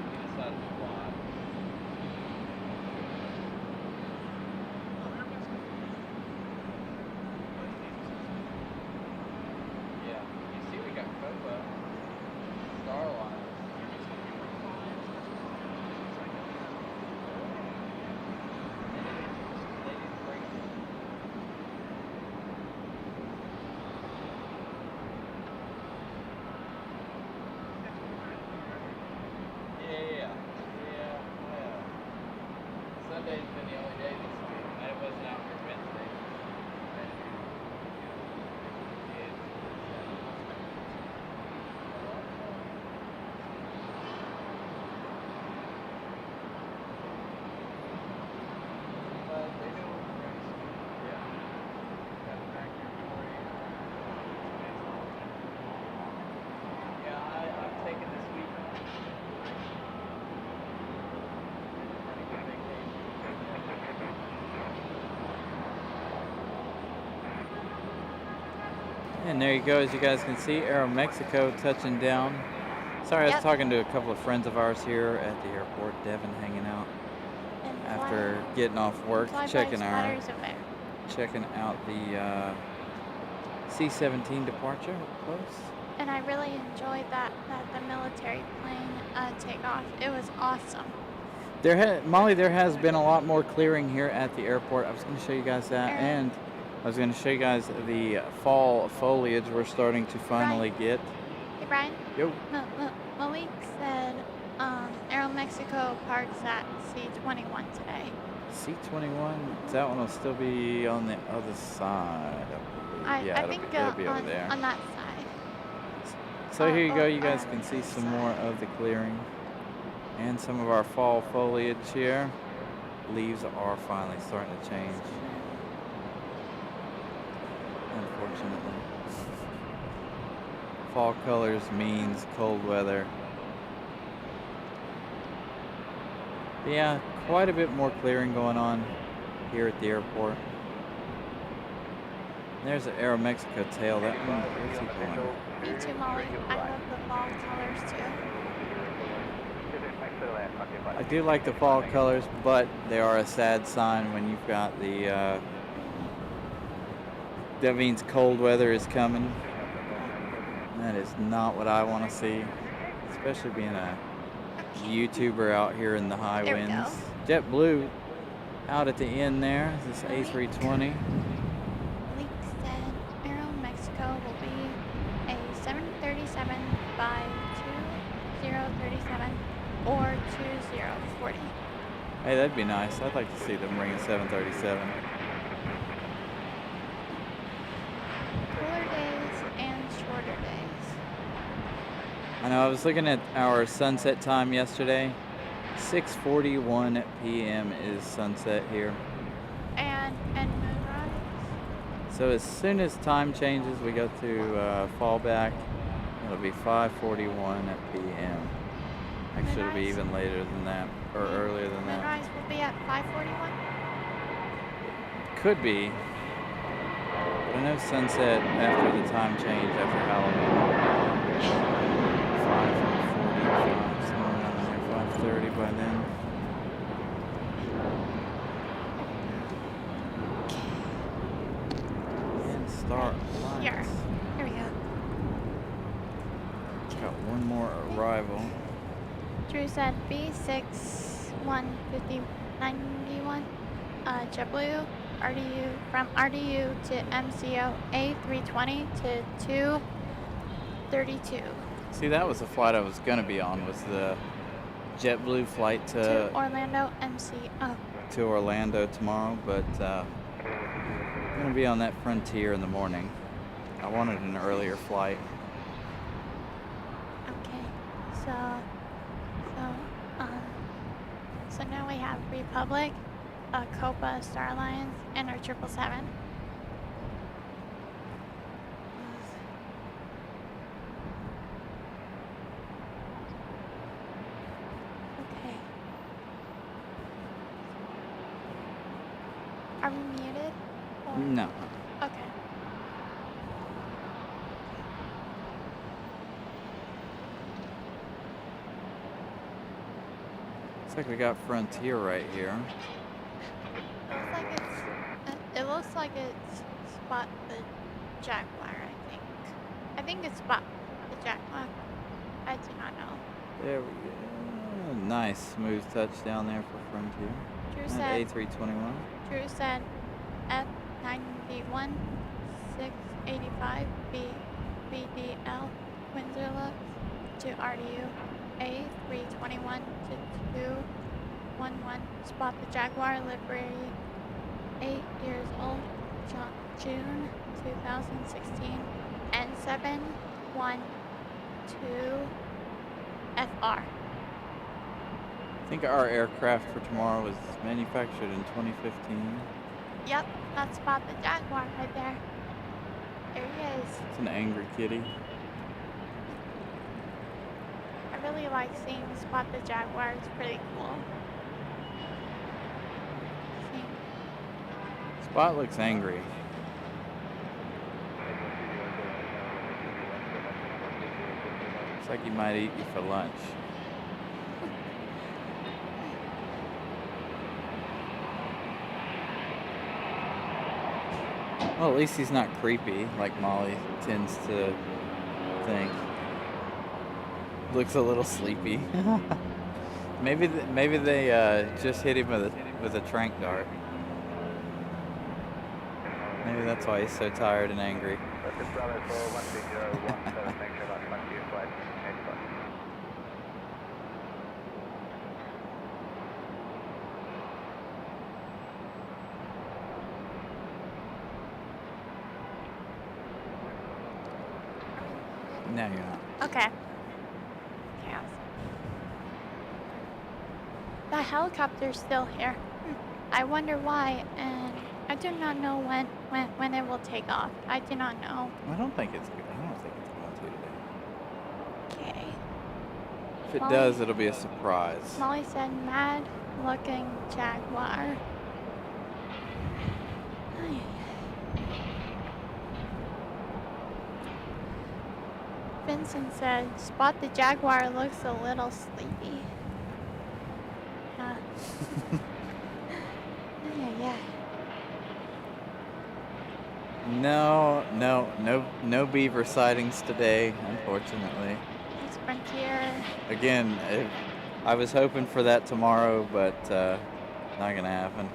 We decided to fly. Yeah, you see we got Copa, Star Alliance. Sunday's been the only day this week. I wasn't out here Wednesday. Yeah, I'm taking this week off. And there you go, as you guys can see, Aeromexico touching down. Sorry, I was Yep. talking to a couple of friends of ours here at the airport. Devin hanging out And after getting off work, checking out the C-17 departure up close. And I really enjoyed that the military plane takeoff. It was awesome. Molly, there has been a lot more clearing here at the airport. I was going to show you guys that, and I was going to show you guys the fall foliage we're starting to finally get. Hey Brian. Yo. Malik said Aeromexico parks at C-21 today. C-21, that one will still be on the other side. I think it'll be over there. on that side. So here you go, you guys can see some more of the clearing and some of our fall foliage here. Leaves are finally starting to change, unfortunately. Fall colors means cold weather. But yeah, quite a bit more clearing going on here at the airport. There's an Aeromexico tail. That one, where's he going? Me too, Molly. I love the fall colors too. I do like the fall colors, but they are a sad sign when you've got the, that means cold weather is coming. That is not what I want to see, especially being a YouTuber out here in the high There we winds. go. JetBlue out at the end there. This is A320. Malik said Aeromexico will be a 737 by 2037 or 2040. Hey, that'd be nice. I'd like to see them bring a 737. Cooler days and shorter days. I know, I was looking at our sunset time yesterday. 6:41 p.m. is sunset here. And moonrise. So as soon as time changes, we go to fallback. It'll be 5:41 p.m. Actually, it'll be Moonrise? even later than that, or earlier than that. Moonrise will be at 5:41. Could be. But I know sunset after the time change after Halloween. 5:45, somewhere around there, 5:30 by then. And start Here. lights. Here we go. Got one more arrival. Drew said B6 15091 JetBlue RDU from RDU to MCO A320 to 232 See, that was the flight I was gonna be on, was the JetBlue flight to Orlando MCO. to Orlando tomorrow, but I'm gonna be on that Frontier in the morning. I wanted an earlier flight. Okay, so now we have Republic, Copa, Star Alliance, and our 777. Okay. Are we muted? Or- No. Okay. Looks like we got Frontier right here. It looks like it's Spot the Jaguar, I think. I think it's Spot the Jaguar. I do not know. There we go. Nice smooth touchdown there for Frontier. Drew And said A321. F91 685 BDL Windsor Lux to RDU A321 to 211 Spot the Jaguar livery 8 years old June 2016 N712 FR. I think our aircraft for tomorrow was manufactured in 2015. Yep, that's Spot the Jaguar right there. There he is. It's an angry kitty. I really like seeing Spot the Jaguar. It's pretty cool. Spot looks angry. Looks like he might eat you for lunch. Well, at least he's not creepy like Molly tends to think. Looks a little sleepy. Maybe they just hit him with a tranq dart. Maybe that's why he's so tired and angry. No, you're not. Okay. Chaos. The helicopter's still here. I wonder why, and I do not know when it will take off. I do not know. I don't think it's going to today. Okay. If it Molly- does, it'll be a surprise. Molly said, mad looking Jaguar. Ay. Vincent said, spot the Jaguar looks a little sleepy. Yeah. No beaver sightings today, unfortunately. It's Frontier. Again, I was hoping for that tomorrow, but not gonna happen.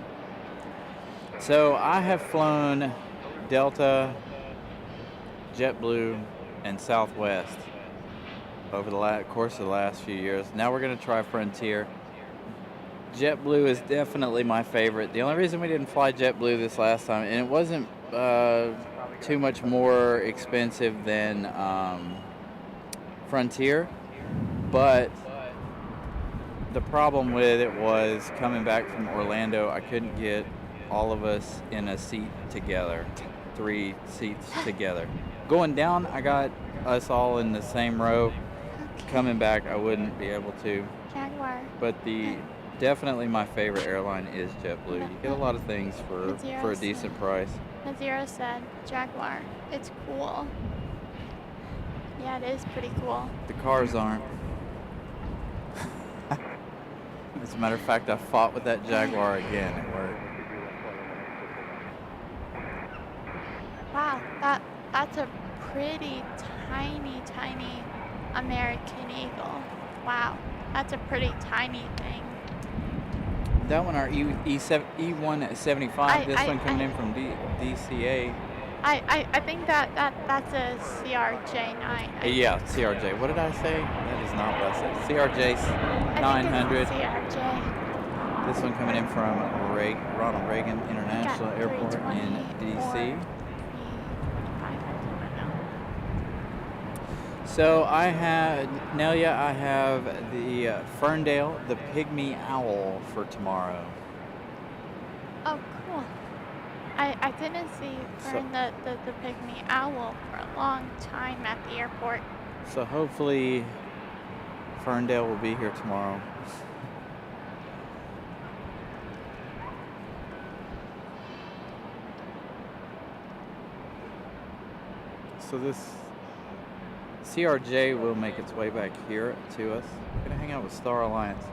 So I have flown Delta, JetBlue, and Southwest over the course of the last few years. Now we're gonna try Frontier. JetBlue is definitely my favorite. The only reason we didn't fly JetBlue this last time, and it wasn't too much more expensive than Frontier, but the problem with it was coming back from Orlando, I couldn't get all of us in a seat together, 3 seats together. Going down, I got us all in the same row. Okay. Coming back, I wouldn't be able to. Jaguar. But definitely my favorite airline is JetBlue. You get a lot of things for a decent price. Nazira said, Jaguar. It's cool. Yeah, it is pretty cool. The cars aren't. As a matter of fact, I fought with that Jaguar again at work. Wow, that's a pretty tiny American Eagle. Wow, that's a pretty tiny thing. That one, our E175, this one coming in from DCA. I think that's a CRJ9. Yeah, CRJ. What did I say? That is not what I said. CRJ 900. CRJ. This one coming in from Ronald Reagan International Airport in DC. So I have the Ferndale, the Pygmy Owl for tomorrow. Oh, cool. I didn't see the Pygmy Owl for a long time at the airport. So hopefully Ferndale will be here tomorrow. So this CRJ will make its way back here to us. I'm gonna hang out with Star Alliance.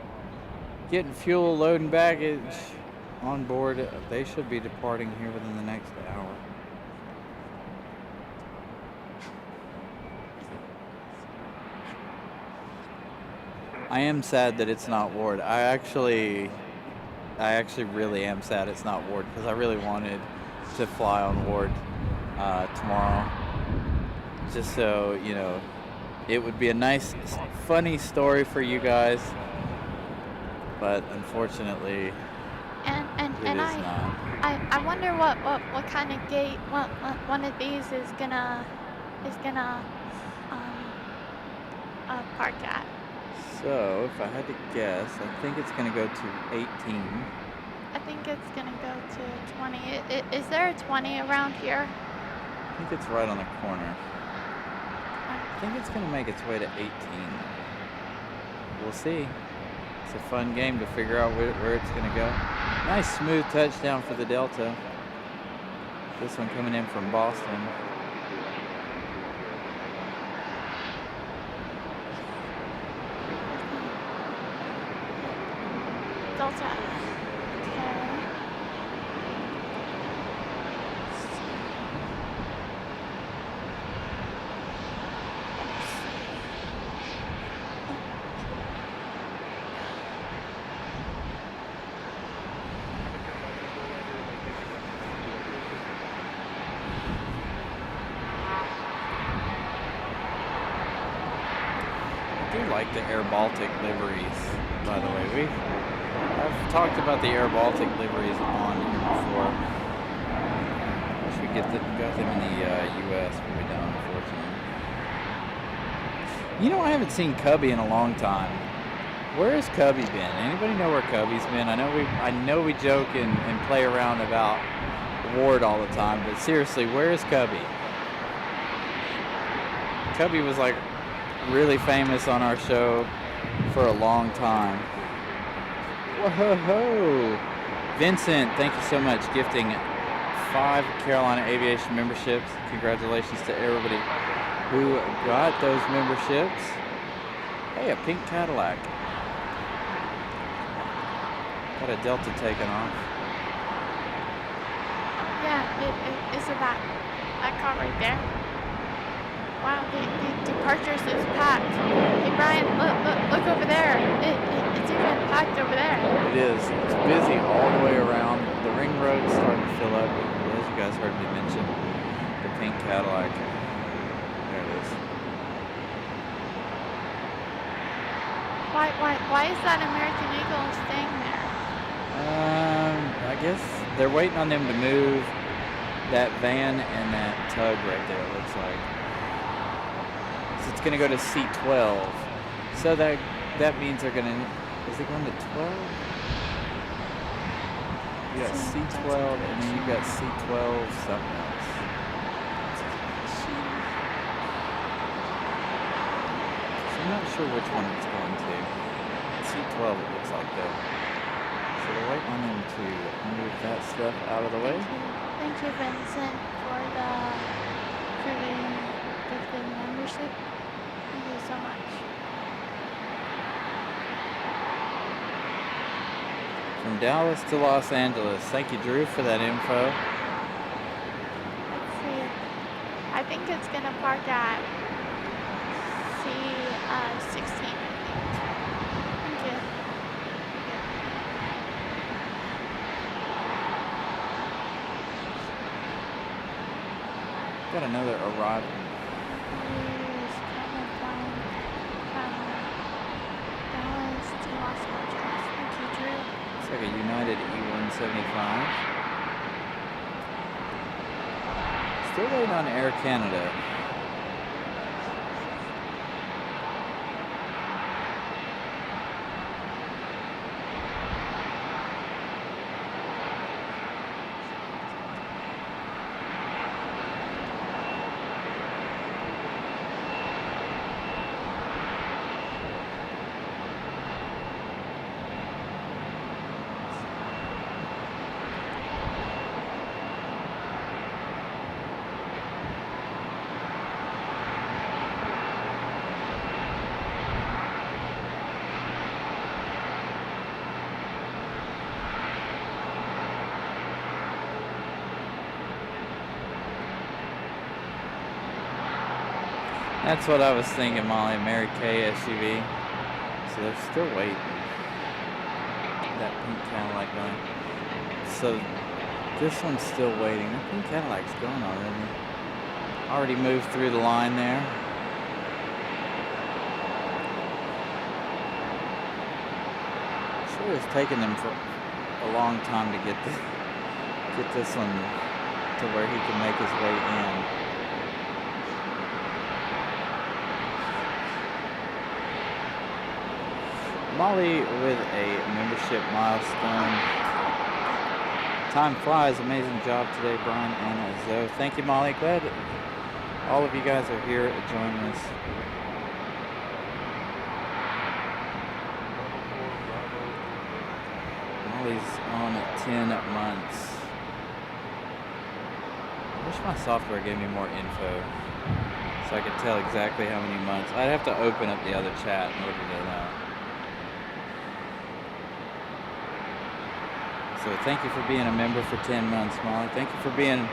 Getting fuel, loading baggage on board. They should be departing here within the next hour. I am sad that it's not Ward. I actually really am sad it's not Ward, because I really wanted to fly on Ward tomorrow. Just so, you know, it would be a nice, funny story for you guys. But unfortunately, And it is not. I wonder what kind of gate one of these is gonna park at. So, if I had to guess, I think it's going to go to 18. I think it's gonna go to 20. Is there a 20 around here? I think it's right on the corner. I think it's going to make its way to 18. We'll see. It's a fun game to figure out where it's going to go. Nice smooth touchdown for the Delta. This one coming in from Boston. Delta. Okay. I do like the Air Baltic liveries, by the way. I've talked about the Air Baltic liveries on here before. Wish we got them in the U.S., but we don't, unfortunately. You know, I haven't seen Cubby in a long time. Where has Cubby been? Anybody know where Cubby's been? I know we joke and play around about Ward all the time, but seriously, where is Cubby? Cubby was like really famous on our show for a long time. Whoa! Vincent, thank you so much, gifting 5 Carolina Aviation memberships. Congratulations to everybody who got those memberships. Hey, a pink Cadillac. Got a Delta taking off. Yeah, it's about that car right there. Wow, the departures is packed. Hey Brian, look over there. It's even packed over there. It is. It's busy all the way around. The ring road's starting to fill up. As you guys heard me mention, the pink Cadillac. There it is. Why is that American Eagle staying there? I guess they're waiting on them to move that van and that tug right there, it looks like. So it's gonna go to C12. So that means they're gonna, is it going to 12? You got C12 and then you got C12 something else. So I'm not sure which one it's going to. C12 it looks like though. So they're waiting on them to move that stuff out of the way. Thank you, Vincent, for the membership. Thank you so much. From Dallas to Los Angeles. Thank you, Drew, for that info. Let's see. I think it's gonna park at C16. Thank you. Got another arrival. It's kind of flying from Dallas to Los Angeles. Thank you, Drew. It's like a United E175. Still waiting on Air Canada. That's what I was thinking, Molly. Mary Kay SUV. So they're still waiting. That pink Cadillac going. So this one's still waiting. That pink Cadillac's going already. Already moved through the line there. Sure it's taken them for a long time to get this one to where he can make his way in. Molly with a membership milestone. Time flies. Amazing job today, Brian and Zoe. Thank you, Molly. Glad all of you guys are here joining us. Molly's on 10 months. I wish my software gave me more info so I could tell exactly how many months. I'd have to open up the other chat in order to know. So thank you for being a member for 10 months, Molly. Thank you for being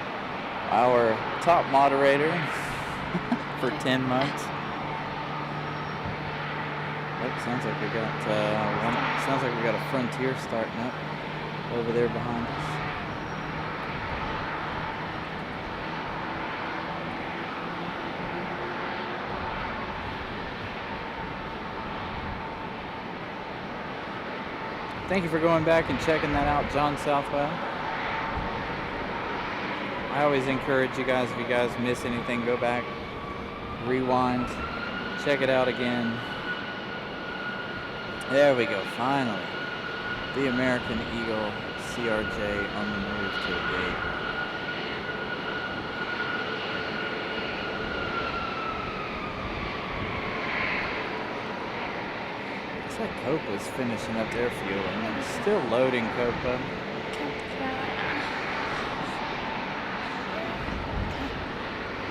our top moderator for 10 months. Oh, sounds like we got a Frontier starting up over there behind us. Thank you for going back and checking that out, John Southwell. I always encourage you guys, if you guys miss anything, go back, rewind, check it out again. There we go, finally. The American Eagle CRJ on the move to the gate. Looks like Copa's finishing up their fueling. I'm still loading Copa.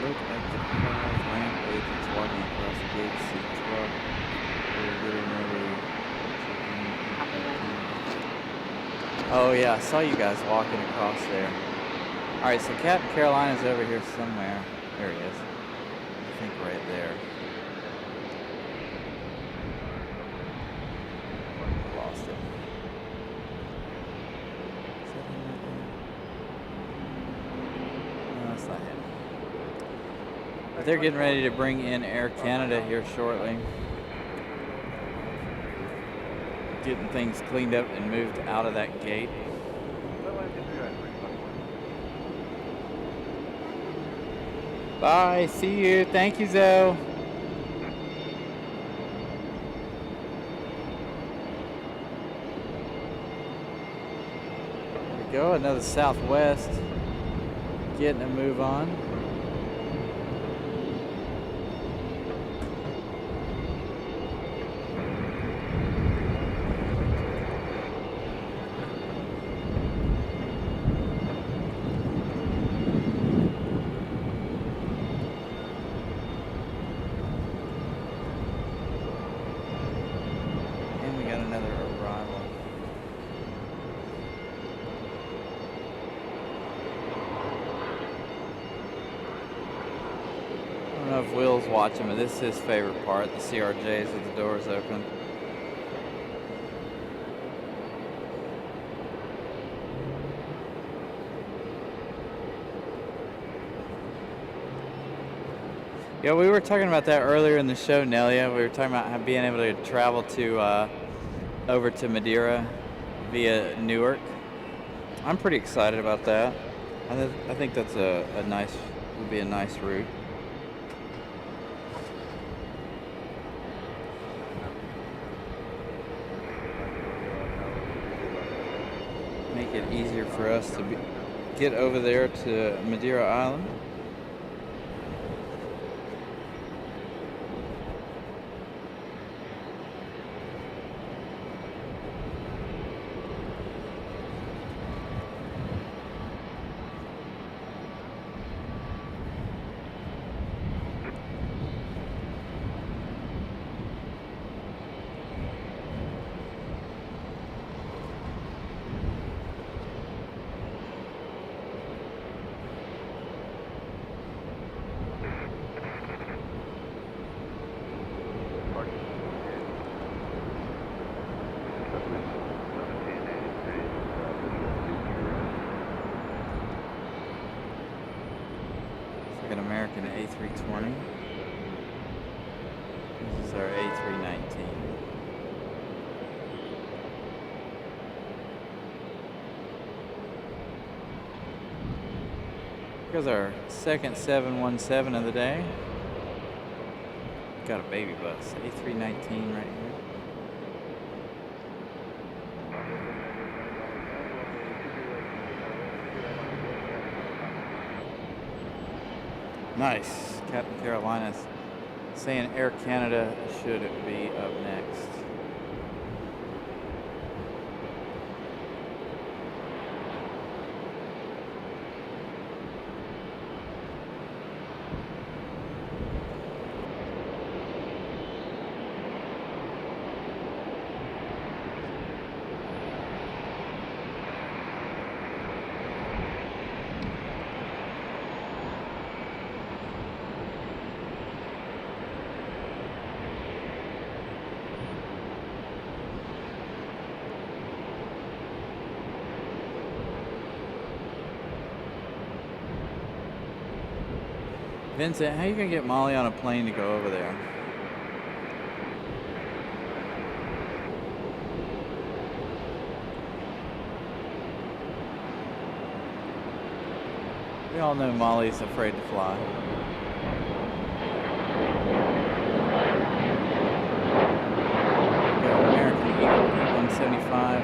Look at the 5 ramp agents walking across the gate to see 12. We're getting ready. Oh yeah, I saw you guys walking across there. Alright, so Captain Carolina's over here somewhere. There he is. I think right there. Lost it. Is that him right there? No, that's not him. But they're getting ready to bring in Air Canada here shortly. Getting things cleaned up and moved out of that gate. Bye, see you. Thank you, Zoe. There we go, another Southwest. Getting a move on. Will's watching, but this is his favorite part, the CRJs with the doors open. Yeah, we were talking about that earlier in the show, Nelia. We were talking about being able to travel to over to Madeira via Newark. I'm pretty excited about that. I think that's would be a nice route. Make it easier for us to get over there to Madeira Island. An American A320. This is our A319. Here's our second 717 of the day. Got a baby bus, A319 right here. Nice. Captain Carolina's saying Air Canada should be up next. Vincent, how you gonna get Molly on a plane to go over there? We all know Molly's afraid to fly. We got American Eagle 175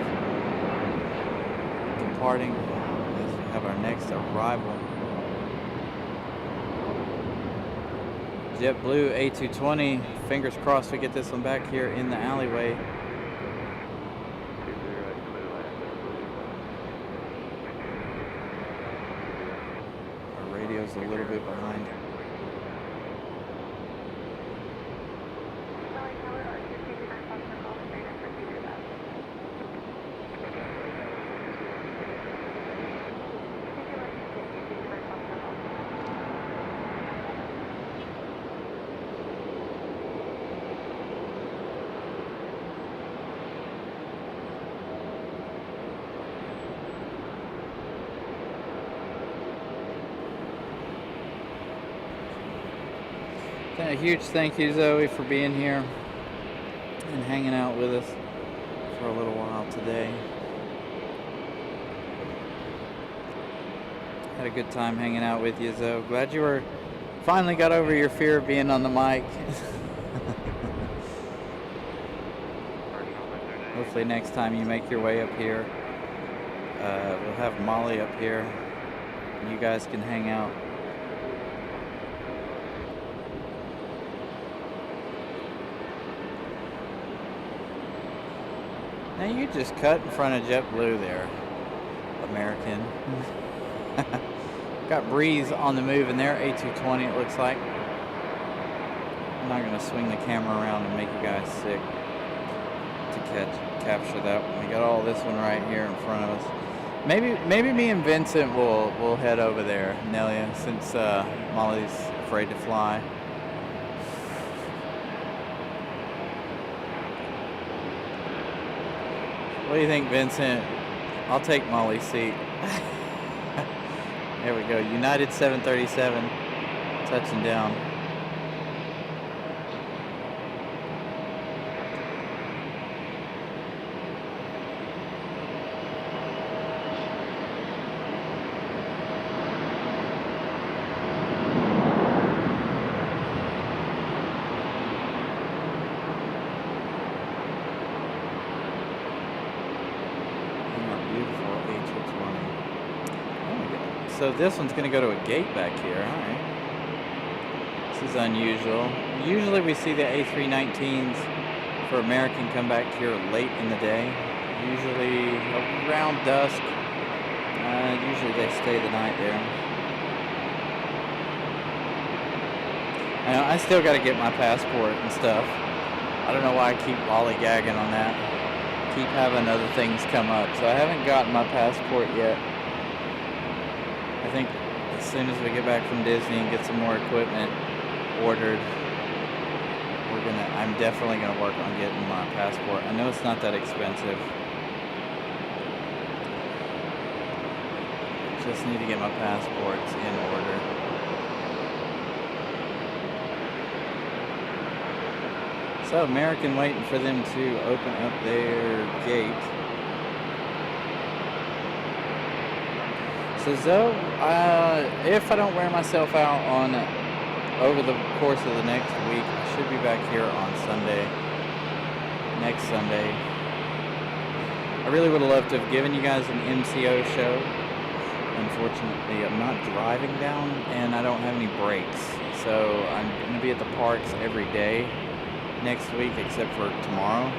departing as we have our next arrival. JetBlue A220. Fingers crossed we get this one back here in the alleyway. Radio's a little bit behind. A huge thank you, Zoe, for being here and hanging out with us for a little while today. Had a good time hanging out with you, Zoe. Glad you finally got over your fear of being on the mic. Hopefully next time you make your way up here, we'll have Molly up here and you guys can hang out. Now you just cut in front of JetBlue there, American. Got Breeze on the move in there, A220 it looks like. I'm not gonna swing the camera around and make you guys sick to capture that one. We got all this one right here in front of us. Maybe me and Vincent will head over there, Nelia, since Molly's afraid to fly. What do you think, Vincent? I'll take Molly's seat. There we go. United 737 touching down. So this one's going to go to a gate back here. All right. This is unusual. Usually we see the A319s for American come back here late in the day. Usually around dusk. Usually they stay the night there. I know I still got to get my passport and stuff. I don't know why I keep lollygagging on that. Keep having other things come up. So I haven't gotten my passport yet. I think as soon as we get back from Disney and get some more equipment ordered, I'm definitely gonna work on getting my passport. I know it's not that expensive. Just need to get my passports in order. So American waiting for them to open up their gate. So Zoe, if I don't wear myself out over the course of the next week, I should be back here on Sunday, next Sunday. I really would have loved to have given you guys an MCO show. Unfortunately, I'm not driving down and I don't have any breaks. So I'm going to be at the parks every day next week except for tomorrow.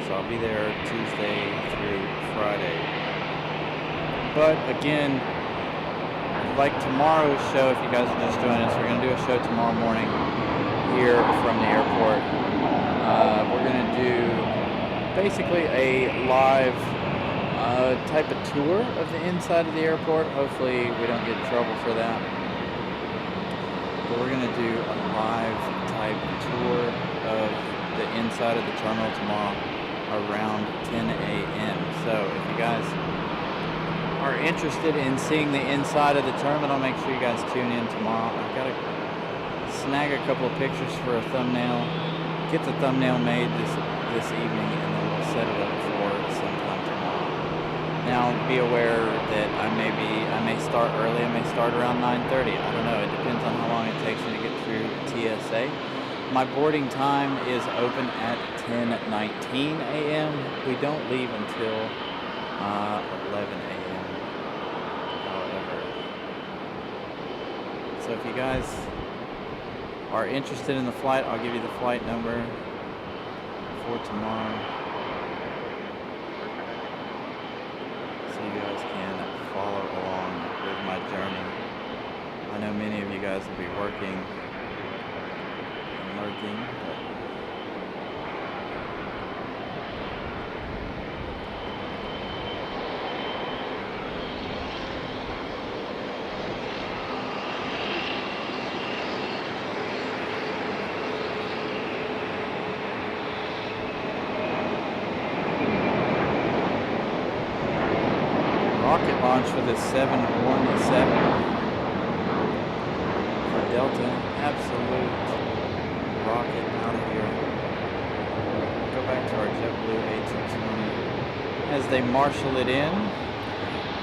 So I'll be there Tuesday through Friday. But again, like tomorrow's show, if you guys are just joining us, we're going to do a show tomorrow morning here from the airport. We're going to do basically a live type of tour of the inside of the airport. Hopefully we don't get in trouble for that. But we're going to do a live type tour of the inside of the terminal tomorrow around 10 a.m. So if you guys are interested in seeing the inside of the terminal, make sure you guys tune in tomorrow. I've got to snag a couple of pictures for a thumbnail, get the thumbnail made this evening, and then we'll set it up for sometime tomorrow. Now, be aware that I may start early. I may start around 9:30. I don't know. It depends on how long it takes me to get through TSA. My boarding time is open at 10:19 a.m. We don't leave until 11 a.m. However, so if you guys are interested in the flight, I'll give you the flight number for tomorrow, so you guys can follow along with my journey. I know many of you guys will be working and lurking, but rocket launch for the 717 for Delta. Absolute rocket out of here. Go back to our JetBlue A220 as they marshal it in.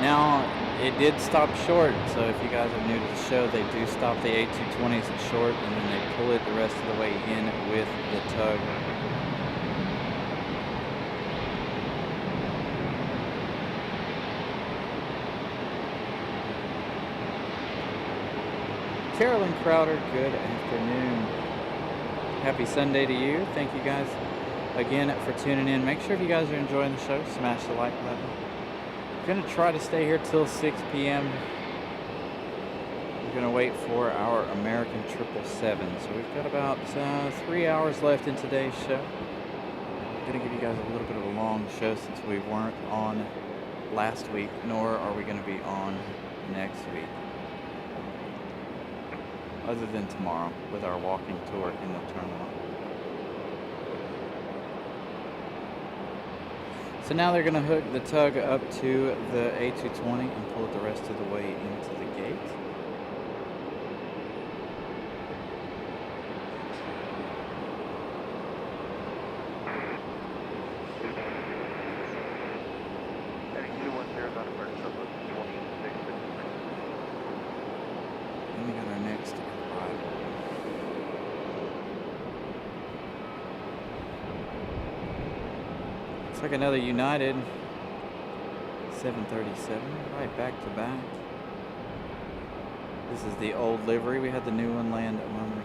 Now, it did stop short, so if you guys are new to the show, they do stop the A220s at short, and then they pull it the rest of the way in with the tug. Carolyn Crowder, good afternoon. Happy Sunday to you. Thank you guys again for tuning in. Make sure if you guys are enjoying the show, smash the like button. We're going to try to stay here till 6 p.m. We're going to wait for our American 777. So we've got about 3 hours left in today's show. I'm going to give you guys a little bit of a long show since we weren't on last week, nor are we going to be on next week, other than tomorrow with our walking tour in the terminal. So now they're going to hook the tug up to the A220 and pull it the rest of the way into the gate. Heading 210 on emergency number 26. And we got our next arrival. Looks like another United 737, right back to back. This is the old livery. We had the new one land a moment ago.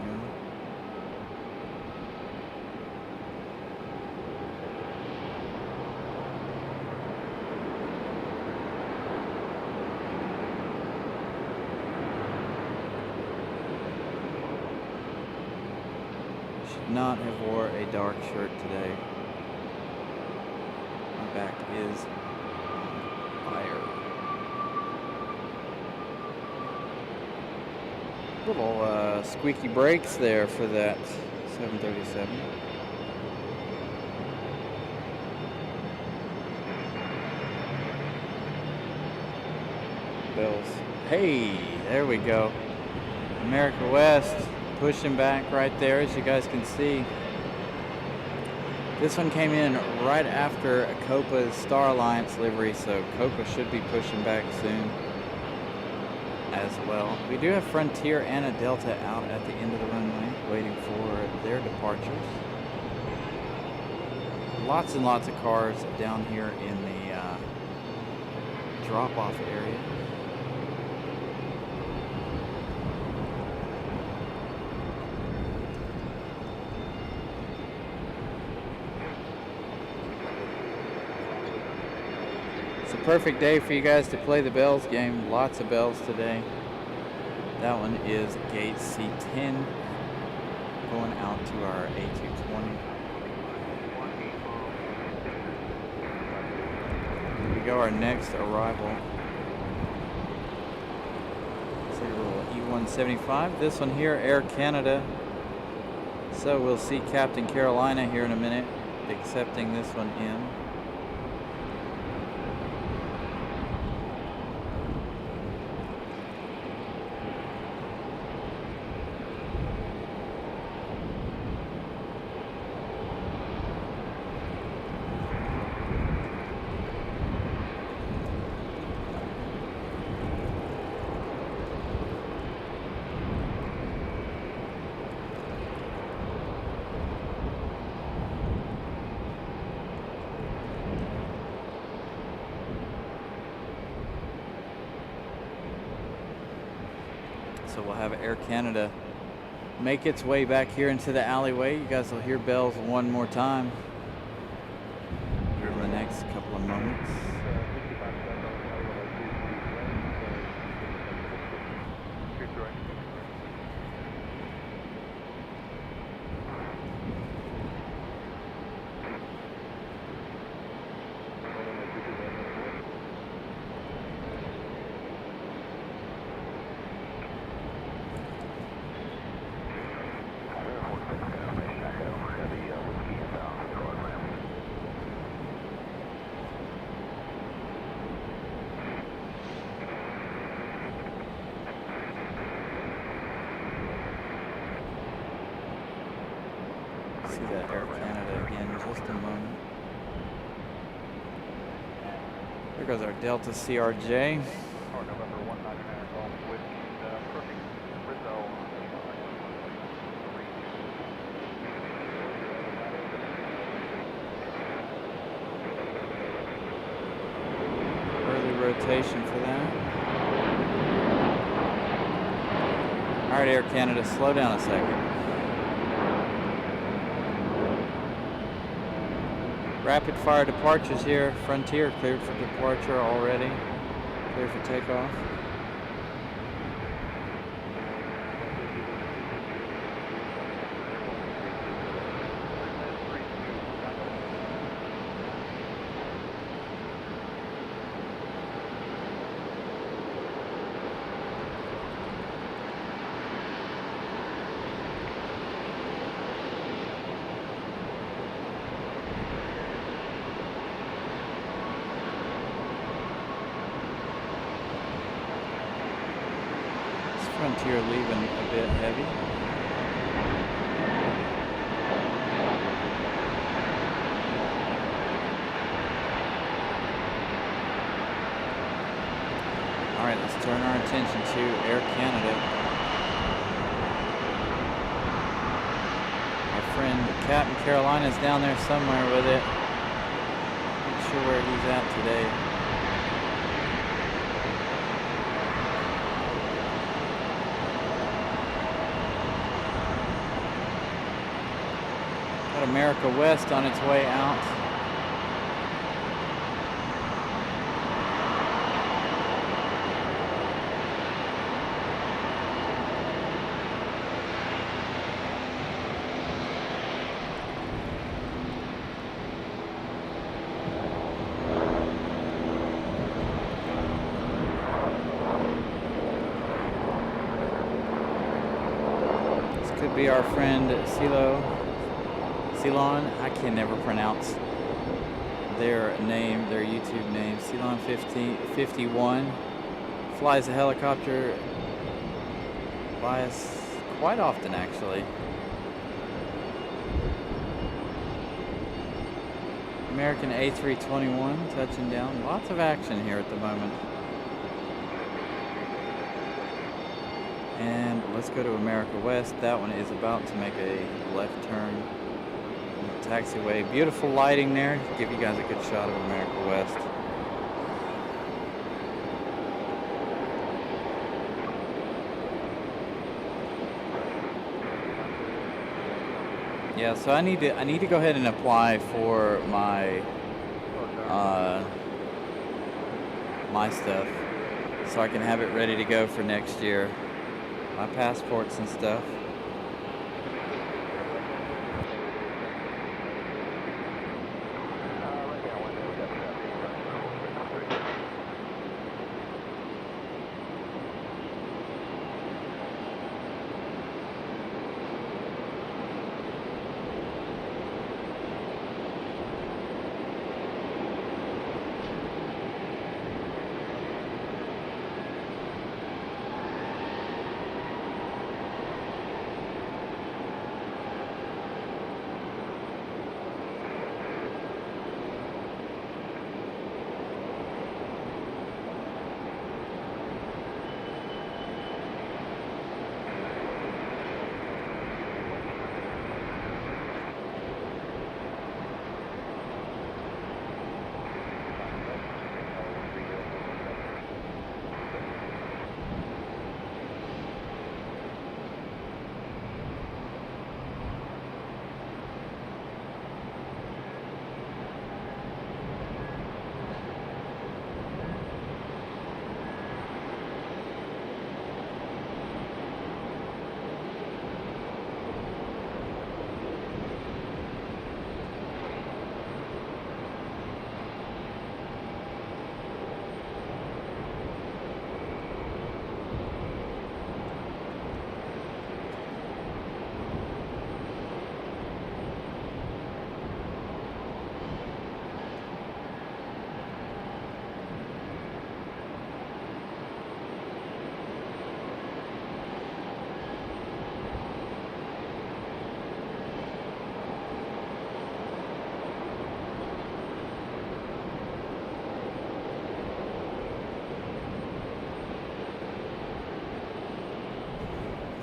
Should not have wore a dark shirt today. My back is on fire. Little squeaky brakes there for that 737. Bells. Hey, there we go. America West pushing back right there, as you guys can see. This one came in right after Copa's Star Alliance livery, so Copa should be pushing back soon as well. We do have Frontier and a Delta out at the end of the runway, waiting for their departures. Lots and lots of cars down here in the drop-off area. It's a perfect day for you guys to play the bells game. Lots of bells today. That one is gate C10 going out to our A220. Here we go, our next arrival. It's a little E175. This one here, Air Canada. So we'll see Captain Carolina here in a minute, accepting this one in. So we'll have Air Canada make its way back here into the alleyway. You guys will hear bells one more time here in the next couple of moments. See that Air Canada again in just a moment. There goes our Delta CRJ. Early rotation for that. All right, Air Canada, slow down a second. Rapid fire departures here. Frontier cleared for departure already. Cleared for takeoff. Frontier leaving a bit heavy. All right, let's turn our attention to Air Canada. Our friend Captain Carolina is down there somewhere with it. Not sure where he's at today. America West on its way out. This could be our friend Ceylon, I can never pronounce their name, their YouTube name. Ceylon 51 flies a helicopter by us quite often, actually. American A321 touching down. Lots of action here at the moment. And let's go to America West. That one is about to make a left turn. Taxiway, beautiful lighting there. Give you guys a good shot of America West. Yeah, so I need to go ahead and apply for my my stuff so I can have it ready to go for next year. My passports and stuff.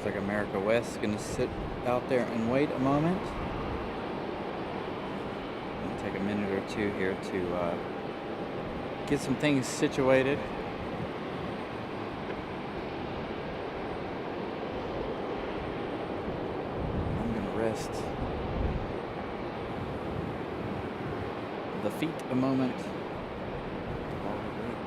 like America West is gonna sit out there and wait a moment. I'm gonna take a minute or two here to get some things situated. I'm gonna rest the feet a moment. While we wait.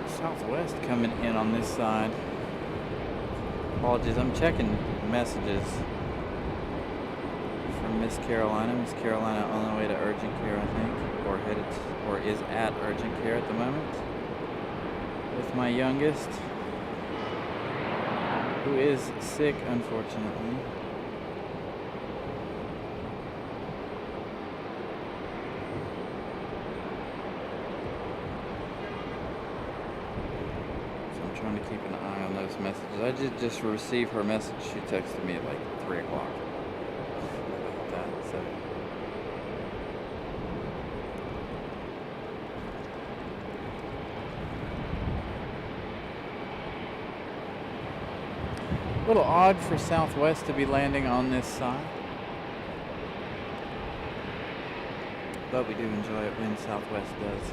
Southwest coming in on this side. Apologies, I'm checking messages from Miss Carolina. Miss Carolina on the way to urgent care, I think, or is at urgent care at the moment with my youngest, who is sick, unfortunately. Trying to keep an eye on those messages. I just received her message. She texted me at like 3 o'clock about that. So a little odd for Southwest to be landing on this side, but we do enjoy it when Southwest does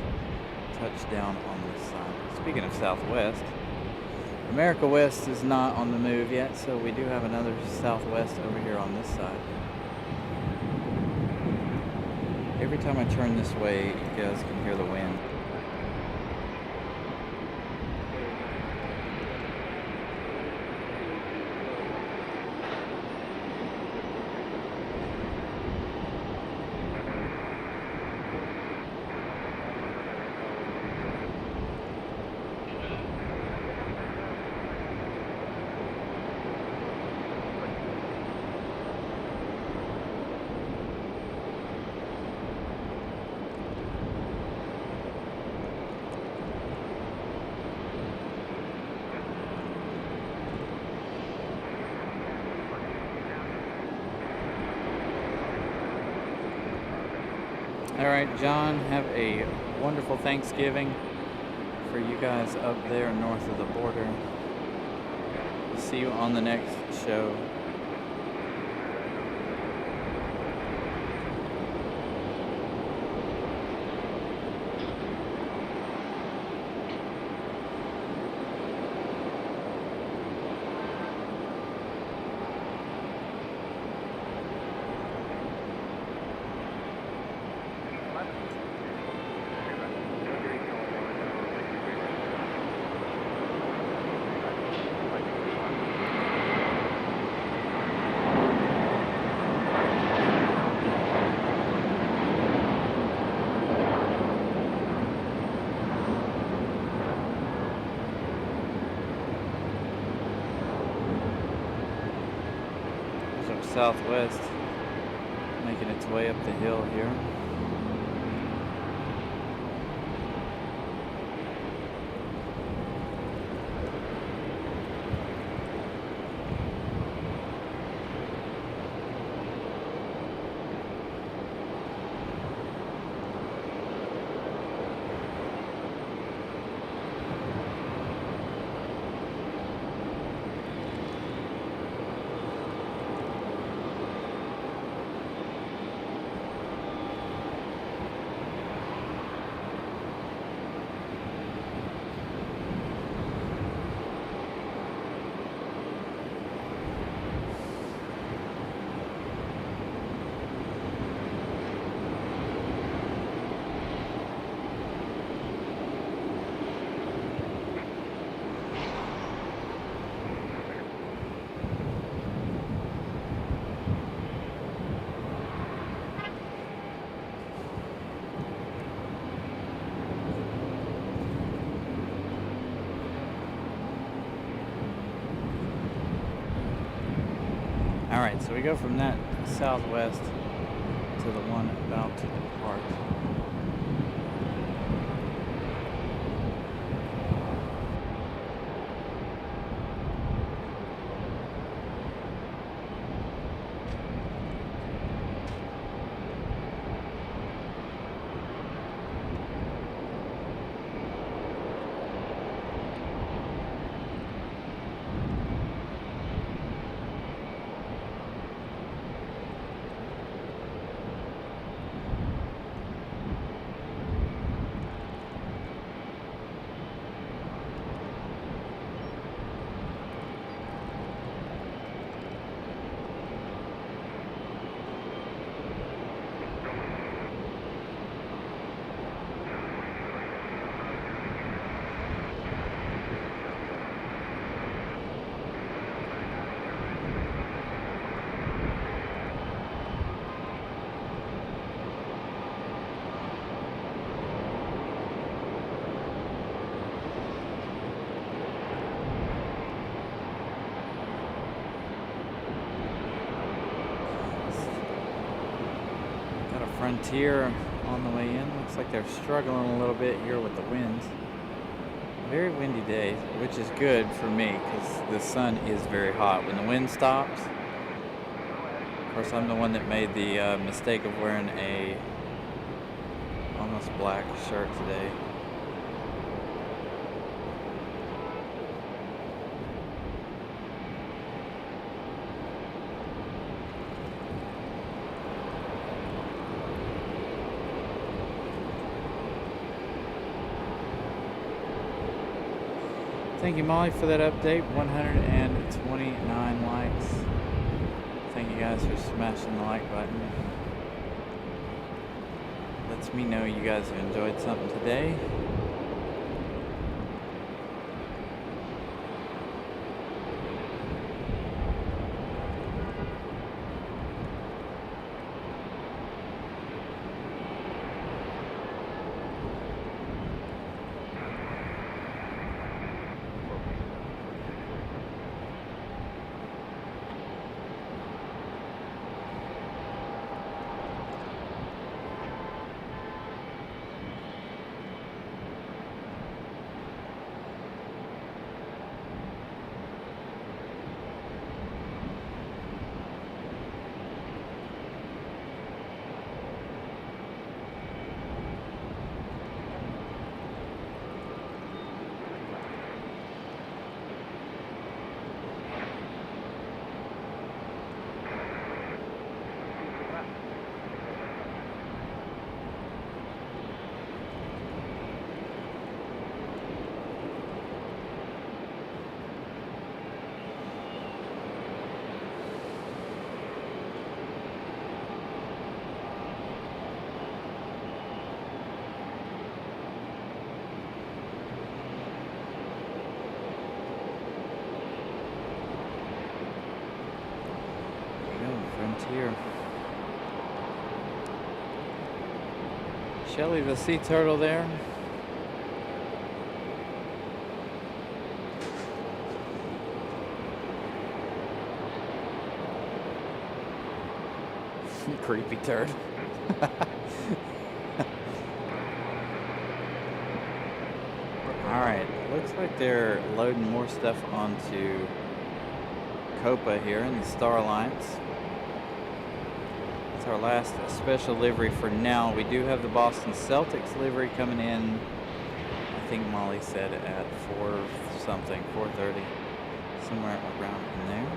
touch down on this side. Speaking of Southwest, America West is not on the move yet, so we do have another Southwest over here on this side. Every time I turn this way, you guys can hear the wind. All right, John, have a wonderful Thanksgiving for you guys up there north of the border. See you on the next show. Southwest making its way up the hill here. So we go from that southwest to the one about to depart. Frontier on the way in. Looks like they're struggling a little bit here with the winds. Very windy day, which is good for me because the sun is very hot. When the wind stops, of course I'm the one that made the mistake of wearing a almost black shirt today. Thank you, Molly, for that update. 129 likes. Thank you guys for smashing the like button. Lets me know you guys have enjoyed something today. Here, Shelly the sea turtle there. Creepy turd. Alright, looks like they're loading more stuff onto Copa here in the Star Alliance. It's our last special livery for now. We do have the Boston Celtics livery coming in, I think Molly said at 4 something, 4:30, somewhere around in there.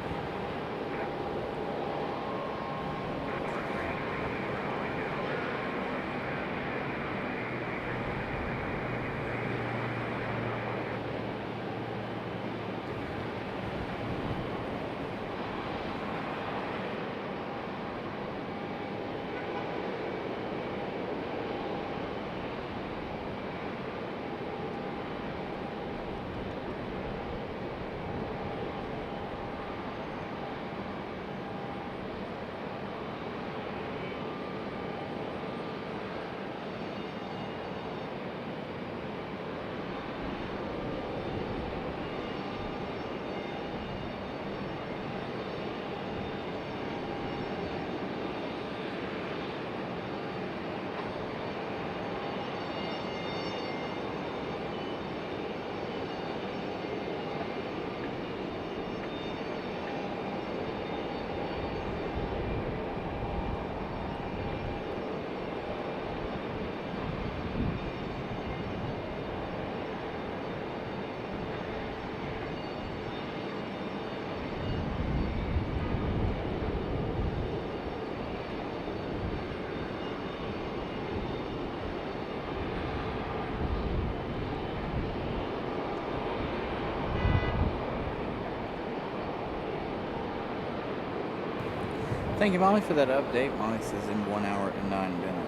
Thank you, Molly, for that update. Molly says in 1 hour and 9 minutes.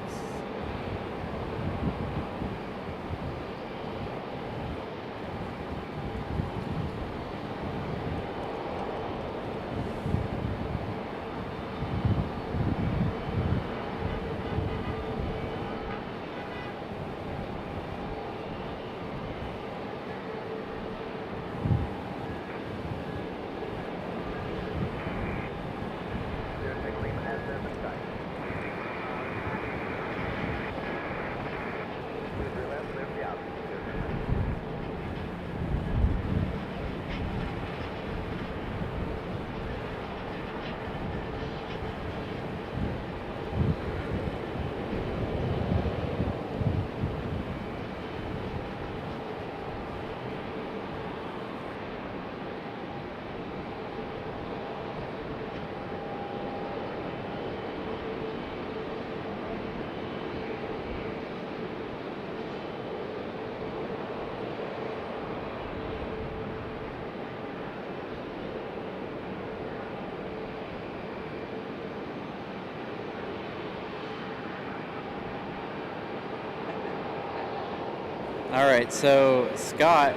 All right, so Scott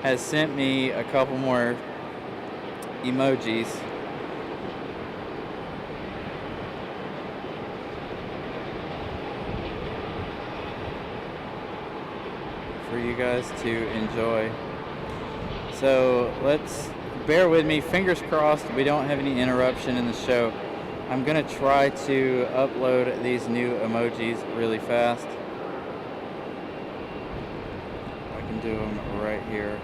has sent me a couple more emojis. For you guys to enjoy. So let's bear with me. Fingers crossed we don't have any interruption in the show. I'm gonna try to upload these new emojis really fast. I can do them right here.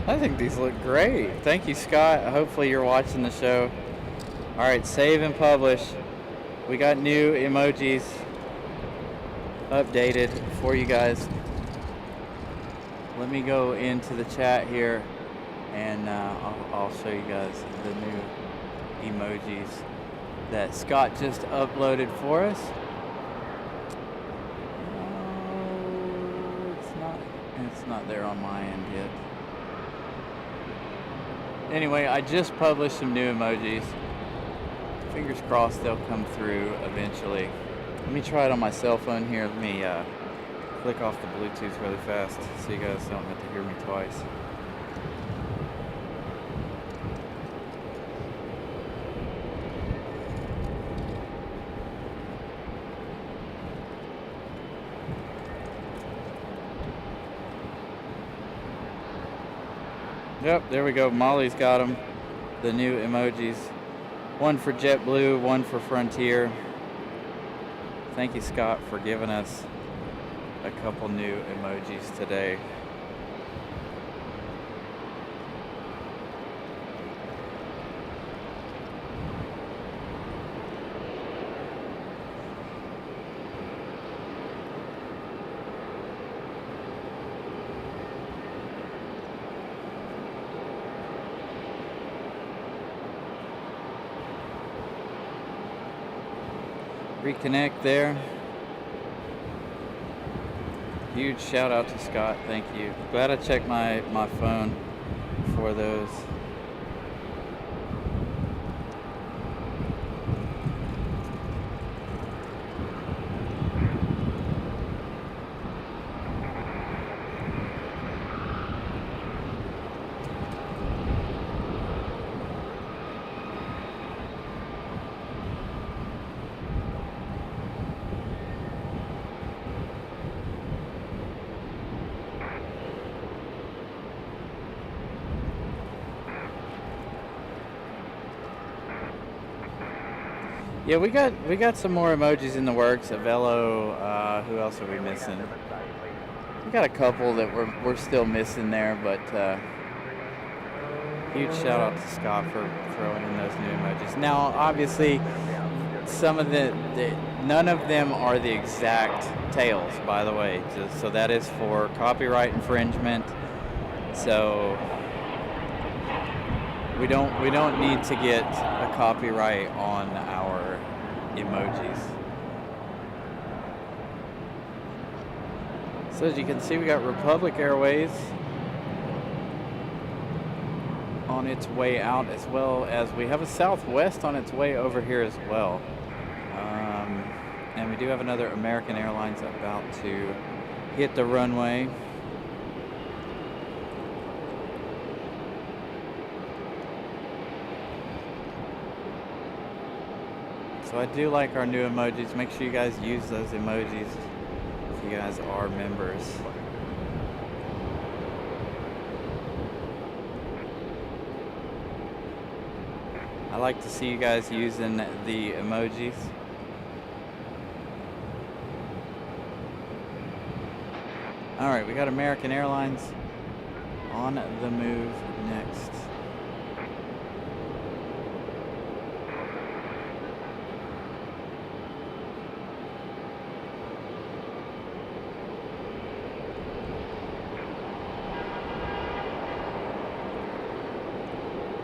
I think these look great. Thank you, Scott. Hopefully you're watching the show. All right, save and publish. We got new emojis updated for you guys. Let me go into the chat here and I'll show you guys the new emojis that Scott just uploaded for us. It's not there on my end yet. Anyway, I just published some new emojis. Fingers crossed they'll come through eventually. Let me try it on my cell phone here. Let me click off the Bluetooth really fast so you guys don't have to hear me twice. Yep, there we go. Molly's got them. The new emojis. One for JetBlue, one for Frontier. Thank you, Scott, for giving us a couple new emojis today. Reconnect there. Huge shout out to Scott. Thank you. Glad I checked my phone for those. Yeah, we got some more emojis in the works. Avello, who else are we missing? We got a couple that we're still missing there, but huge shout out to Scott for throwing in those new emojis. Now, obviously, some of none of them are the exact tails, by the way. So that is for copyright infringement. So we don't need to get a copyright on our emojis. So as you can see, we got Republic Airways on its way out, as well as we have a Southwest on its way over here as well. And we do have another American Airlines about to hit the runway. So I do like our new emojis. Make sure you guys use those emojis if you guys are members. I like to see you guys using the emojis. Alright, we got American Airlines on the move next.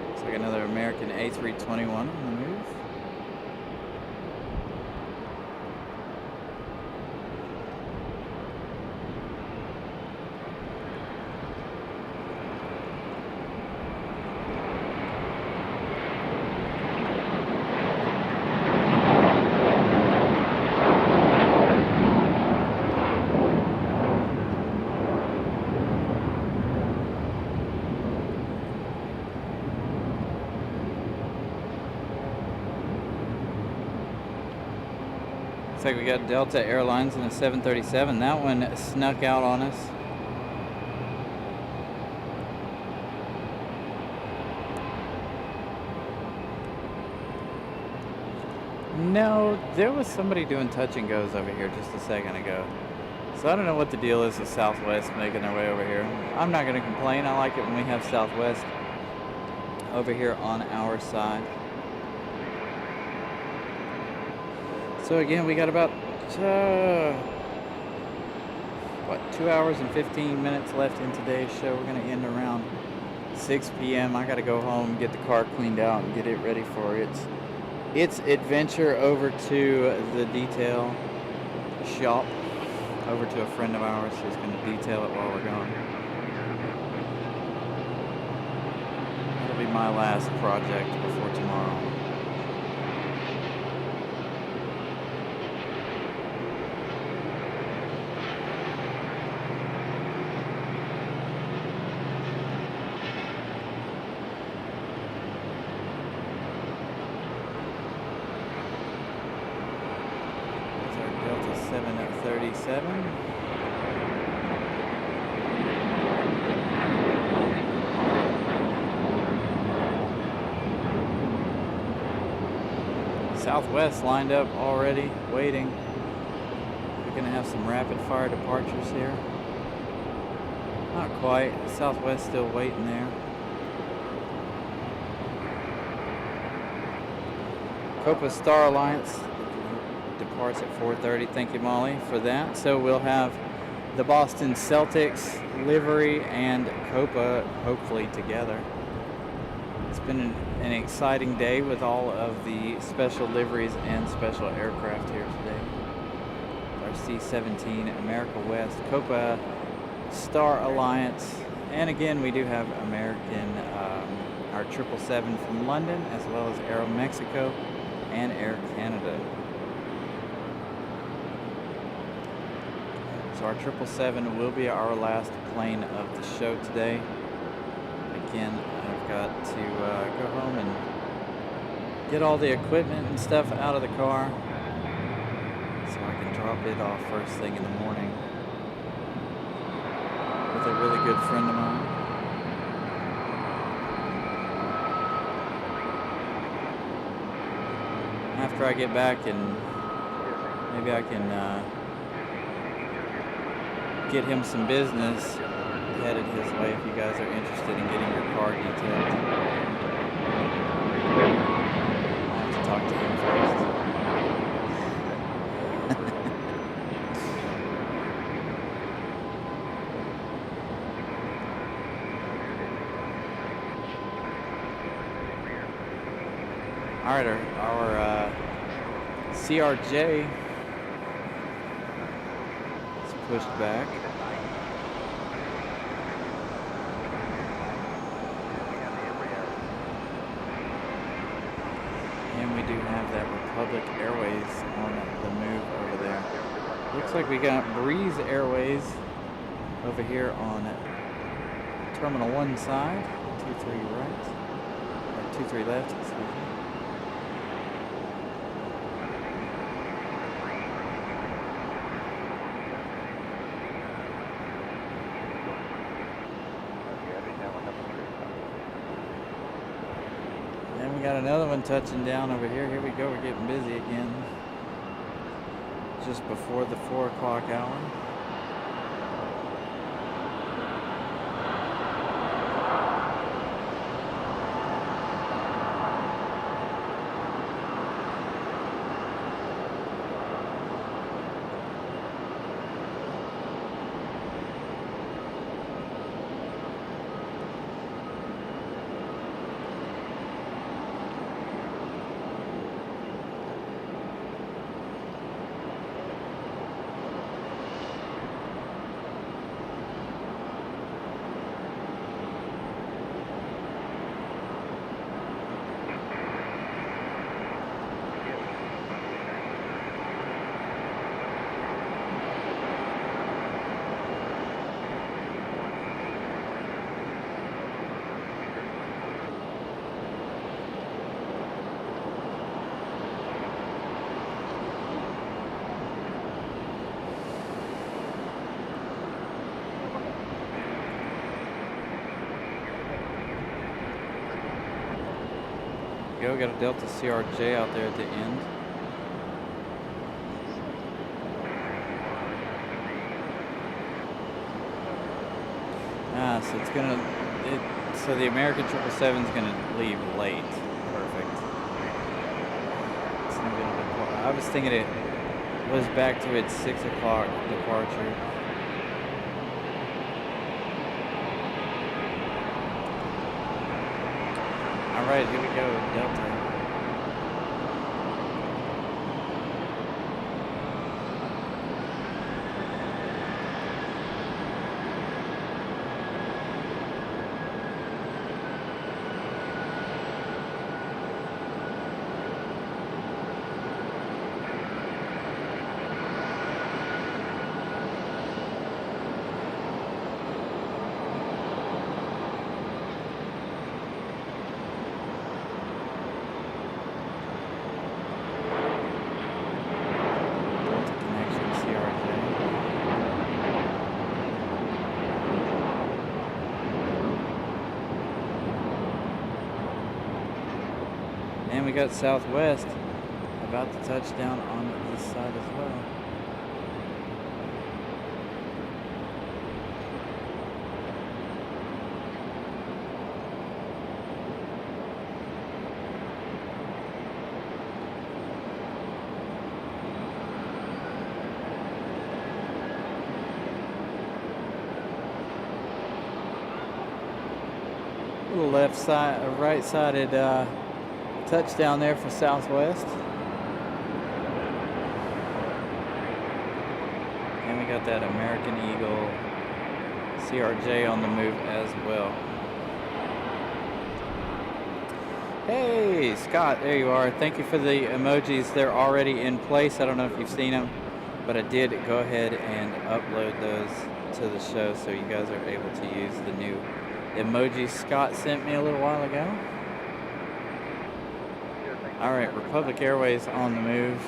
Looks like another American A321 on the move. Looks like we got Delta Airlines in a 737. That one snuck out on us. No, there was somebody doing touch and goes over here just a second ago. So I don't know what the deal is with Southwest making their way over here. I'm not going to complain. I like it when we have Southwest over here on our side. So again, we got about 2 hours and 15 minutes left in today's show. We're going to end around 6 p.m. I got to go home, get the car cleaned out, and get it ready for its adventure over to the detail shop, over to a friend of ours who's going to detail it while we're gone. That'll be my last project before tomorrow. Delta 737. Southwest lined up already, waiting. We're going to have some rapid fire departures here. Not quite. Southwest still waiting there. Copa Star Alliance departs at 4:30. Thank you, Molly, for that. So we'll have the Boston Celtics livery and Copa hopefully together. It's been an exciting day with all of the special liveries and special aircraft here today. Our C-17 America West, Copa Star Alliance, and again we do have American, our 777 from London, as well as Aero Mexico and Air Canada. So our 777 will be our last plane of the show today. Again, I've got to go home and get all the equipment and stuff out of the car so I can drop it off first thing in the morning with a really good friend of mine. after I get back, and maybe I can get him some business headed his way if you guys are interested in getting your car detailed. I have to talk to him first. All right, our CRJ is pushed back. And we do have that Republic Airways on the move over there. Looks like we got Breeze Airways over here on Terminal 1 side, 23 right, or 23 left, excuse me. We got another one touching down over here. Here we go. We're getting busy again. Just before the 4 o'clock hour. Go, got a Delta CRJ out there at the end. So it's gonna, so the American 777 is gonna leave late. Perfect. It's gonna be a little bit, I was thinking it was back to its 6 o'clock departure. All right, here we go, Delta. And we got Southwest about to touch down on this side as well. Little left side, right-sided touchdown there for Southwest. And we got that American Eagle CRJ on the move as well. Hey, Scott, there you are. Thank you for the emojis. They're already in place. I don't know if you've seen them, but I did go ahead and upload those to the show so you guys are able to use the new emojis Scott sent me a little while ago. All right, Republic Airways on the move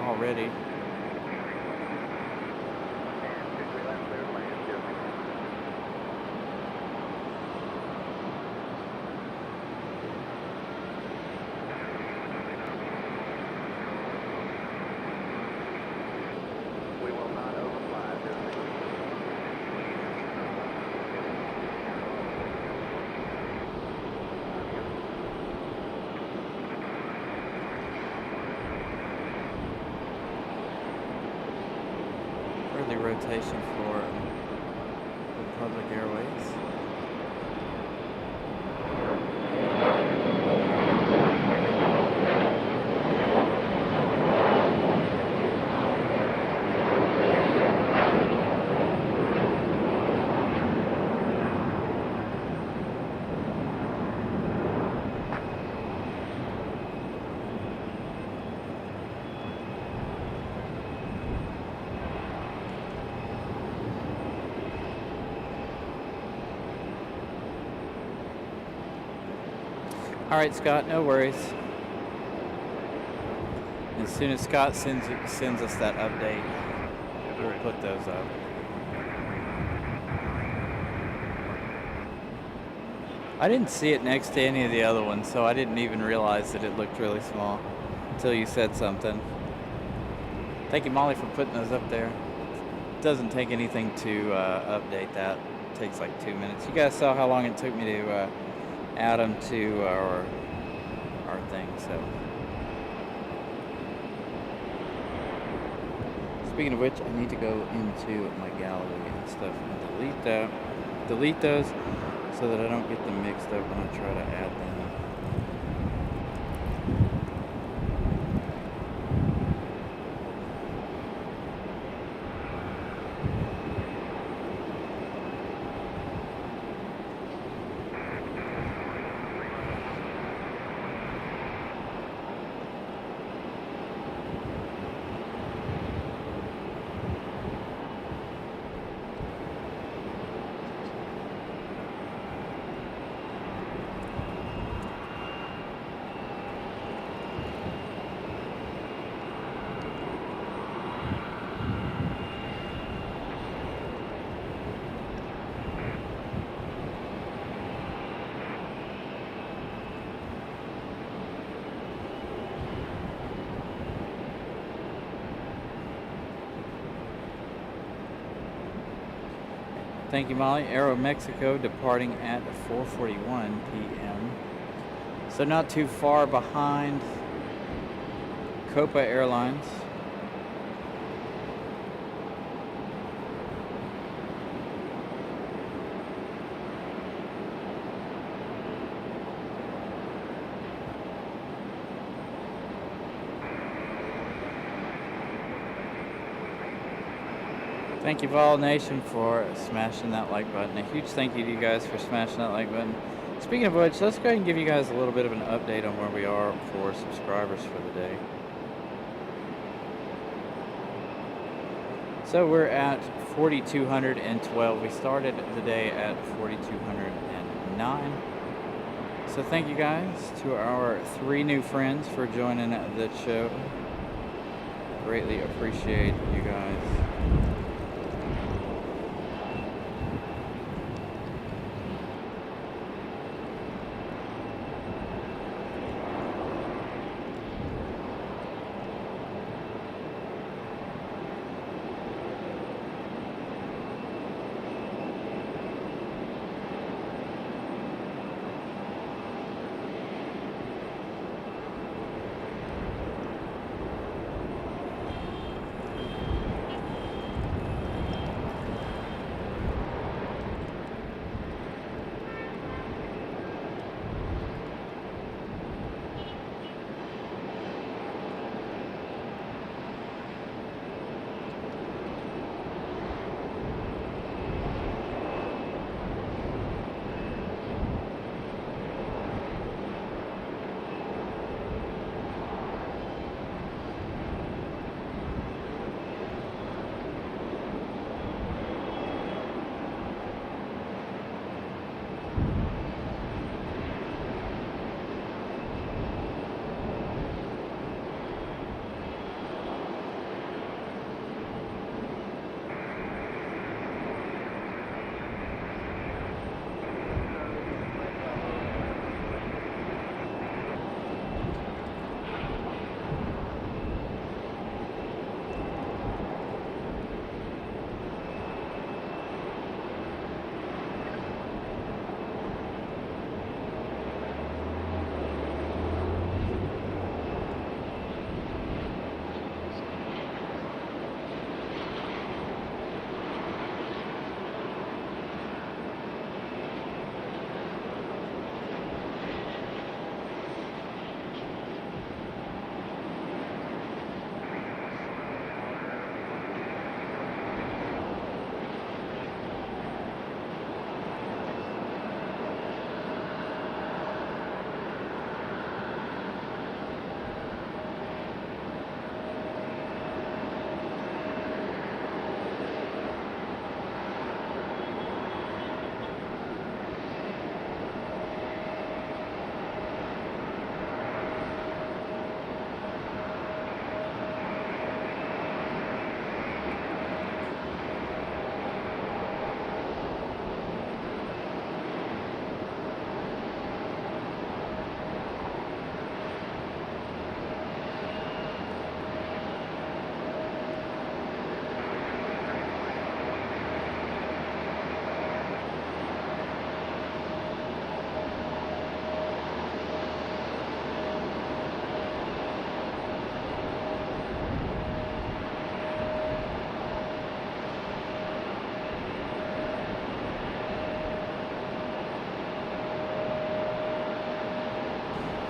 already. early rotation for Republic Airways. All right, Scott, no worries. As soon as Scott sends us that update, we'll put those up. I didn't see it next to any of the other ones, so I didn't even realize that it looked really small until you said something. Thank you, Molly, for putting those up there. It doesn't take anything to update that. It takes like 2 minutes. You guys saw how long it took me to add them to our thing. So, speaking of which, I need to go into my gallery and stuff and delete those, so that I don't get them mixed up when I try to add them. Thank you, Molly. Aero Mexico departing at 4:41 p.m. So not too far behind Copa Airlines. Thank you, Vol Nation, for smashing that like button. A huge thank you to you guys for smashing that like button. Speaking of which, let's go ahead and give you guys a little bit of an update on where we are for subscribers for the day. So we're at 4,212. We started the day at 4,209. So thank you guys to our 3 new friends for joining the show. Greatly appreciate you guys.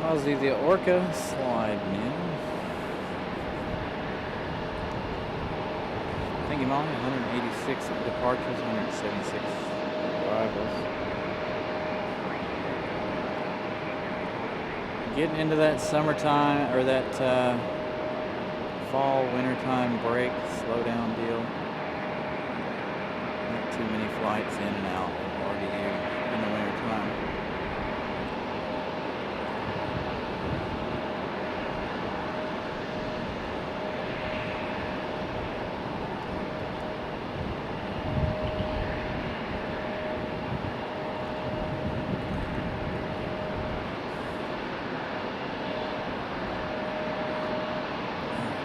Ozzy the Orca sliding in. Thank you, Molly. 186 departures, 176 arrivals. Getting into that summertime or that fall wintertime break slowdown deal. Not too many flights in and out of RDU in the wintertime.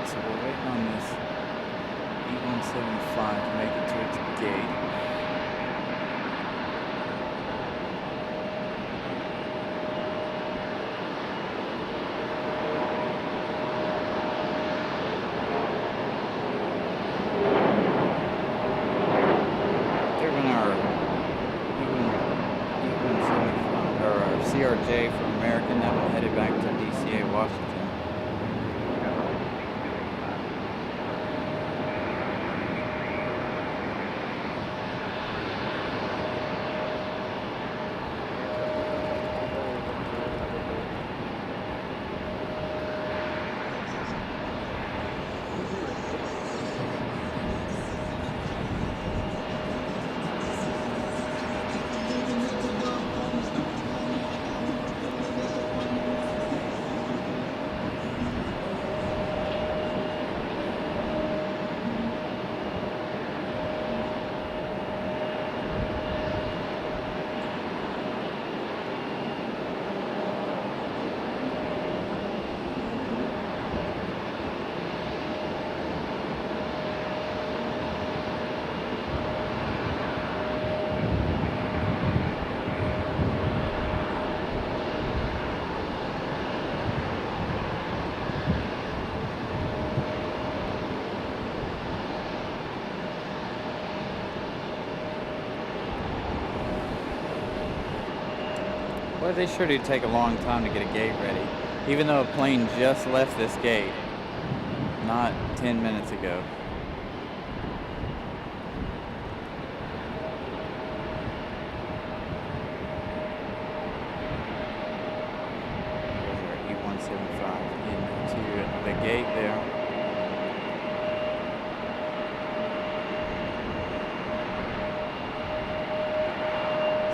So we're waiting on this E-175 to make it to its gate. They're going our E-175 or our CRJ from American that one headed back to DCA Washington. Well, they sure do take a long time to get a gate ready, even though a plane just left this gate not 10 minutes ago. There's our E-175 into the gate there.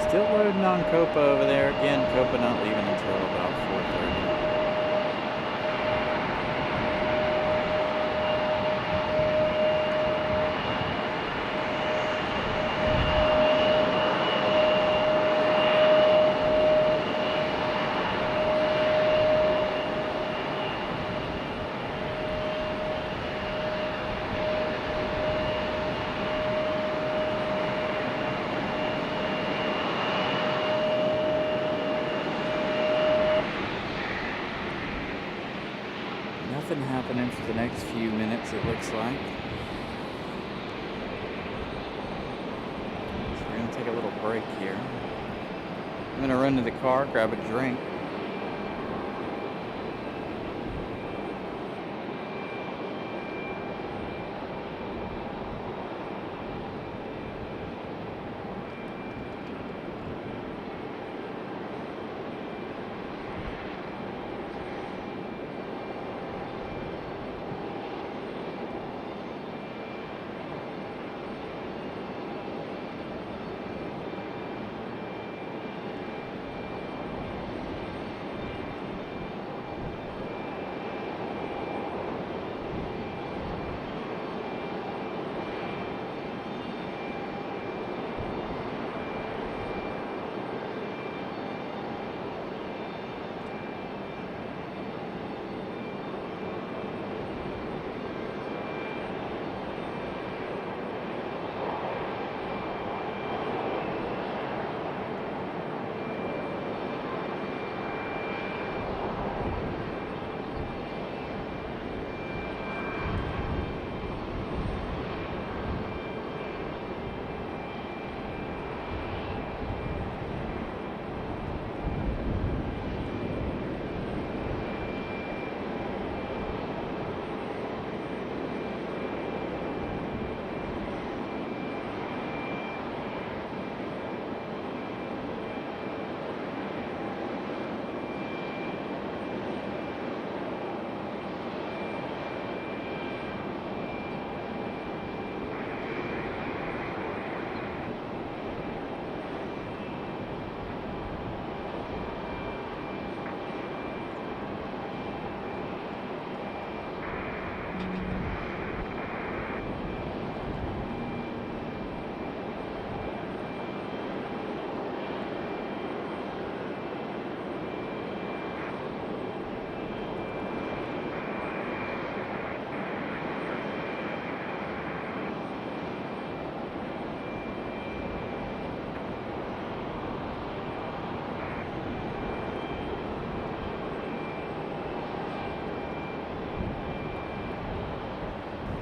Still loading on Copa over there. Again, Copa not leaving until about 4:30. Nothing happening for the next few minutes, it looks like. So we're going to take a little break here. I'm going to run to the car, grab a drink.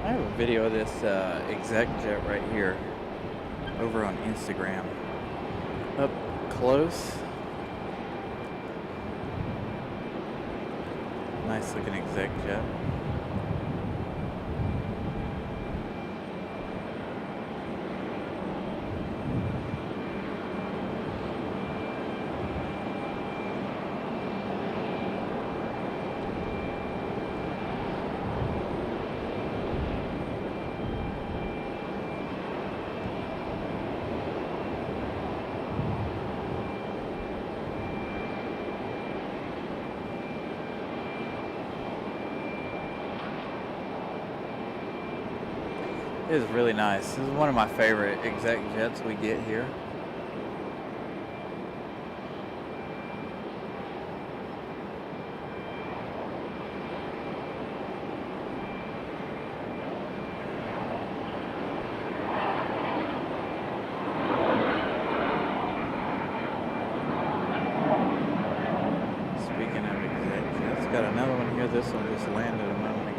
I have a video of this exec jet right here over on Instagram. Up close. Nice looking exec jet. It is really nice. This is one of my favorite exec jets we get here. Speaking of exec jets, got another one here. This one just landed a moment ago.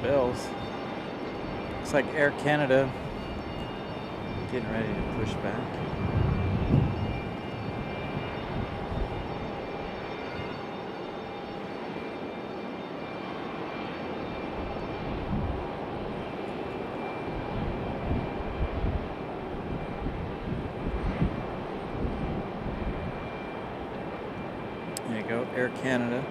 Bells. Looks like Air Canada getting ready to push back. There you go, Air Canada.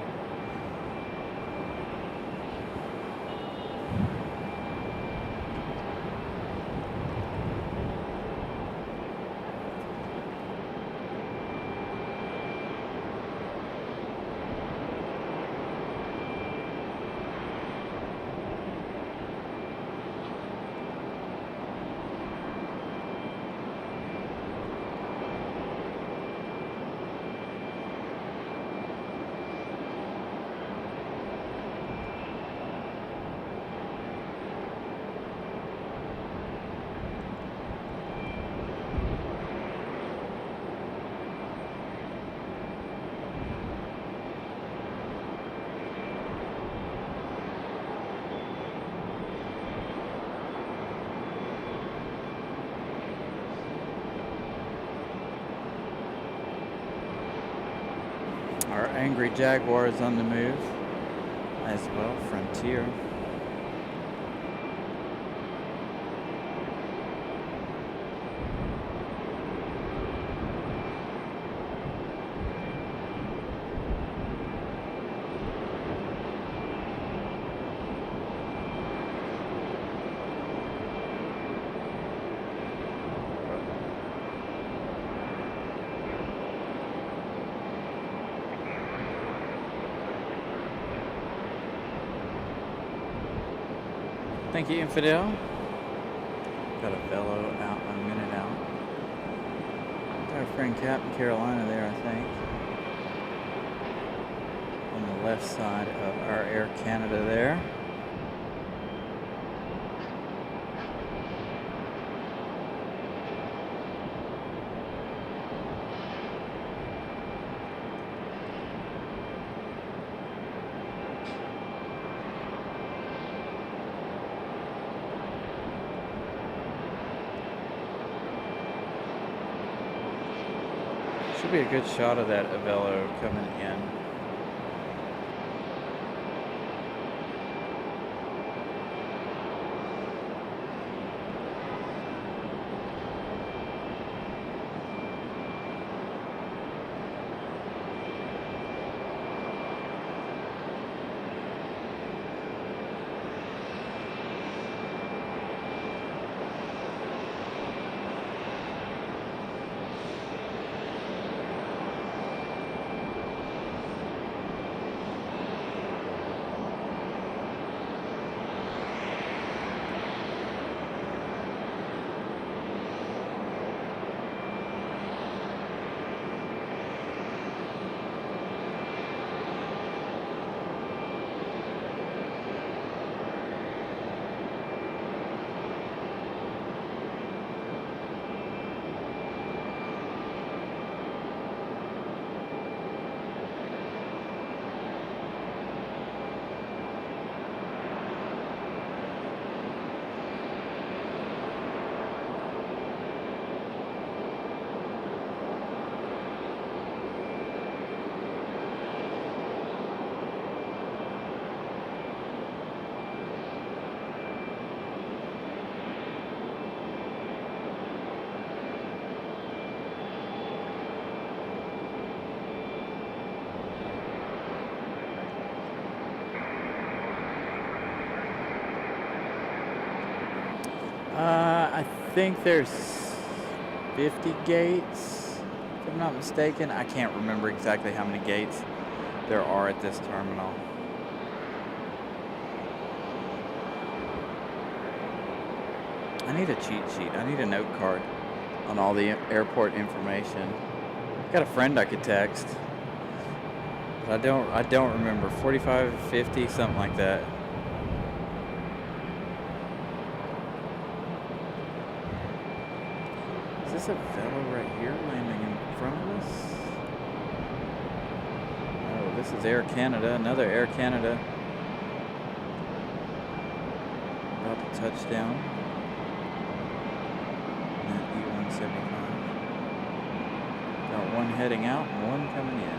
Our Angry Jaguar is on the move as well, Frontier. Thank you, Infidel. Got a Velo out, a minute out. Got our friend Captain Carolina there, I think. On the left side of our Air Canada there. Should be a good shot of that Avelo coming in. think there's 50 gates, if I'm not mistaken. I can't remember exactly how many gates there are at this terminal. I need a cheat sheet. I need a note card on all the airport information. I got a friend I could text. But I don't remember. 45, 50, something like that. Is this a Velo right here landing in front of us? Oh, this is Air Canada, another Air Canada. About to touch down. At E175. Got one heading out and one coming in.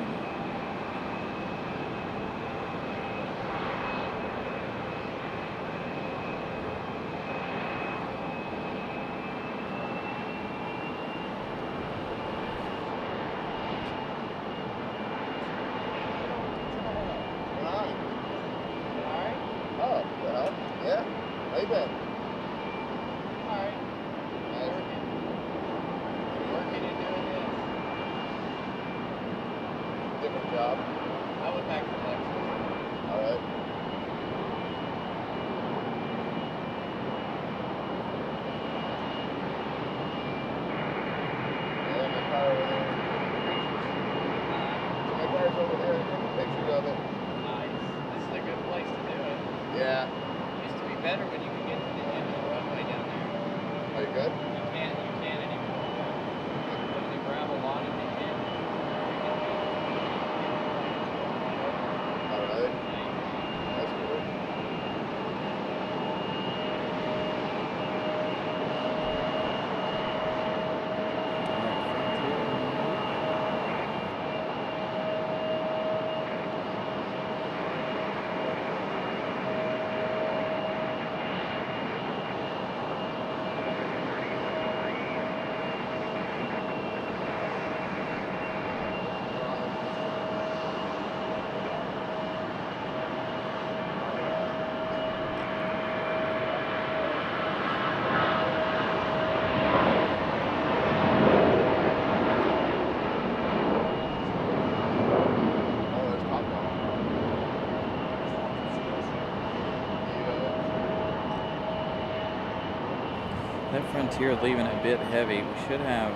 Frontier leaving a bit heavy. We should have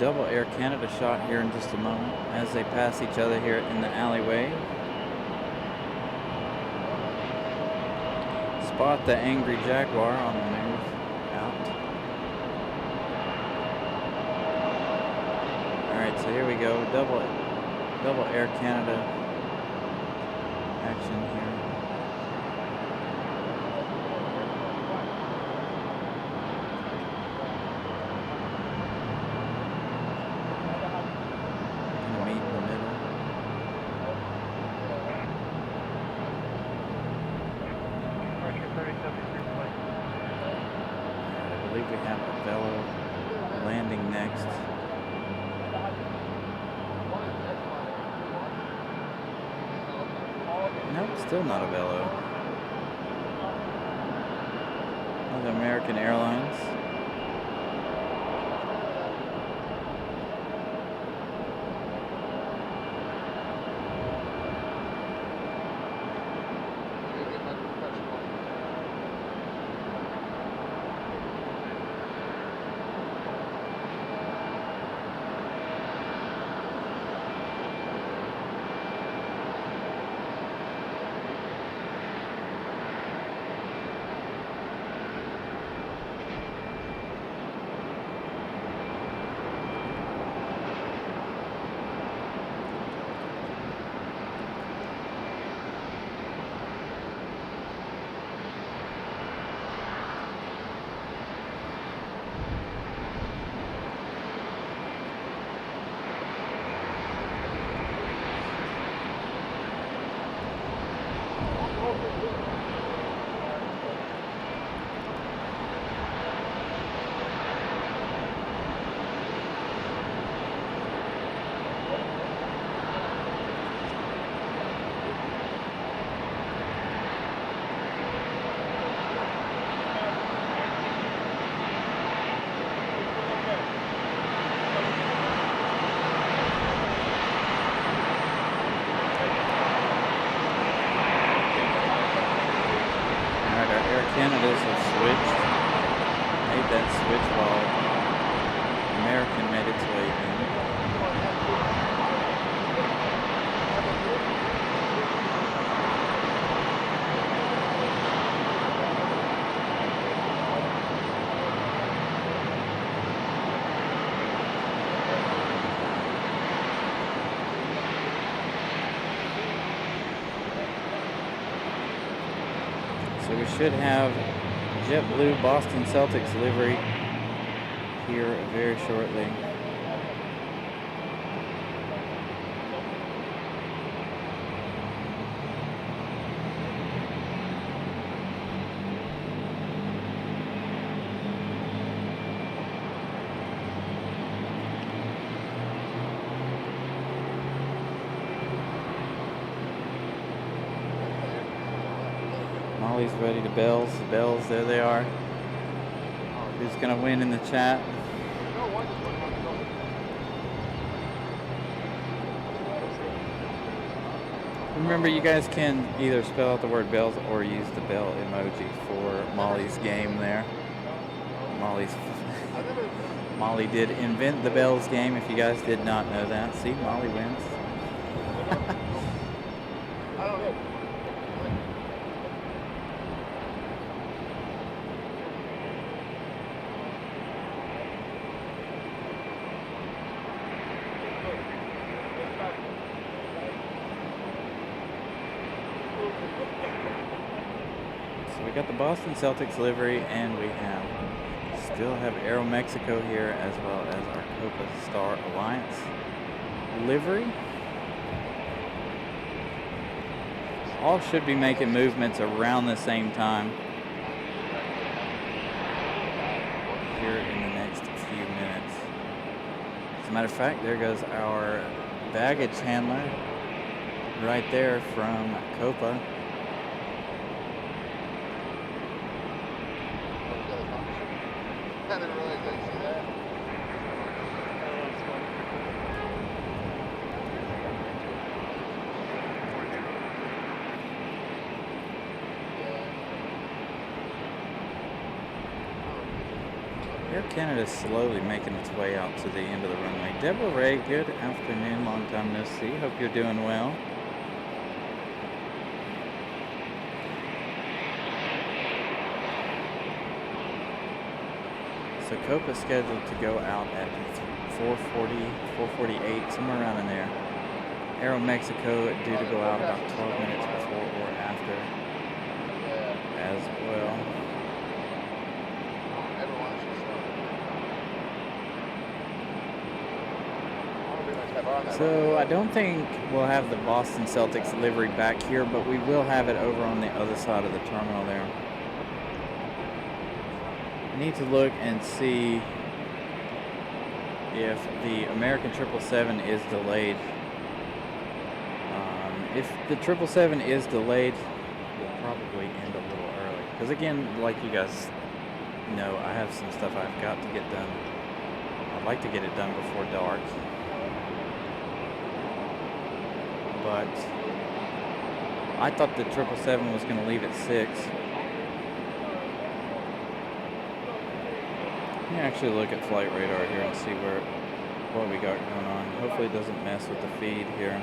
double Air Canada shot here in just a moment as they pass each other here in the alleyway. Spot the angry Jaguar on the move out. Alright, so here we go. Double Air Canada action here. Still not a Velo. Another American Airlines. So we should have JetBlue Boston Celtics livery here very shortly. Molly's ready to bells. The bells, there they are. Who's gonna win in the chat? Remember, you guys can either spell out the word bells or use the bell emoji for Molly's game there. Molly did invent the bells game, if you guys did not know that. See, Molly wins. So we got the Boston Celtics livery, and we still have Aero Mexico here, as well as our Copa Star Alliance livery. All should be making movements around the same time here in the next few minutes. As a matter of fact, there goes our baggage handler right there from Copa. I didn't realize I see that. Air Canada's slowly making its way out to the end of the runway. Deborah Ray, good afternoon. Long time no see. Hope you're doing well. So Copa's scheduled to go out at 4:40, 4:48, somewhere around in there. Aero Mexico due to go out about 12 minutes before or after as well. So I don't think we'll have the Boston Celtics livery back here, but we will have it over on the other side of the terminal there. I need to look and see if the American 777 is delayed. If the 777 is delayed, we'll probably end a little early. Because again, like you guys know, I have some stuff I've got to get done. I'd like to get it done before dark. But I thought the 777 was going to leave at 6. Let me actually look at flight radar here and see what we got going on. Hopefully it doesn't mess with the feed here.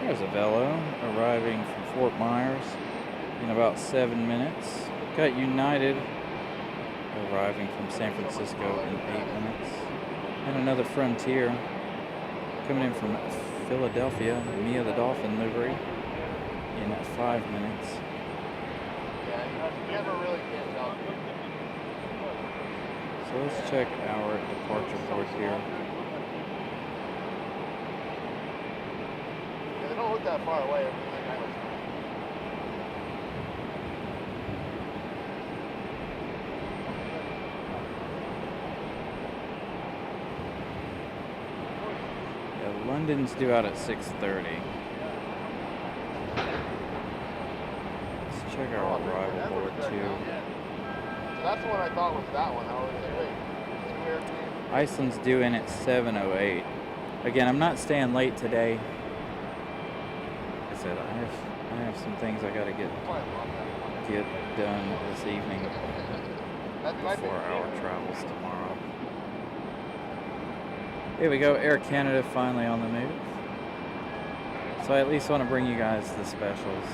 There's a Velo arriving from Fort Myers in about 7 minutes. Got United arriving from San Francisco in 8 minutes. And another Frontier coming in from Philadelphia, Mia the Dolphin livery, in 5 minutes. Yeah, you never really can tell. So let's check our departure board here. Yeah, they don't look that far away. Everything like that. London's due out at 6:30. Let's check our arrival board too. So that's the one I thought was that one. I was like, wait, it's weird. Iceland's due in at 7:08. Again, I'm not staying late today. Like I said, I have some things I gotta get done this evening before our travels tomorrow. Here we go, Air Canada finally on the move. So I at least want to bring you guys the specials.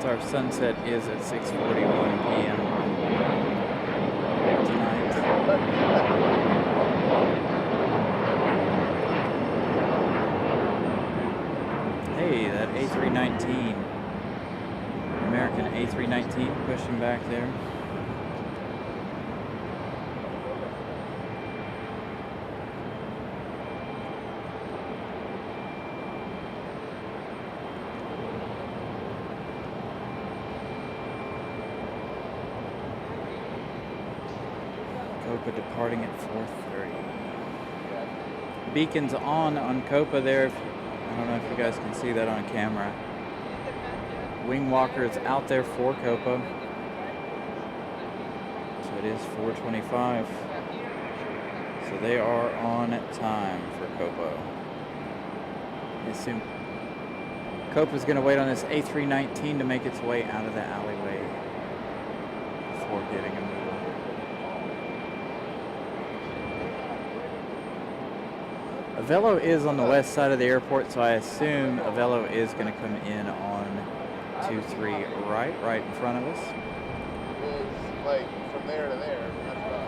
Since our sunset is at 6:41 p.m. tonight. Hey, that A319, American A319 pushing back there. Copa departing at 4:30. Beacons on Copa there. I don't know if you guys can see that on camera. Wing walkers out there for Copa. So it is 4:25. So they are on time for Copa. I assume Copa's going to wait on this A319 to make its way out of the alleyway before getting a move. Avello is on the west side of the airport, so I assume Avello is going to come in on 23 right in front of us. It's like from there to there.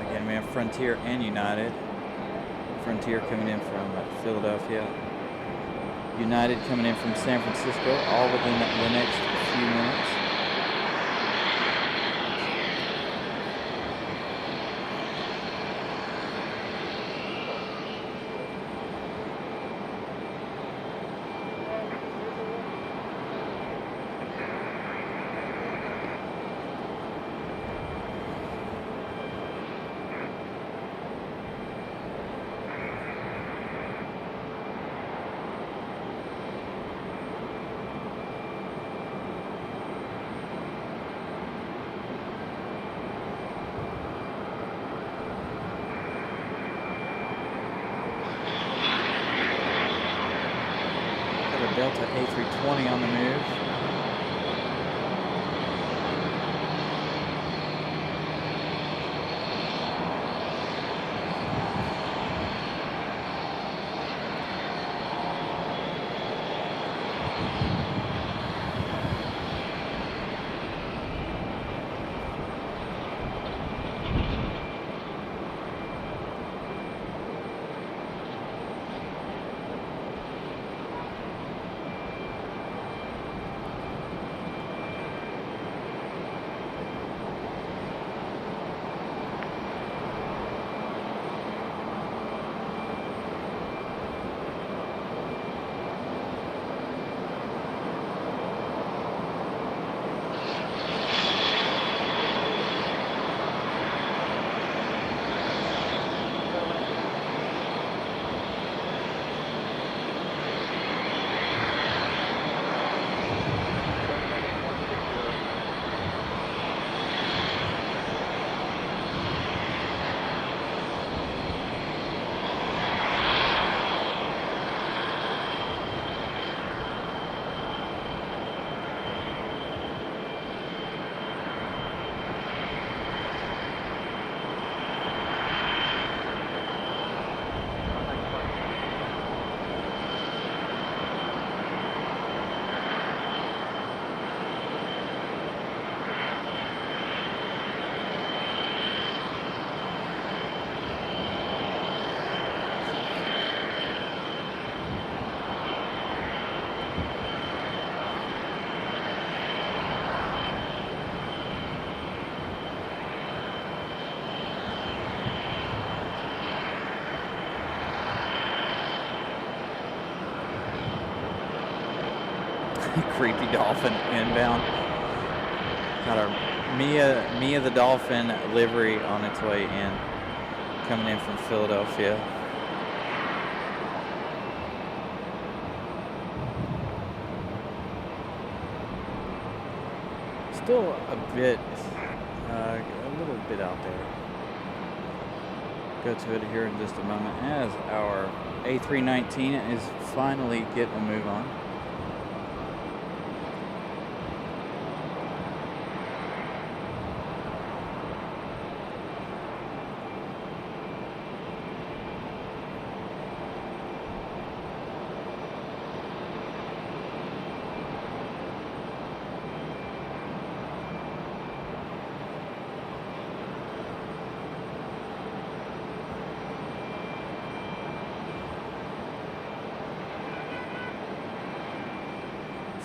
Again, we have Frontier and United. Frontier coming in from Philadelphia. United coming in from San Francisco, all within the next few minutes. Delta A320 on the move. Creepy dolphin inbound. Got our Mia the Dolphin livery on its way in, coming in from Philadelphia. Still a little bit out there. Go to it here in just a moment as our A319 is finally getting a move on.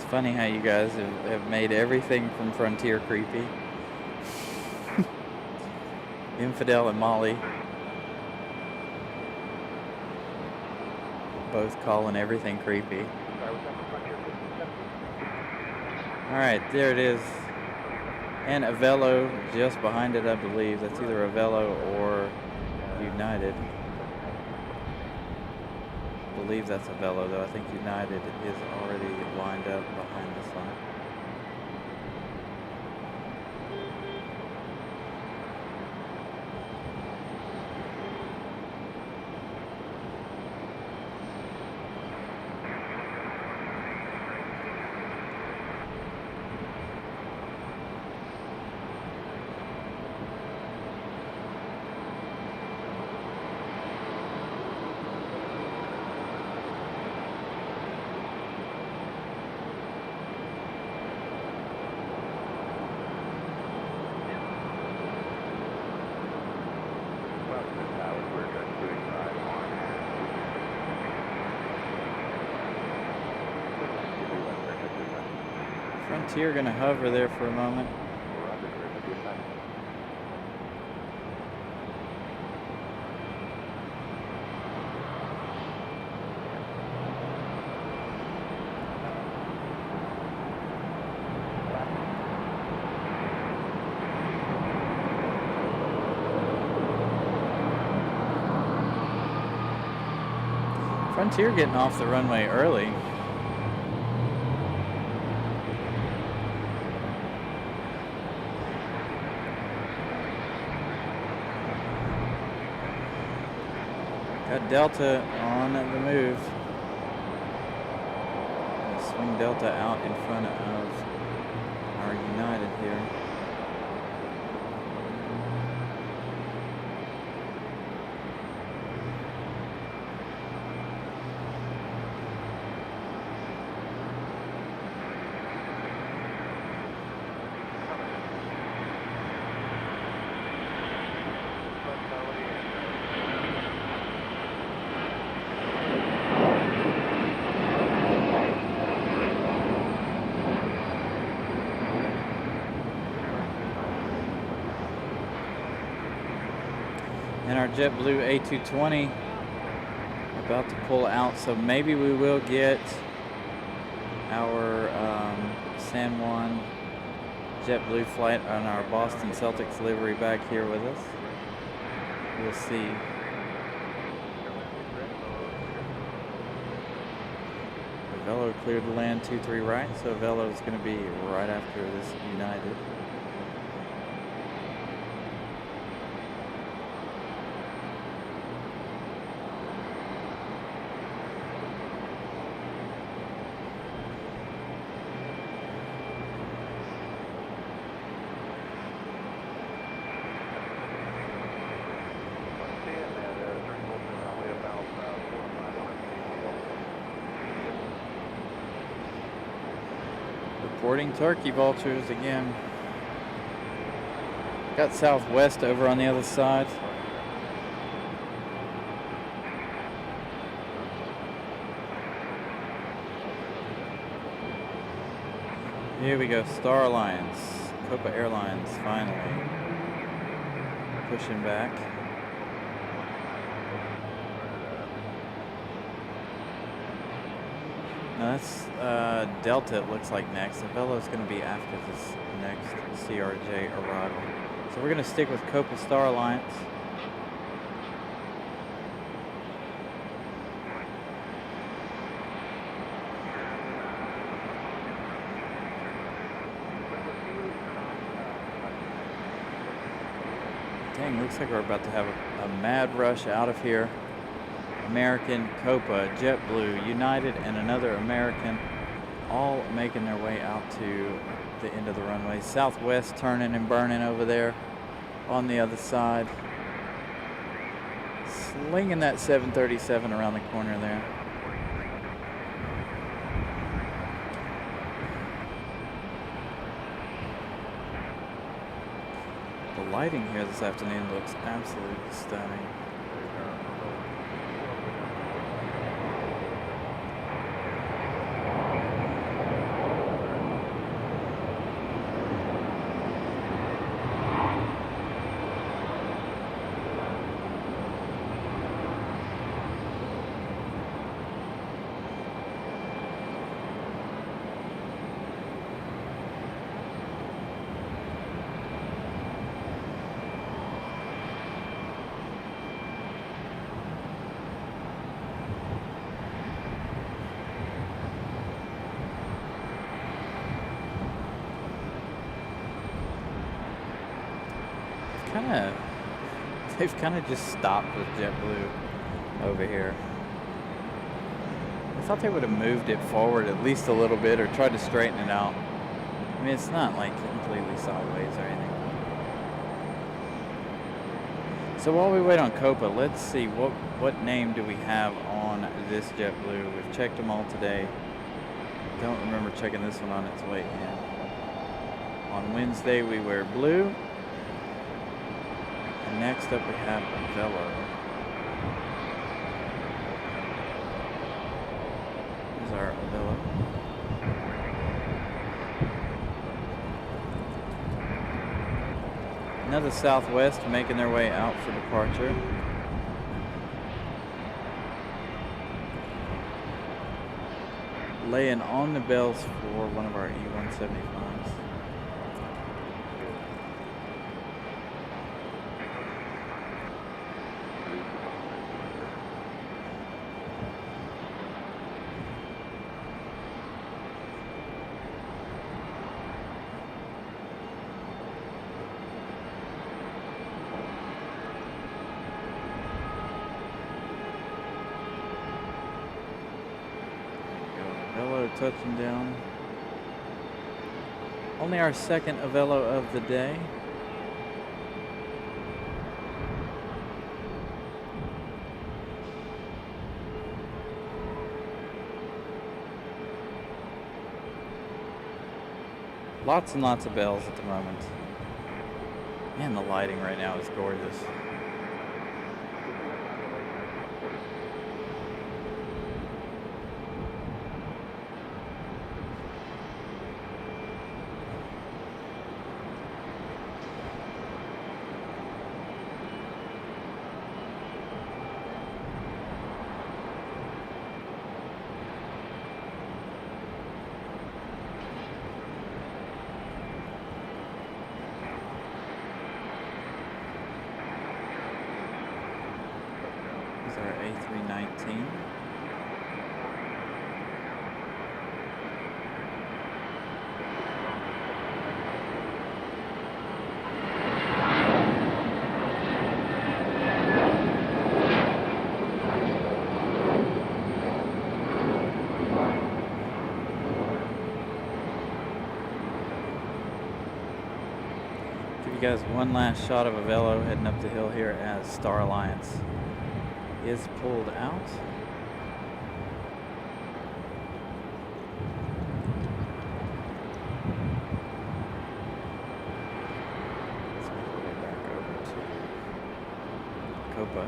funny how you guys have made everything from Frontier creepy. Infidel and Molly both calling everything creepy. Alright, there it is. And a Velo just behind it, I believe. That's either a Velo or United. I believe that's a Velo, though. I think United is already lined up behind this line. Frontier gonna hover there for a moment. Frontier getting off the runway early. Got Delta on the move. Swing Delta out in front of our United here. And our JetBlue A220 about to pull out, so maybe we will get our San Juan JetBlue flight on our Boston Celtics livery back here with us. We'll see. The Velo cleared to land 23 right, so Velo is going to be right after this United. Reporting turkey vultures again. Got Southwest over on the other side. Here we go, Star Alliance, Copa Airlines finally pushing back. Now that's Delta, it looks like next. The Velo's going to be after this next CRJ arrival. So we're going to stick with Copa Star Alliance. Dang, looks like we're about to have a mad rush out of here. American, Copa, JetBlue, United, and another American, all making their way out to the end of the runway. Southwest turning and burning over there on the other side. Slinging that 737 around the corner there. The lighting here this afternoon looks absolutely stunning. they've kind of just stopped with JetBlue over here. I thought they would have moved it forward at least a little bit or tried to straighten it out. I mean, it's not like completely sideways or anything. So while we wait on Copa, let's see what name do we have on this JetBlue. We've checked them all today. Don't remember checking this one on its way in. On Wednesday we wear blue. And next up we have Velo. Here's our Velo. Another Southwest making their way out for departure. Laying on the bells for one of our E-175s. Touching down. Only our second Avelo of the day. Lots and lots of bells at the moment. Man, the lighting right now is gorgeous. Our A319. Give you guys one last shot of a Velo heading up the hill here as Star Alliance is pulled out. Let's pull it back over to Copa.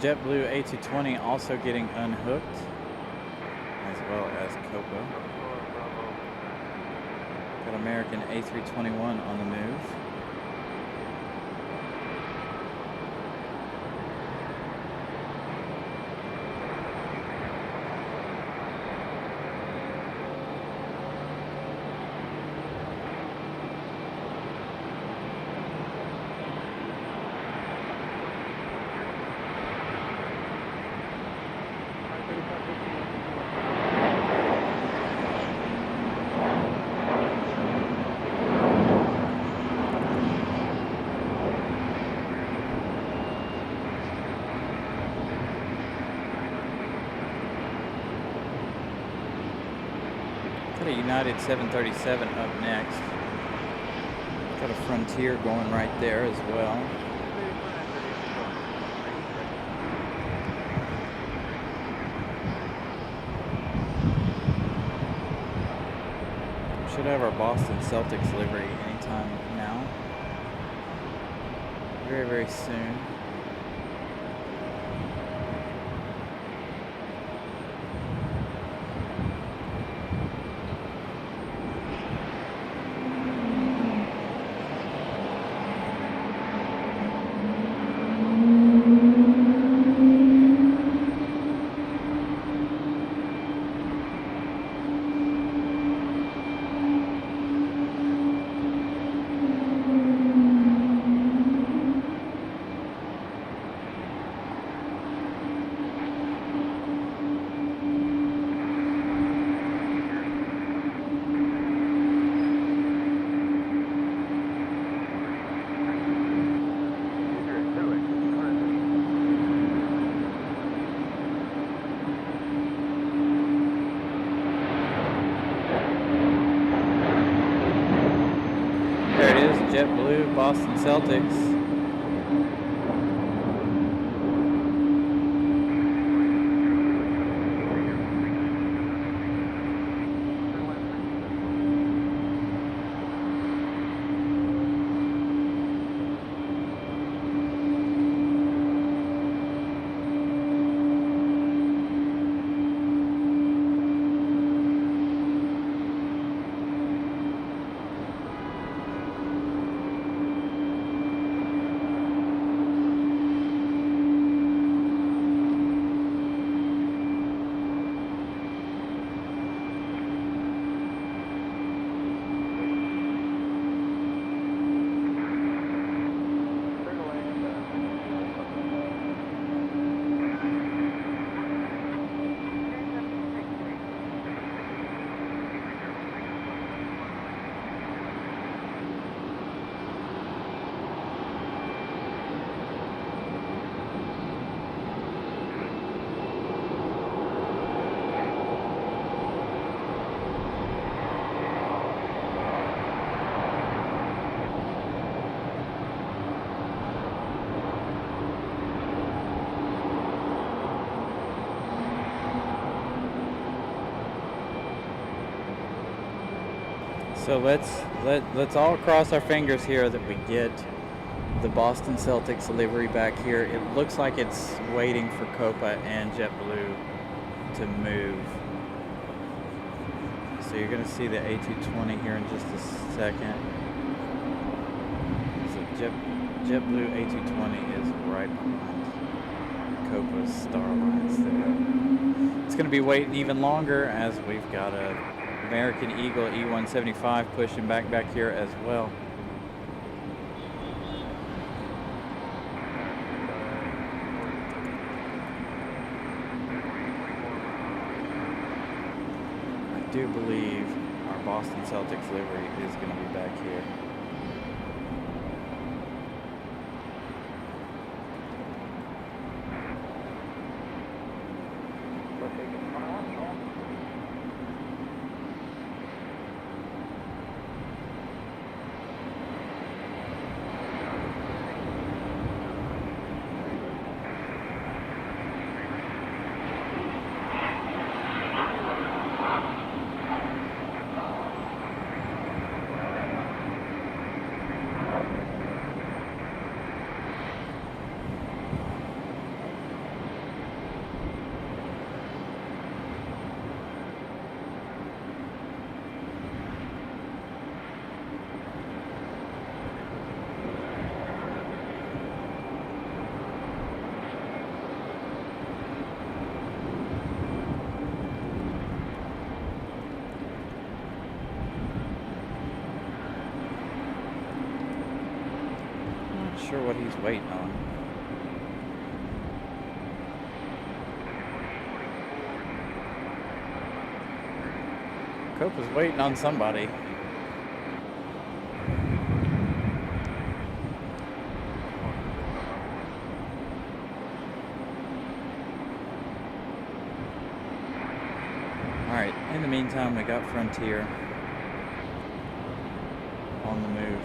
JetBlue A220 also getting unhooked, as well as Copa. Got American A321 on the move. Got a United 737 up next. Got a Frontier going right there as well. Should have our Boston Celtics livery anytime now. Very, very soon. JetBlue, Boston Celtics. So let's all cross our fingers here that we get the Boston Celtics livery back here. It looks like it's waiting for Copa and JetBlue to move. So you're going to see the A220 here in just a second. So JetBlue A220 is right behind Copa's Starlines there. It's going to be waiting even longer as we've got a American Eagle E175 pushing back here as well. I do believe our Boston Celtics livery is going to be back here. Sure what he's waiting on. Cope is waiting on somebody. Alright, in the meantime, we got Frontier on the move.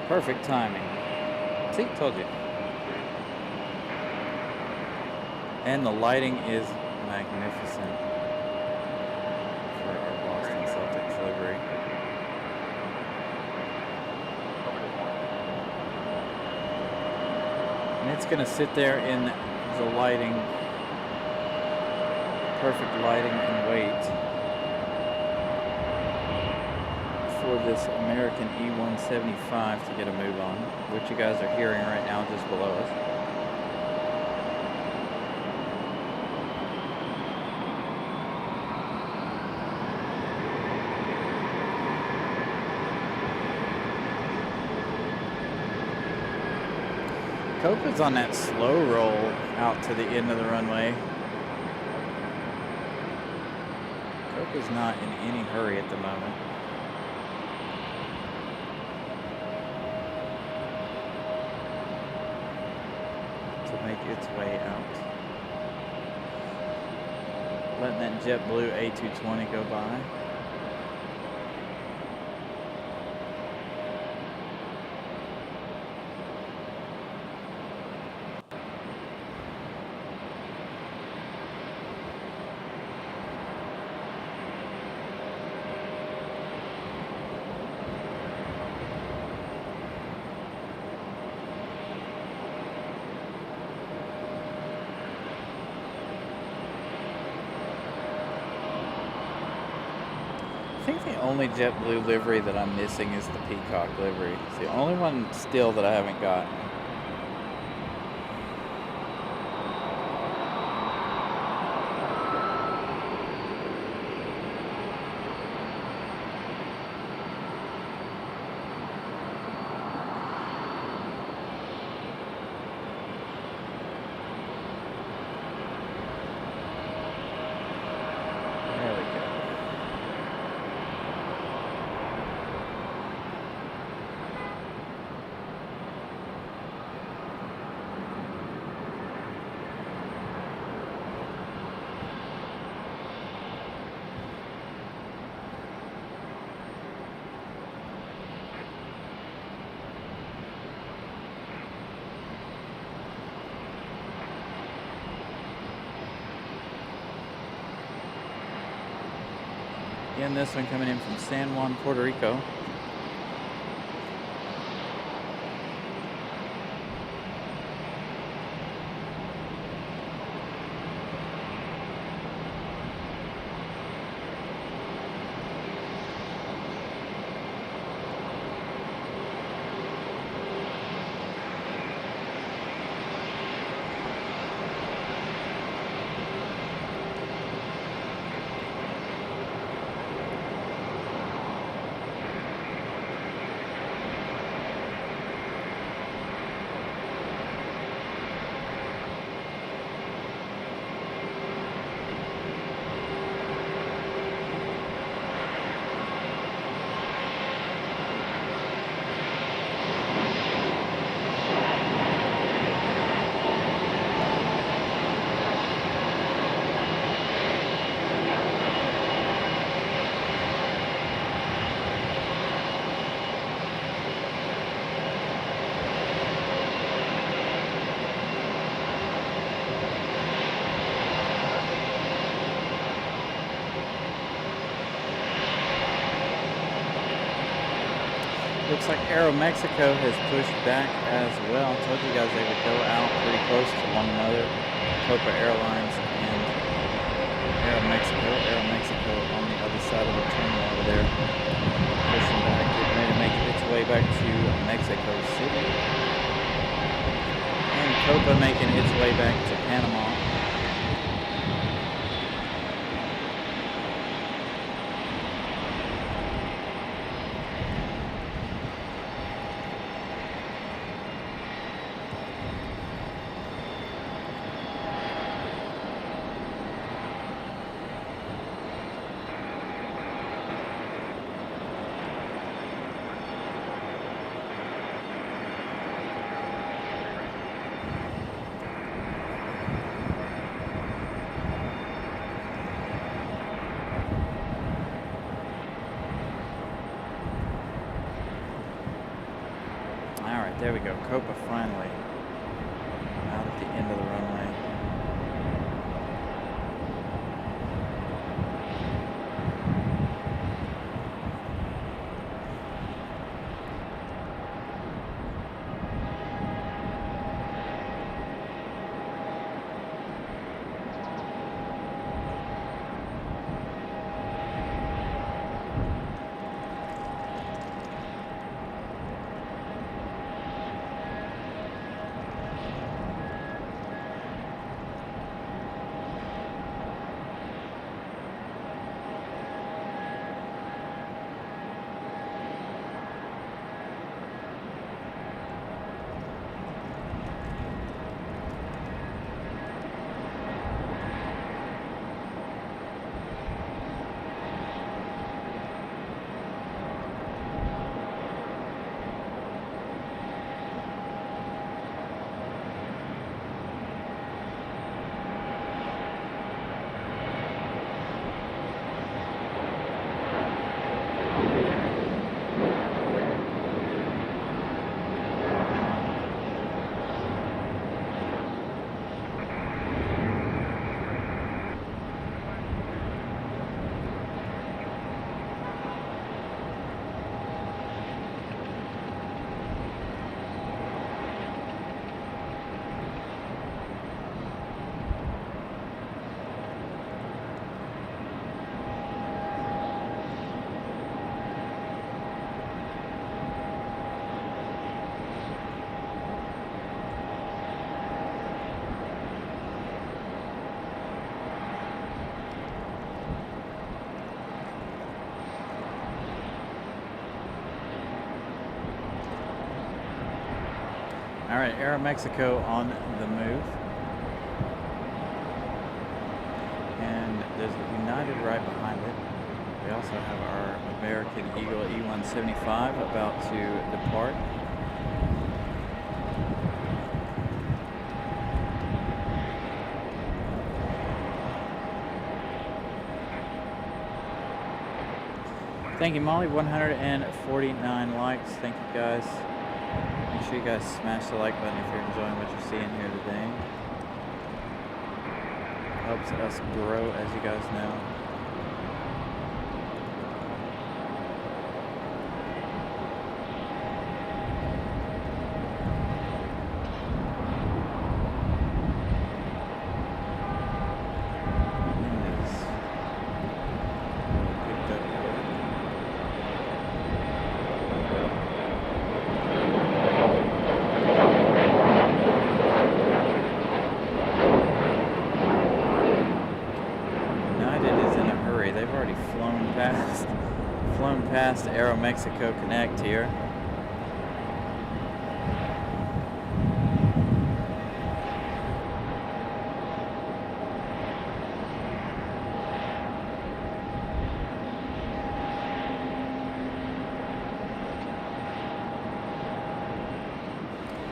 Perfect timing. See, told you. And the lighting is magnificent for our Boston Celtics livery. And it's going to sit there in the lighting, perfect lighting, and wait for this American E175 to get a move on, which you guys are hearing right now just below us. Copa's on that slow roll out to the end of the runway. Copa's not in any hurry at the moment. Make its way out. Letting that JetBlue A220 go by. I think the only JetBlue livery that I'm missing is the Peacock livery. It's the only one still that I haven't got. Again, this one coming in from San Juan, Puerto Rico. looks like Aeromexico has pushed back as well. I told you guys they would go out pretty close to one another. Copa Airlines and Aeromexico. Aeromexico on the other side of the terminal over there. Pushing back, getting ready to make its way back to Mexico City. And Copa making its way back to Panama. There we go, Copa finally out at the end of the runway. All right, Aeromexico on the move. And there's a United right behind it. We also have our American Eagle E-175 about to depart. Thank you, Molly. 149 likes. Thank you, guys. Make sure you guys smash the like button if you're enjoying what you're seeing here today. Helps us grow, as you guys know. Past Aeromexico Connect here.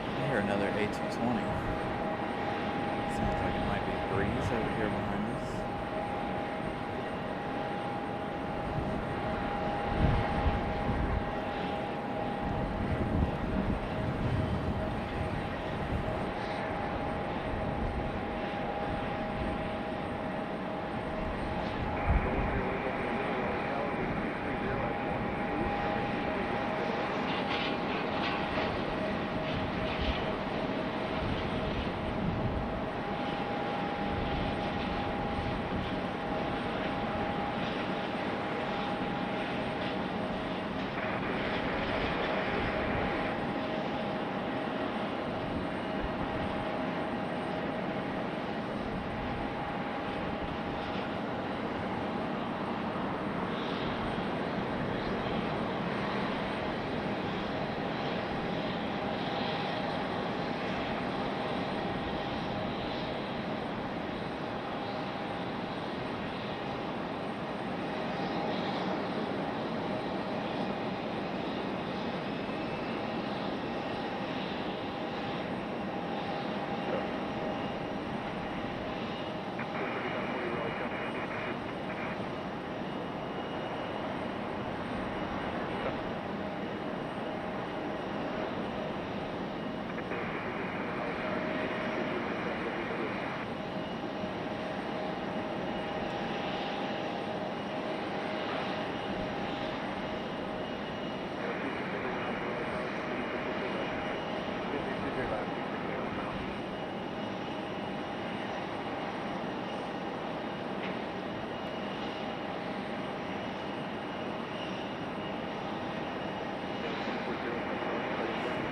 I hear another A220. Sounds like it might be a breeze over here behind us.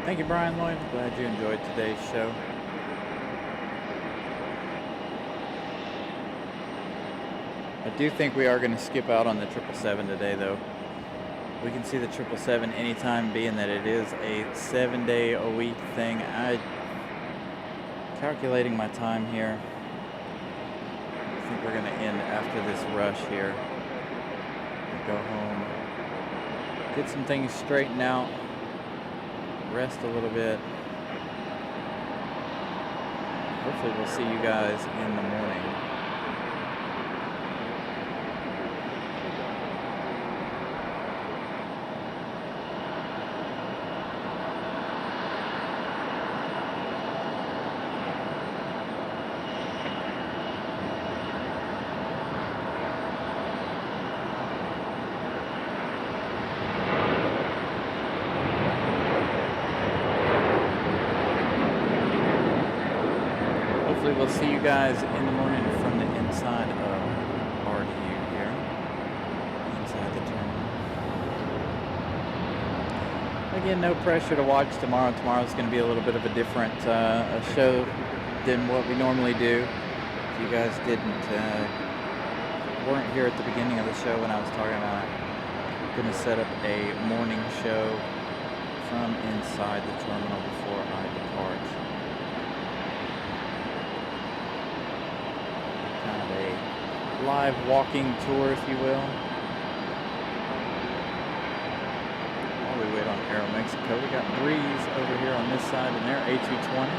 Thank you, Brian Lloyd. Glad you enjoyed today's show. I do think we are going to skip out on the 777 today, though. We can see the 777 anytime, being that it is a 7-day-a-week thing. Calculating my time here. I think we're going to end after this rush here. Go home, get some things straightened out, rest a little bit. Hopefully we'll see you guys in the morning. We'll see you guys in the morning from the inside of RDU here, inside the terminal. Again, no pressure to watch tomorrow. Tomorrow's going to be a little bit of a different show than what we normally do. If you guys weren't here at the beginning of the show when I was talking about going to set up a morning show from inside the terminal before I depart. Live walking tour, if you will. While we wait on Aero Mexico, we got Breeze over here on this side and their A220.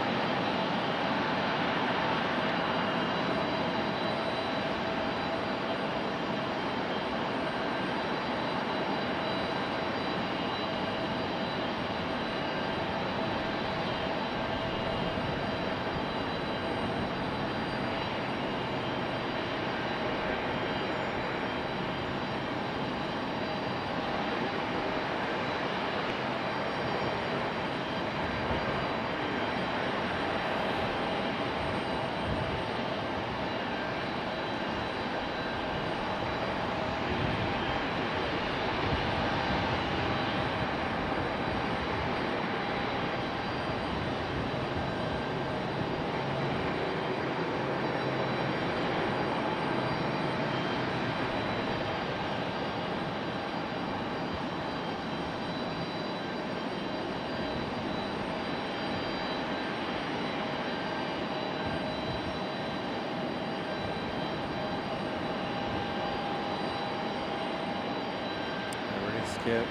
Skip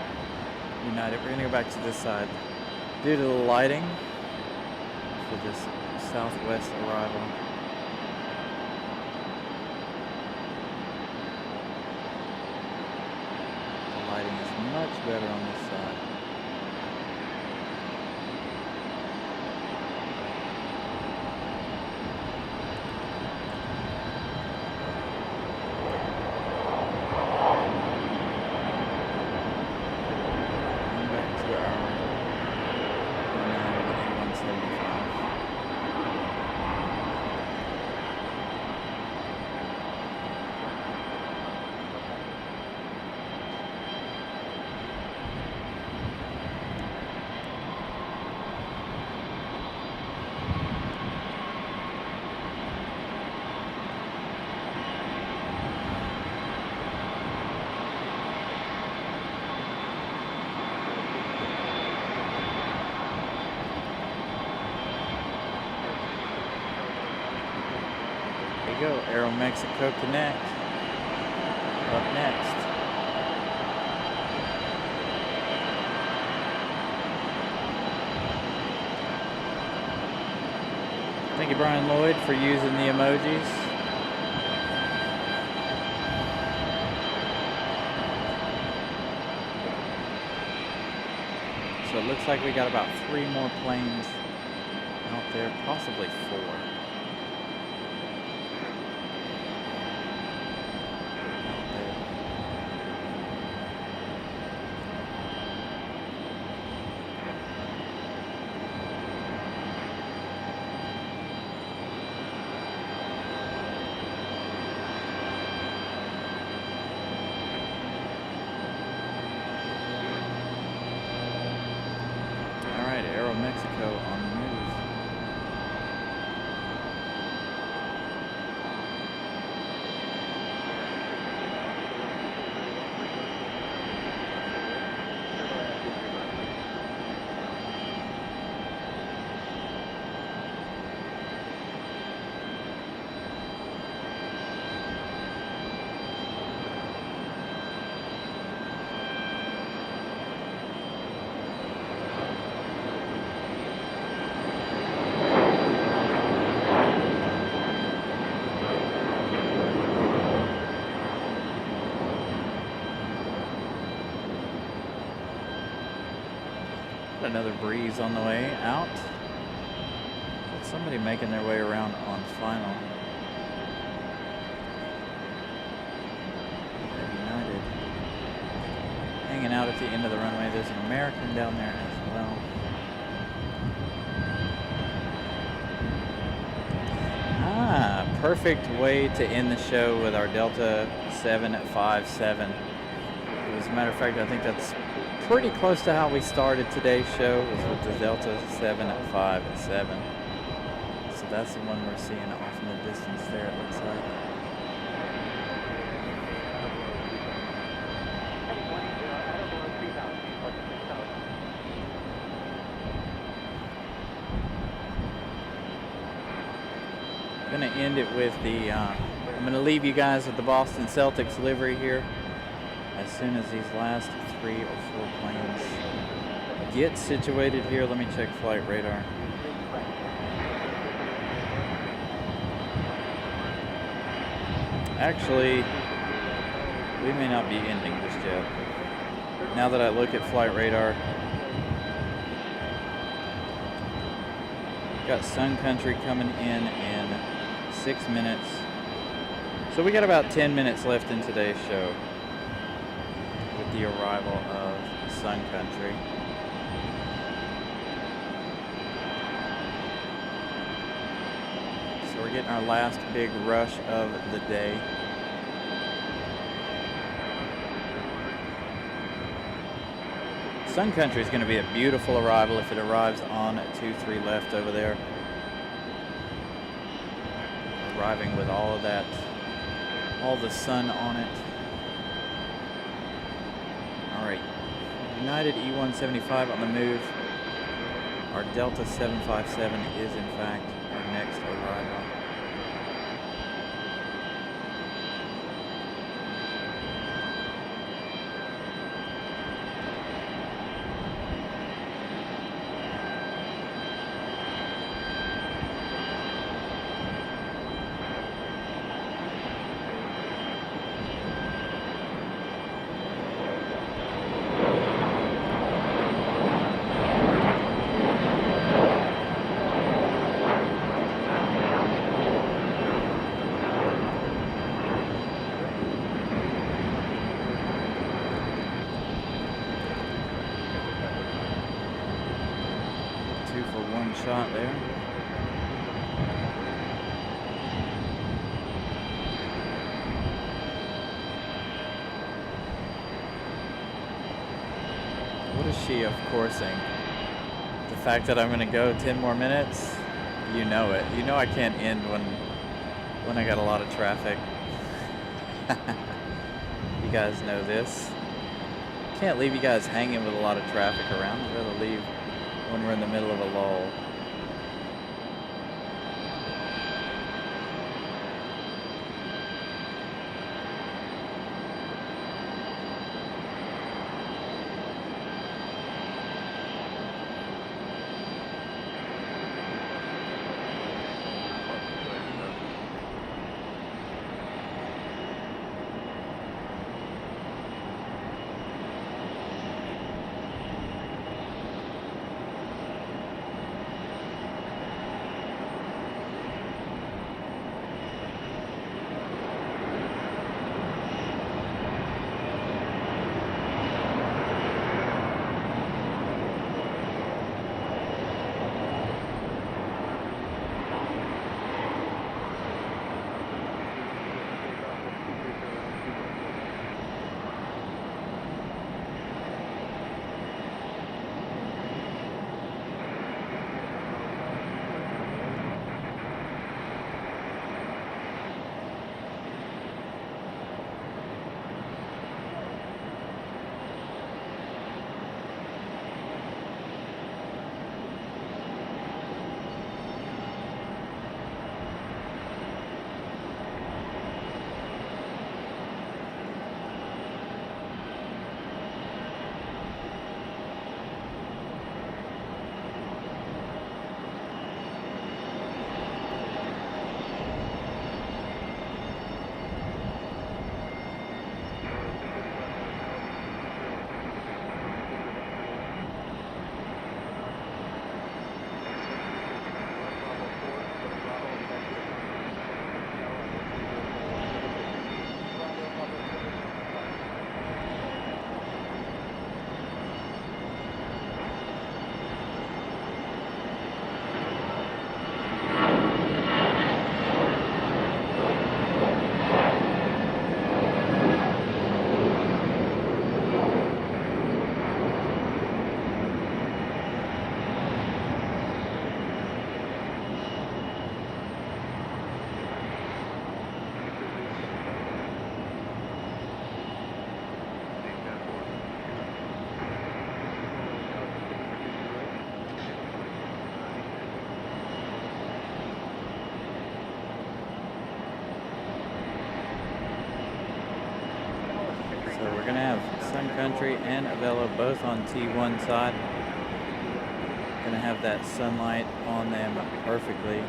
United. We're going to go back to this side. Due to the lighting for this southwest arrival, the lighting is much better on this side. Go. Aero Mexico Connect. Up next. Thank you, Brian Lloyd, for using the emojis. So it looks like we got about 3 more planes out there, possibly 4. another breeze on the way out. Got somebody making their way around on final. United hanging out at the end of the runway. There's an American down there as well. Perfect way to end the show with our Delta 757. As a matter of fact, I think that's pretty close to how we started today's show, was with the Delta 757. So that's the one we're seeing off in the distance there, it looks like. I'm going to end it with the, I'm going to leave you guys with the Boston Celtics livery here as soon as these last 3 or 4 planes get situated here. Let me check flight radar. Actually, we may not be ending just yet. Now that I look at flight radar, got Sun Country coming in 6 minutes. So we got about 10 minutes left in today's show with the arrival of Sun Country. So we're getting our last big rush of the day. Sun Country is going to be a beautiful arrival if it arrives on 23 left over there. Arriving with all of that, all the sun on it. All right, United E-175 on the move. Our Delta 757 is in fact our next arrival. Shot there. What is she, of coursing? The fact that I'm going to go 10 more minutes, you know it. You know I can't end when I got a lot of traffic. You guys know this. Can't leave you guys hanging with a lot of traffic around. I'd rather leave when we're in the middle of a lull. going to have Sun Country and Avello both on T1 side. Going to have that sunlight on them perfectly.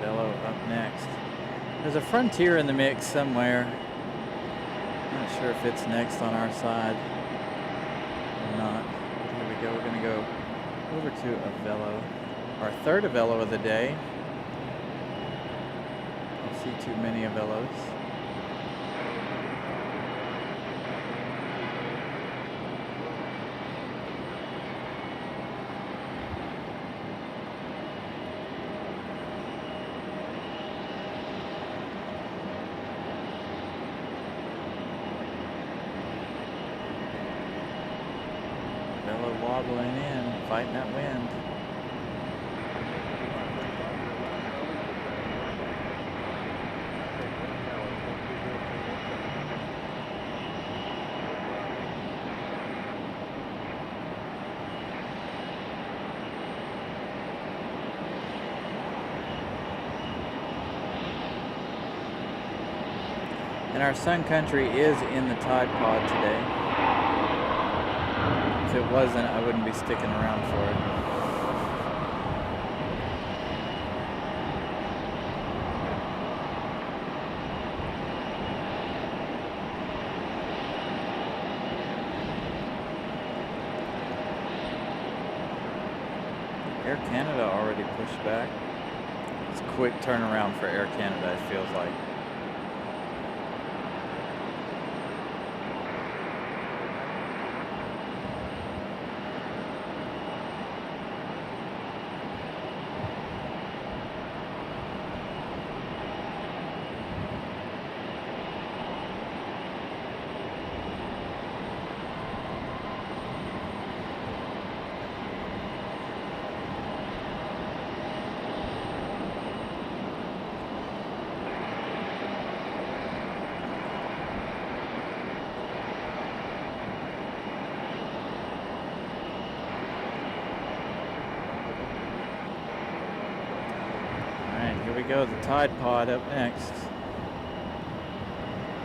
Avello up next. There's a Frontier in the mix somewhere. Not sure if it's next on our side or not. Here we go. We're going to go over to Avello. Our third Avello of the day. Don't see too many Avellos. Wobbling in, fighting that wind. And our Sun Country is in the Tide Pod today. If it wasn't, I wouldn't be sticking around for it. Air Canada already pushed back. It's a quick turnaround for Air Canada, it feels like. Here we go, the Tide Pod up next.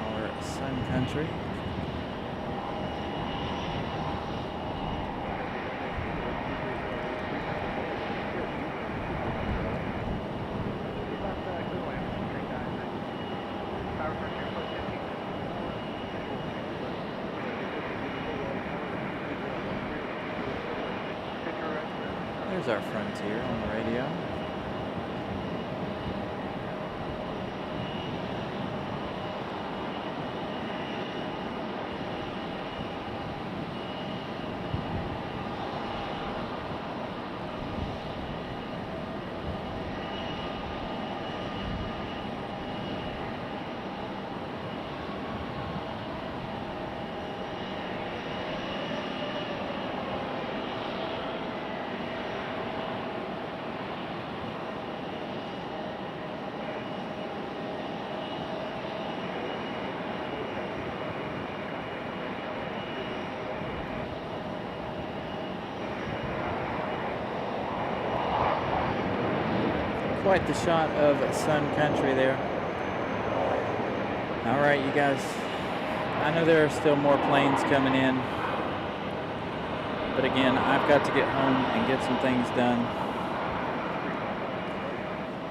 Our Sun Country. There's our Frontier on the radio. Quite the shot of Sun Country there. All right, you guys. I know there are still more planes coming in, but again, I've got to get home and get some things done.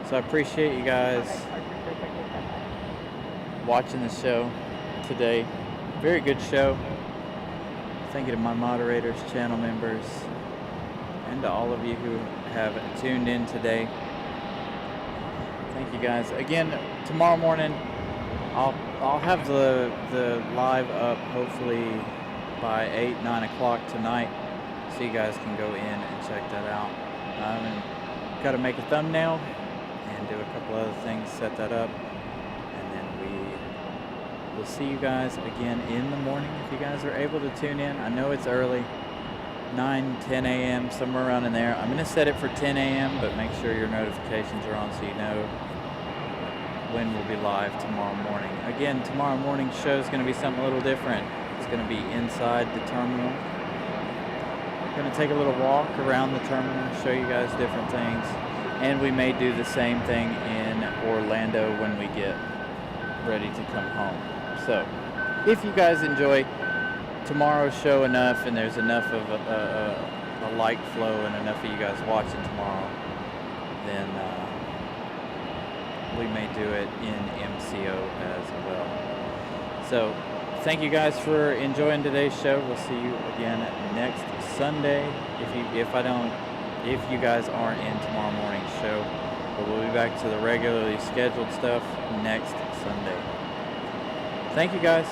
So I appreciate you guys watching the show today. Very good show. Thank you to my moderators, channel members, and to all of you who have tuned in today. Thank you guys. Again, tomorrow morning I'll have the live up hopefully by 8, 9 o'clock tonight, so you guys can go in and check that out. Got to make a thumbnail, and do a couple other things, set that up, and then we will see you guys again in the morning if you guys are able to tune in. I know it's early, 9, 10 a.m., somewhere around in there. I'm going to set it for 10 a.m., but make sure your notifications are on so you know when we'll be live tomorrow morning. Again, tomorrow morning's show is going to be something a little different. It's going to be inside the terminal. We're going to take a little walk around the terminal, show you guys different things, and we may do the same thing in Orlando when we get ready to come home. So, if you guys enjoy tomorrow's show enough, and there's enough of a like flow and enough of you guys watching tomorrow, then we may do it in MCO as well. So, thank you guys for enjoying today's show. We'll see you again next Sunday. If you guys aren't in tomorrow morning's show, but we'll be back to the regularly scheduled stuff next Sunday. Thank you guys.